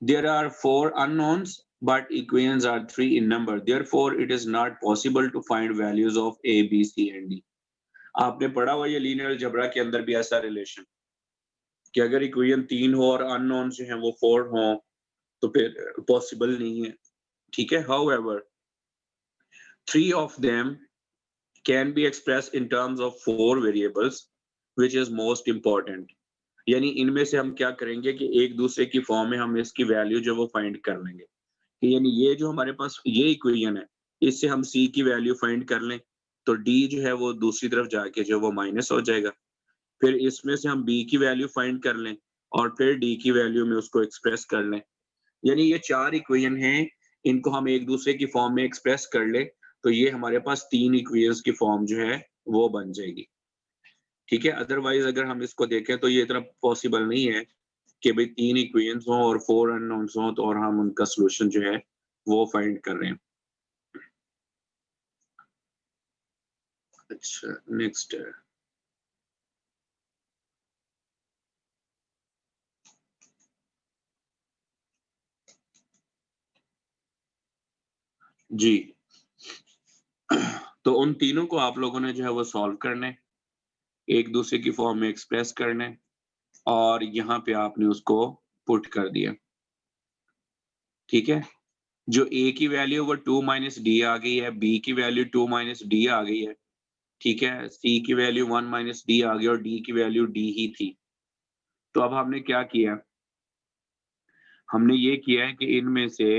Speaker 2: There are 4 unknowns, but equations are 3 in number. Therefore, it is not possible to find values of A, B, C and D. आपने पढ़ा हुआ ये लीनियर अलजेब्रा के अंदर भी ऐसा रिलेशन कि अगर इक्वेशन 3 हो और अननोन जो हैं वो 4 हो तो फिर पॉसिबल नहीं है, ठीक है। However, 3 of them can be expressed in terms of 4 variables, which is most important. यानी इनमें से हम क्या करेंगे कि एक दूसरे की फॉर्म में हम इसकी वैल्यू जो वो फाइंड कर लेंगे। कि यानी ये जो हमारे पास ये इक्वेशन है, इससे हम सी की वैल्यू फाइंड कर लें तो डी जो है वो दूसरी तरफ जाके जो वो माइनस हो जाएगा। फिर इसमें से हम बी की वैल्यू फाइंड कर लें और फिर डी की वैल्यू में उसको एक्सप्रेस कर लें। यानी ये 4 इक्वेशन हैं, इनको हम एक दूसरे की फॉर्म में एक्सप्रेस कर ले तो ये हमारे पास 3 इक्वेशंस की फॉर्म जो है वो बन जाएगी, ठीक है। अदरवाइज अगर हम इसको देखें तो ये इतना पॉसिबल नहीं है कि भाई 3 इक्वेशंस हों और 4 अननोन्स हों तो और हम उनका सॉल्यूशन जो है वो फाइंड कर रहे हैं। अच्छा, नेक्स्ट है जी। तो उन तीनों को आप लोगों ने जो है वो सॉल्व करना है, एक दूसरे की फॉर्म में एक्सप्रेस करना है और यहाँ पे आपने उसको पुट कर दिया, ठीक है। जो ए की वैल्यू वो 2 माइनस डी आ गई है, बी की वैल्यू 2 माइनस डी आ गई है, ठीक है, सी की वैल्यू 1 माइनस डी आ गई और डी की वैल्यू डी ही थी। तो अब हमने क्या किया, हमने ये किया है कि इनमें से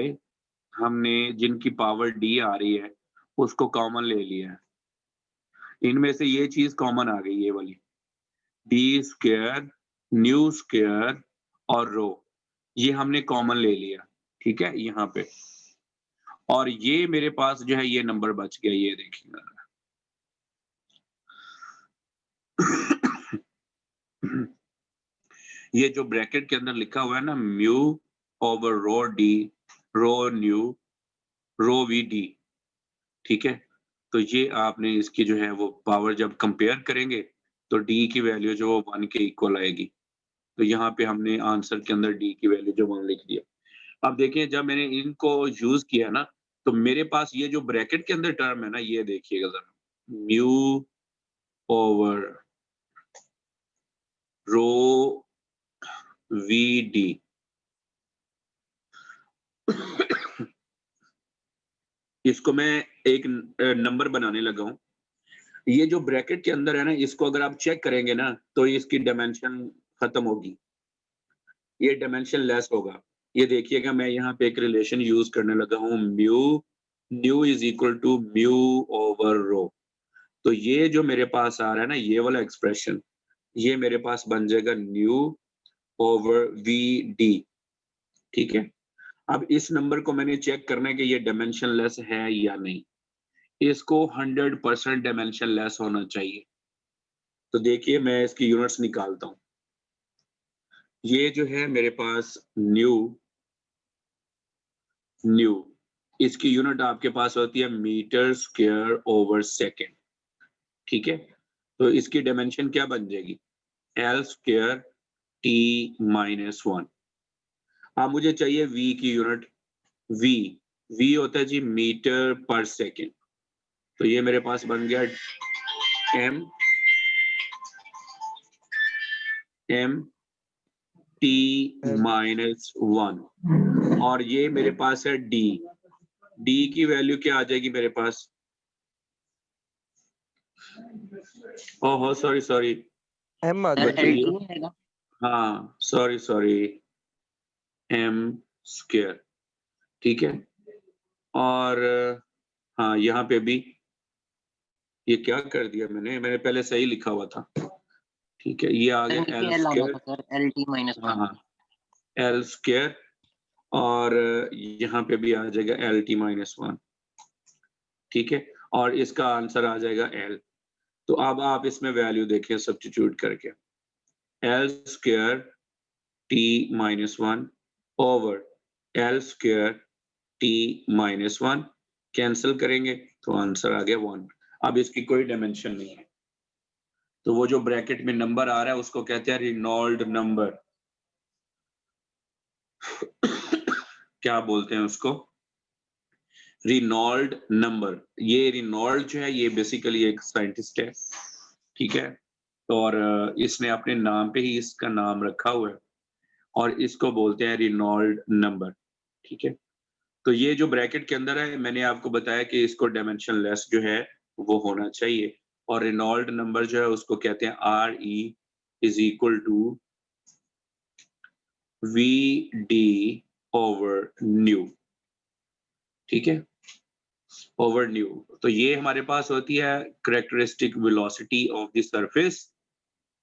Speaker 2: हमने जिनकी पावर डी आ रही है उसको कॉमन ले लिया है। इनमें से ये चीज कॉमन आ गई, ये वाली डी स्क्वायर, न्यू स्क्वायर और रो, ये हमने कॉमन ले लिया, ठीक है, यहाँ पे। और ये मेरे पास जो है ये नंबर बच गया, ये देखिएगा। ये जो ब्रैकेट के अंदर लिखा हुआ है ना, mu over rho d, rho nu, rho v d, ठीक है। तो ये आपने इसकी जो है वो पावर जब कंपेयर करेंगे तो डी की वैल्यू जो वो 1 के इक्वल आएगी। तो यहाँ पे हमने आंसर के अंदर डी की वैल्यू जो 1 लिख दिया। अब देखिए जब मैंने इनको यूज किया ना तो मेरे पास ये जो ब्रैकेट के अंदर टर्म है ना, ये देखिएगा जरा, mu over rho v d, इसको मैं एक नंबर बनाने लगा हूं। ये जो ब्रैकेट के अंदर है ना, इसको अगर आप चेक करेंगे ना तो इसकी डायमेंशन खत्म होगी, ये डायमेंशन लेस होगा। ये देखिएगा मैं यहाँ पे एक रिलेशन यूज करने लगा हूँ, mu nu is equal to mu over rho. तो ये जो मेरे पास आ रहा है ना, ये वाला एक्सप्रेशन, ये मेरे पास बन जाएगा न्यू ओवर वी डी, ठीक है। अब इस नंबर को मैंने चेक करना है कि ये डायमेंशन लेस है या नहीं। इसको 100% डायमेंशन लेस होना चाहिए। तो देखिए मैं इसकी यूनिट्स निकालता हूं। ये जो है मेरे पास न्यू, इसकी यूनिट आपके पास होती है मीटर स्क्वायर ओवर सेकेंड, ठीक है। तो इसकी डायमेंशन क्या बन जाएगी, एल स्क्वायर टी माइनस 1। अब मुझे चाहिए वी की यूनिट, वी होता है जी मीटर पर सेकेंड। तो ये मेरे पास बन गया एम टी माइनस 1 और ये मेरे पास है डी डी की वैल्यू क्या आ जाएगी मेरे पास? ओहो सॉरी
Speaker 4: एम आ गया
Speaker 2: बताइए। हाँ सॉरी एम स्क्वायर, ठीक है। और हाँ यहाँ पे भी ये क्या कर दिया मैंने पहले सही लिखा हुआ था, ठीक है। ये आ गया एल स्क्वायर, हाँ एल स्क्वायर, और यहाँ पे भी आ जाएगा एल टी माइनस 1, ठीक है। और इसका आंसर आ जाएगा एल। तो अब आप इसमें वैल्यू देखें सब्स्टिट्यूट करके, L square T minus 1 over L square T minus 1, cancel करेंगे तो आंसर आ गया 1। अब इसकी कोई डायमेंशन नहीं है, तो वो जो ब्रैकेट में नंबर आ रहा है उसको कहते हैं रिनॉल्ड नंबर। क्या बोलते हैं उसको? Reynold number. ये रिनॉल्ड जो है ये बेसिकली एक साइंटिस्ट है, ठीक है, और इसने अपने नाम पे ही इसका नाम रखा हुआ है और इसको बोलते हैं रिनॉल्ड नंबर, ठीक है। तो ये जो ब्रैकेट के अंदर है मैंने आपको बताया कि इसको डायमेंशन लेस जो है वो होना चाहिए, और रिनॉल्ड नंबर जो है उसको कहते हैं R e is equal to v d over nu, ठीक है, ओवर न्यू। तो ये हमारे पास होती है characteristic velocity of the surface,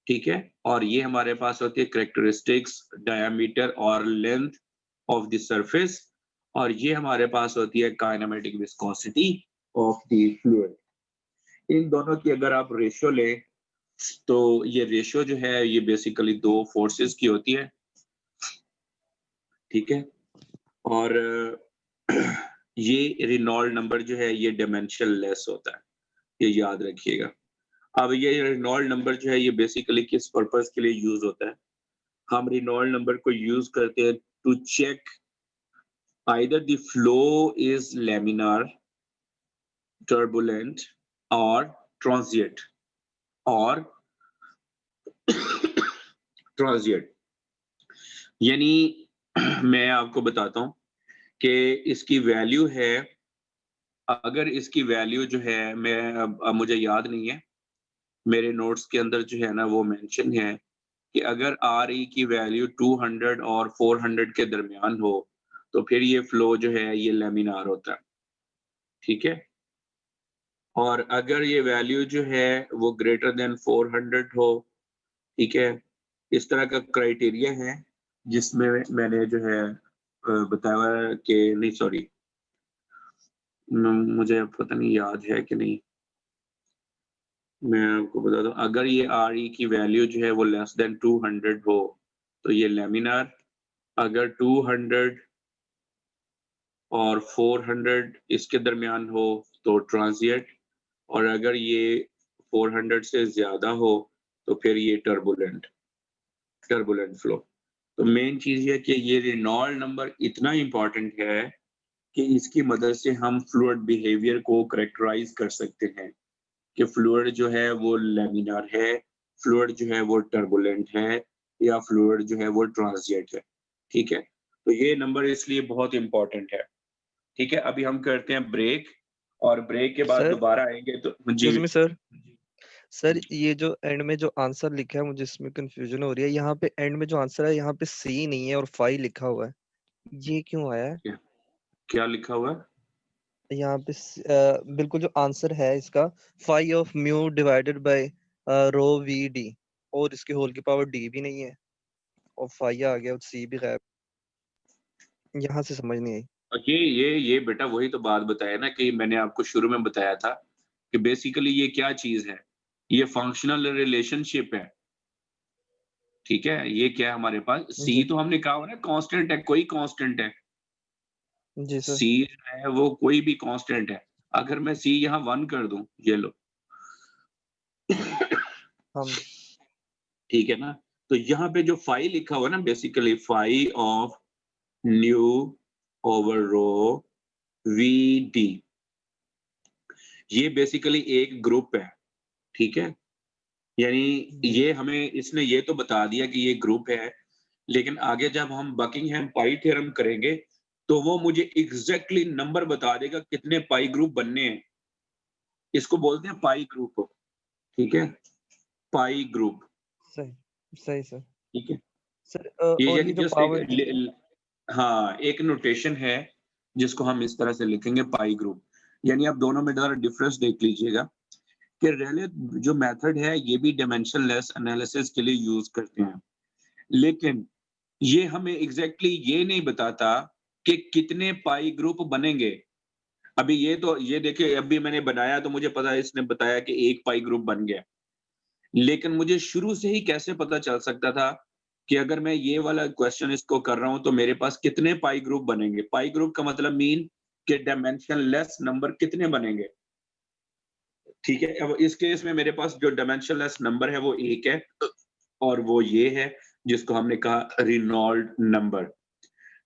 Speaker 2: ठीक है, और ये हमारे पास होती है करेक्टरिस्टिक्स डायमीटर और लेंथ ऑफ द सरफेस, और ये हमारे पास होती है kinematic viscosity of the fluid. इन दोनों की अगर आप रेशियो लें तो ये रेशियो जो है ये बेसिकली दो फोर्सेस की होती है, ठीक है, और ये रिनॉल्ड नंबर जो है ये डायमेंशन लेस होता है, ये याद रखिएगा। अब ये रिनॉल्ड नंबर जो है ये बेसिकली किस पर्पस के लिए यूज होता है? हम रिनॉल्ड नंबर को यूज करते हैं to check either the flow is laminar, turbulent or transient or transient। यानी मैं आपको बताता हूं कि इसकी वैल्यू है, अगर इसकी वैल्यू जो है मैं अब मुझे याद नहीं है, मेरे नोट्स के अंदर जो है ना वो मेंशन है कि अगर आर ई की वैल्यू 200 और 400 के दरमियान हो तो फिर ये फ्लो जो है ये लेमिनार होता है, ठीक है। और अगर ये वैल्यू जो है वो ग्रेटर देन 400 हो, ठीक है, इस तरह का क्राइटेरिया है जिसमें मैंने जो है बताया हुआ है कि नहीं सॉरी मुझे अब पता नहीं याद है कि नहीं, मैं आपको बता दूं, अगर ये आर ई की वैल्यू जो है वो लेस देन 200 हो तो ये लेमिनार, अगर 200 और 400 इसके दरमियान हो तो ट्रांजिएंट, और अगर ये 400 से ज्यादा हो तो फिर ये टर्बुलेंट फ्लो। तो मेन चीज ये कि ये रिनॉल्ड नंबर इतना इंपॉर्टेंट है कि इसकी मदद से हम फ्लूइड बिहेवियर को करेक्टराइज कर सकते हैं कि फ्लूइड जो है वो लेमिनार है, फ्लूइड जो है वो टर्बुलेंट है, या फ्लूइड जो है वो ट्रांजिएंट है, ठीक है। तो ये नंबर इसलिए बहुत इंपॉर्टेंट है, ठीक है। अभी हम करते हैं ब्रेक, और ब्रेक के बाद
Speaker 5: सर
Speaker 2: दोबारा आएंगे तो जी
Speaker 5: एक्सक्यूज मी सर ये जो एंड में जो आंसर लिखा है मुझे इसमें कंफ्यूजन हो रही है। यहाँ पे एंड में जो आंसर है यहाँ पे सी नहीं है और 5 लिखा हुआ है, ये क्यों आया है?
Speaker 2: क्या लिखा हुआ है
Speaker 5: यहाँ पे बिल्कुल जो आंसर है इसका 5 of mu divided by rho v d, और इसके होल की पावर डी भी नहीं है और 5 आ गया और सी भी गायब, यहाँ से समझ नहीं आई।
Speaker 2: ये बेटा वही तो बात बताया ना कि मैंने आपको शुरू में बताया था कि बेसिकली ये क्या चीज है, ये फंक्शनल रिलेशनशिप है, ठीक है। ये क्या है हमारे पास, सी तो हमने कहा ना कांस्टेंट है, कोई कांस्टेंट है,
Speaker 5: जी सर।
Speaker 2: सी है वो कोई भी कांस्टेंट है। अगर मैं सी यहाँ 1 कर दूं, ये लो
Speaker 5: हम
Speaker 2: ठीक है ना, तो यहाँ पे जो 5 लिखा हुआ है ना basically 5 of nu over rho v d, ये बेसिकली एक ग्रुप है, ठीक है। यानी ये हमें इसने ये तो बता दिया कि ये ग्रुप है, लेकिन आगे जब हम बकिंघम पाई थ्योरम करेंगे तो वो मुझे एग्जैक्टली नंबर बता देगा कितने पाई ग्रुप बनने हैं। इसको बोलते हैं पाई ग्रुप, ठीक है, पाई ग्रुप,
Speaker 5: सही सही सर।
Speaker 2: ठीक है।
Speaker 5: सर
Speaker 2: ये
Speaker 5: और ये जो
Speaker 2: जस्ट
Speaker 5: पावर
Speaker 2: एक हाँ एक नोटेशन है जिसको हम इस तरह से लिखेंगे पाई ग्रुप। यानी आप दोनों में जरा डिफरेंस देख लीजिएगा कि रेलेट जो मेथड है ये भी डायमेंशनलेस एनालिसिस के लिए यूज करते हैं, लेकिन ये हमें एग्जैक्टली ये नहीं बताता कि कितने पाई ग्रुप बनेंगे। अभी ये देखिए, अभी मैंने बनाया तो मुझे पता है, इसने बताया कि एक पाई ग्रुप बन गया, लेकिन मुझे शुरू से ही कैसे पता चल सकता था कि अगर मैं ये वाला क्वेश्चन इसको कर रहा हूं तो मेरे पास कितने पाई ग्रुप बनेंगे। पाई ग्रुप का मतलब मीन कि डायमेंशनलेस नंबर कितने बनेंगे, ठीक है। अब इस केस में मेरे पास जो डायमेंशनलेस नंबर है वो एक है, और वो ये है जिसको हमने कहा रेनॉल्ड नंबर,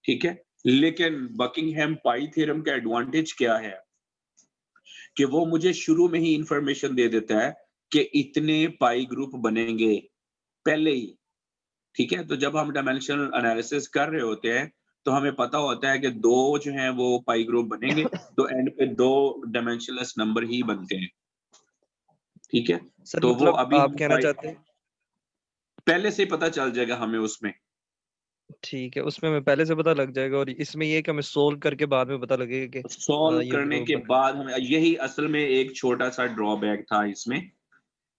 Speaker 2: ठीक है। लेकिन बकिंगहैम पाई थ्योरम का एडवांटेज क्या है कि वो मुझे शुरू में ही इंफॉर्मेशन दे देता है कि इतने पाई ग्रुप बनेंगे पहले ही, ठीक है। तो जब हम डायमेंशनल एनालिसिस कर रहे होते हैं तो हमें पता होता है कि दो जो हैं वो पाई ग्रुप बनेंगे, तो एंड पे दो डायमेंशनलेस नंबर ही बनते हैं, ठीक है।
Speaker 5: सर
Speaker 2: तो वो
Speaker 5: मतलब
Speaker 2: अभी
Speaker 5: आप
Speaker 2: हम
Speaker 5: कहना चाहते हैं
Speaker 2: पहले से ही पता चल जाएगा हमें उसमें।
Speaker 5: ठीक है, उसमें हमें पहले से पता लग जाएगा, और इसमें ये कि हमें सोल्व करके बाद में पता लगेगा कि
Speaker 2: सॉल्व
Speaker 5: ये
Speaker 2: करने
Speaker 5: ग्रुप
Speaker 2: के
Speaker 5: बना।
Speaker 2: बाद हमें यही असल में एक छोटा सा ड्रॉबैक था इसमें,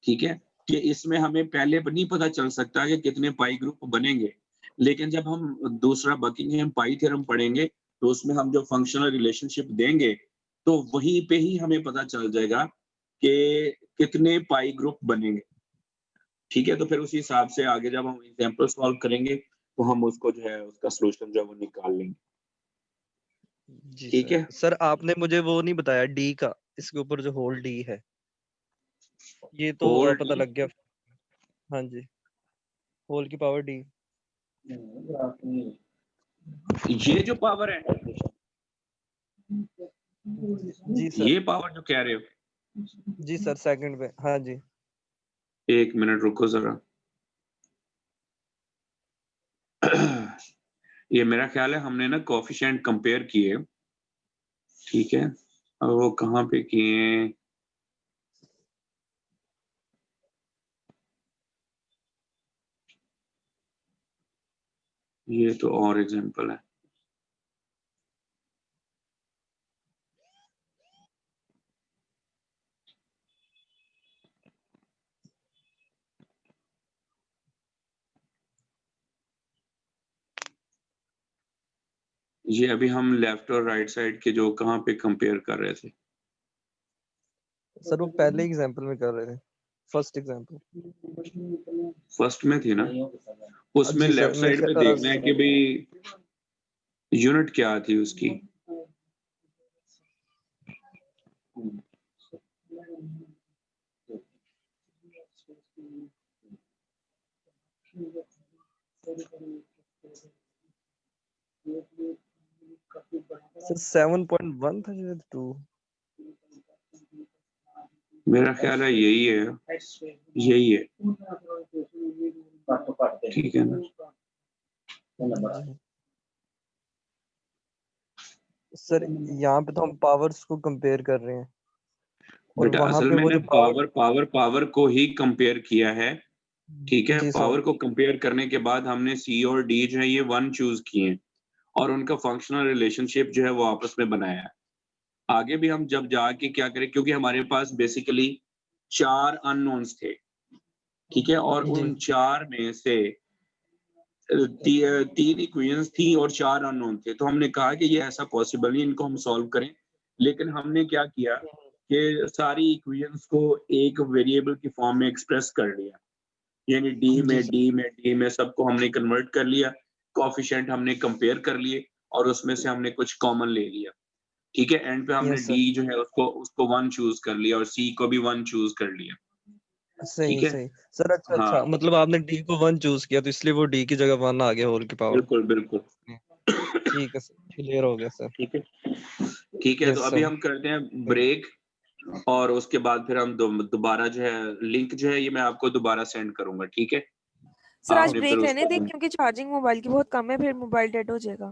Speaker 2: ठीक है, कि इसमें हमें पहले नहीं पता चल सकता कि कितने पाई ग्रुप बनेंगे। लेकिन जब हम दूसरा बकिंगहैम पाई थ्योरम पढ़ेंगे तो उसमें हम जो फंक्शनल रिलेशनशिप देंगे तो वहीं पे ही हमें पता चल जाएगा कि कितने पाई ग्रुप बनेंगे, ठीक है। तो फिर उसी हिसाब से आगे जब हम एग्जांपल सॉल्व करेंगे तो हम उसको जो है उसका सॉल्यूशन जो है वो निकाल लेंगे,
Speaker 5: जी
Speaker 2: ठीक
Speaker 5: सर।
Speaker 2: है।
Speaker 5: सर आपने मुझे वो नहीं बताया डी का, इसके ऊपर जो होल डी है ये तो
Speaker 2: होल
Speaker 5: पता लग गया। हाँ जी, होल की पावर डी।
Speaker 2: ये जो पावर है,
Speaker 5: जी सर।
Speaker 2: ये पावर जो कह रहे हो,
Speaker 5: जी सर सेकंड पे, हाँ जी।
Speaker 2: एक मिनट रुको जरा। ये मेरा ख्याल है हमने ना कोफिशिएंट कंपेयर किए, ठीक है। अब वो कहाँ पे किए, ये तो और एग्जांपल है। ये अभी हम लेफ्ट और राइट साइड के जो कहाँ पे कंपेयर कर रहे थे,
Speaker 5: सर वो पहले एग्जांपल में कर रहे थे, फर्स्ट एग्जांपल।
Speaker 2: फर्स्ट में थी ना, उसमें
Speaker 5: जी सर
Speaker 2: लेफ्ट साइड में देखना है कि भाई यूनिट क्या थी उसकी।
Speaker 5: सर 7.1 था शायद 2।
Speaker 2: मेरा ख्याल है यही है, यही है, ठीक है ना।
Speaker 5: सर यहाँ पे तो हम पावर्स को कंपेयर कर रहे हैं, और
Speaker 2: बेटा
Speaker 5: वहां
Speaker 2: असल
Speaker 5: पे
Speaker 2: में
Speaker 5: वो
Speaker 2: ना
Speaker 5: जो पावर।
Speaker 2: पावर को ही कंपेयर किया है, ठीक है।
Speaker 5: जी सर।
Speaker 2: पावर को कंपेयर करने के बाद हमने सी और डी जो है ये 1 चूज किए हैं, और उनका फंक्शनल रिलेशनशिप जो है वो आपस में बनाया है। आगे भी हम जब जाके क्या करें, क्योंकि हमारे पास बेसिकली 4 अननोन्स थे, ठीक है, और
Speaker 5: जी
Speaker 2: उन 4 में से 3 इक्वेशंस थी और 4 अननोन थे। तो हमने कहा कि ये ऐसा पॉसिबल नहीं, इनको हम सॉल्व करें। लेकिन हमने क्या किया कि सारी इक्वेशंस को एक वेरिएबल की फॉर्म में एक्सप्रेस कर लिया, यानी
Speaker 5: जी सर।
Speaker 2: डी में सबको हमने कन्वर्ट कर लिया, कोएफिशिएंट हमने कंपेयर कर लिए और उसमें से हमने कुछ कॉमन ले लिया, ठीक है। एंड पे हमने
Speaker 5: यस सर।
Speaker 2: डी जो है उसको 1 चूज कर लिया और सी को भी 1 चूज कर लिया, ठीक
Speaker 5: सही
Speaker 2: है।
Speaker 5: सही सर। अच्छा अच्छा,
Speaker 2: हाँ
Speaker 5: मतलब आपने डी को 1 चूज किया तो इसलिए वो डी की जगह 1 आ गया होल की पावर।
Speaker 2: बिल्कुल बिल्कुल,
Speaker 5: ठीक है सर, क्लियर हो गया सर।
Speaker 2: ठीक है, ठीक है। तो
Speaker 5: यस
Speaker 2: अभी
Speaker 5: सर।
Speaker 2: हम करते हैं ब्रेक, और उसके बाद फिर हम दोबारा जो है लिंक जो है ये मैं आपको दोबारा सेंड करूंगा, ठीक है।
Speaker 12: सर आज
Speaker 2: आपने फिर
Speaker 12: ब्रेक रहने
Speaker 2: उसको
Speaker 12: दें क्योंकि चार्जिंग मोबाइल की बहुत कम है, फिर मोबाइल डेड हो जाएगा।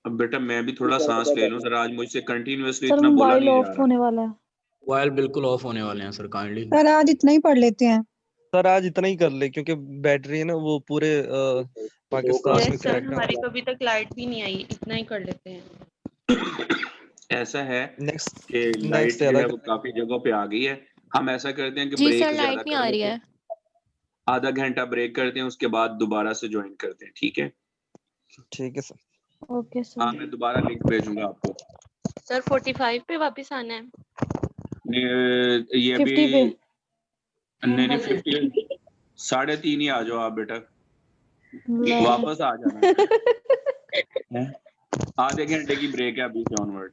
Speaker 2: अब बेटा मैं भी थोड़ा सांस ले लूं सर, आज मुझसे कंटिन्यूअसली
Speaker 3: सर
Speaker 2: इतना बोला
Speaker 3: मोबाइल
Speaker 2: नहीं जा
Speaker 3: ऑफ
Speaker 2: रहा।
Speaker 3: होने वाला है।
Speaker 15: मोबाइल बिल्कुल ऑफ होने वाले हैं सर, काइंडली।
Speaker 7: सर आज इतना ही पढ़ लेते हैं।
Speaker 5: सर आज इतना ही कर ले क्योंकि बैटरी है ना वो पूरे पाकिस्तान में
Speaker 10: यस सर,
Speaker 5: क्रैक
Speaker 10: हमारी को अभी तक लाइट भी नहीं आई, इतना ही कर लेते हैं।
Speaker 2: ऐसा है
Speaker 5: नेक्स्ट
Speaker 2: कि लाइट जो है वो काफी जगहों पे आ गई है। हम ऐसा करते हैं कि
Speaker 8: जी
Speaker 2: ब्रेक
Speaker 8: सर,
Speaker 2: ज्यादा
Speaker 8: लाइट नहीं
Speaker 2: कर
Speaker 8: आ रही
Speaker 2: लेते
Speaker 8: है।
Speaker 2: हैं, आधा घंटा ब्रेक करते हैं, उसके बाद दोबारा से ज्वाइन करते हैं, ठीक है?
Speaker 5: ठीक है सर।
Speaker 3: ओके
Speaker 2: हाँ
Speaker 3: सर।
Speaker 2: मैं दोबारा लिंक भेजूंगा आपको।
Speaker 10: सर 45 पे वापस आना है।
Speaker 2: ये
Speaker 3: 50
Speaker 2: भी
Speaker 3: पे।
Speaker 2: नहीं 50 3:30 ही आ जाओ आप बेटा,
Speaker 3: लो।
Speaker 2: वापस आ जाना। हैं? आधे घंटे की ब्रेक है अभी से ऑनवर्ड।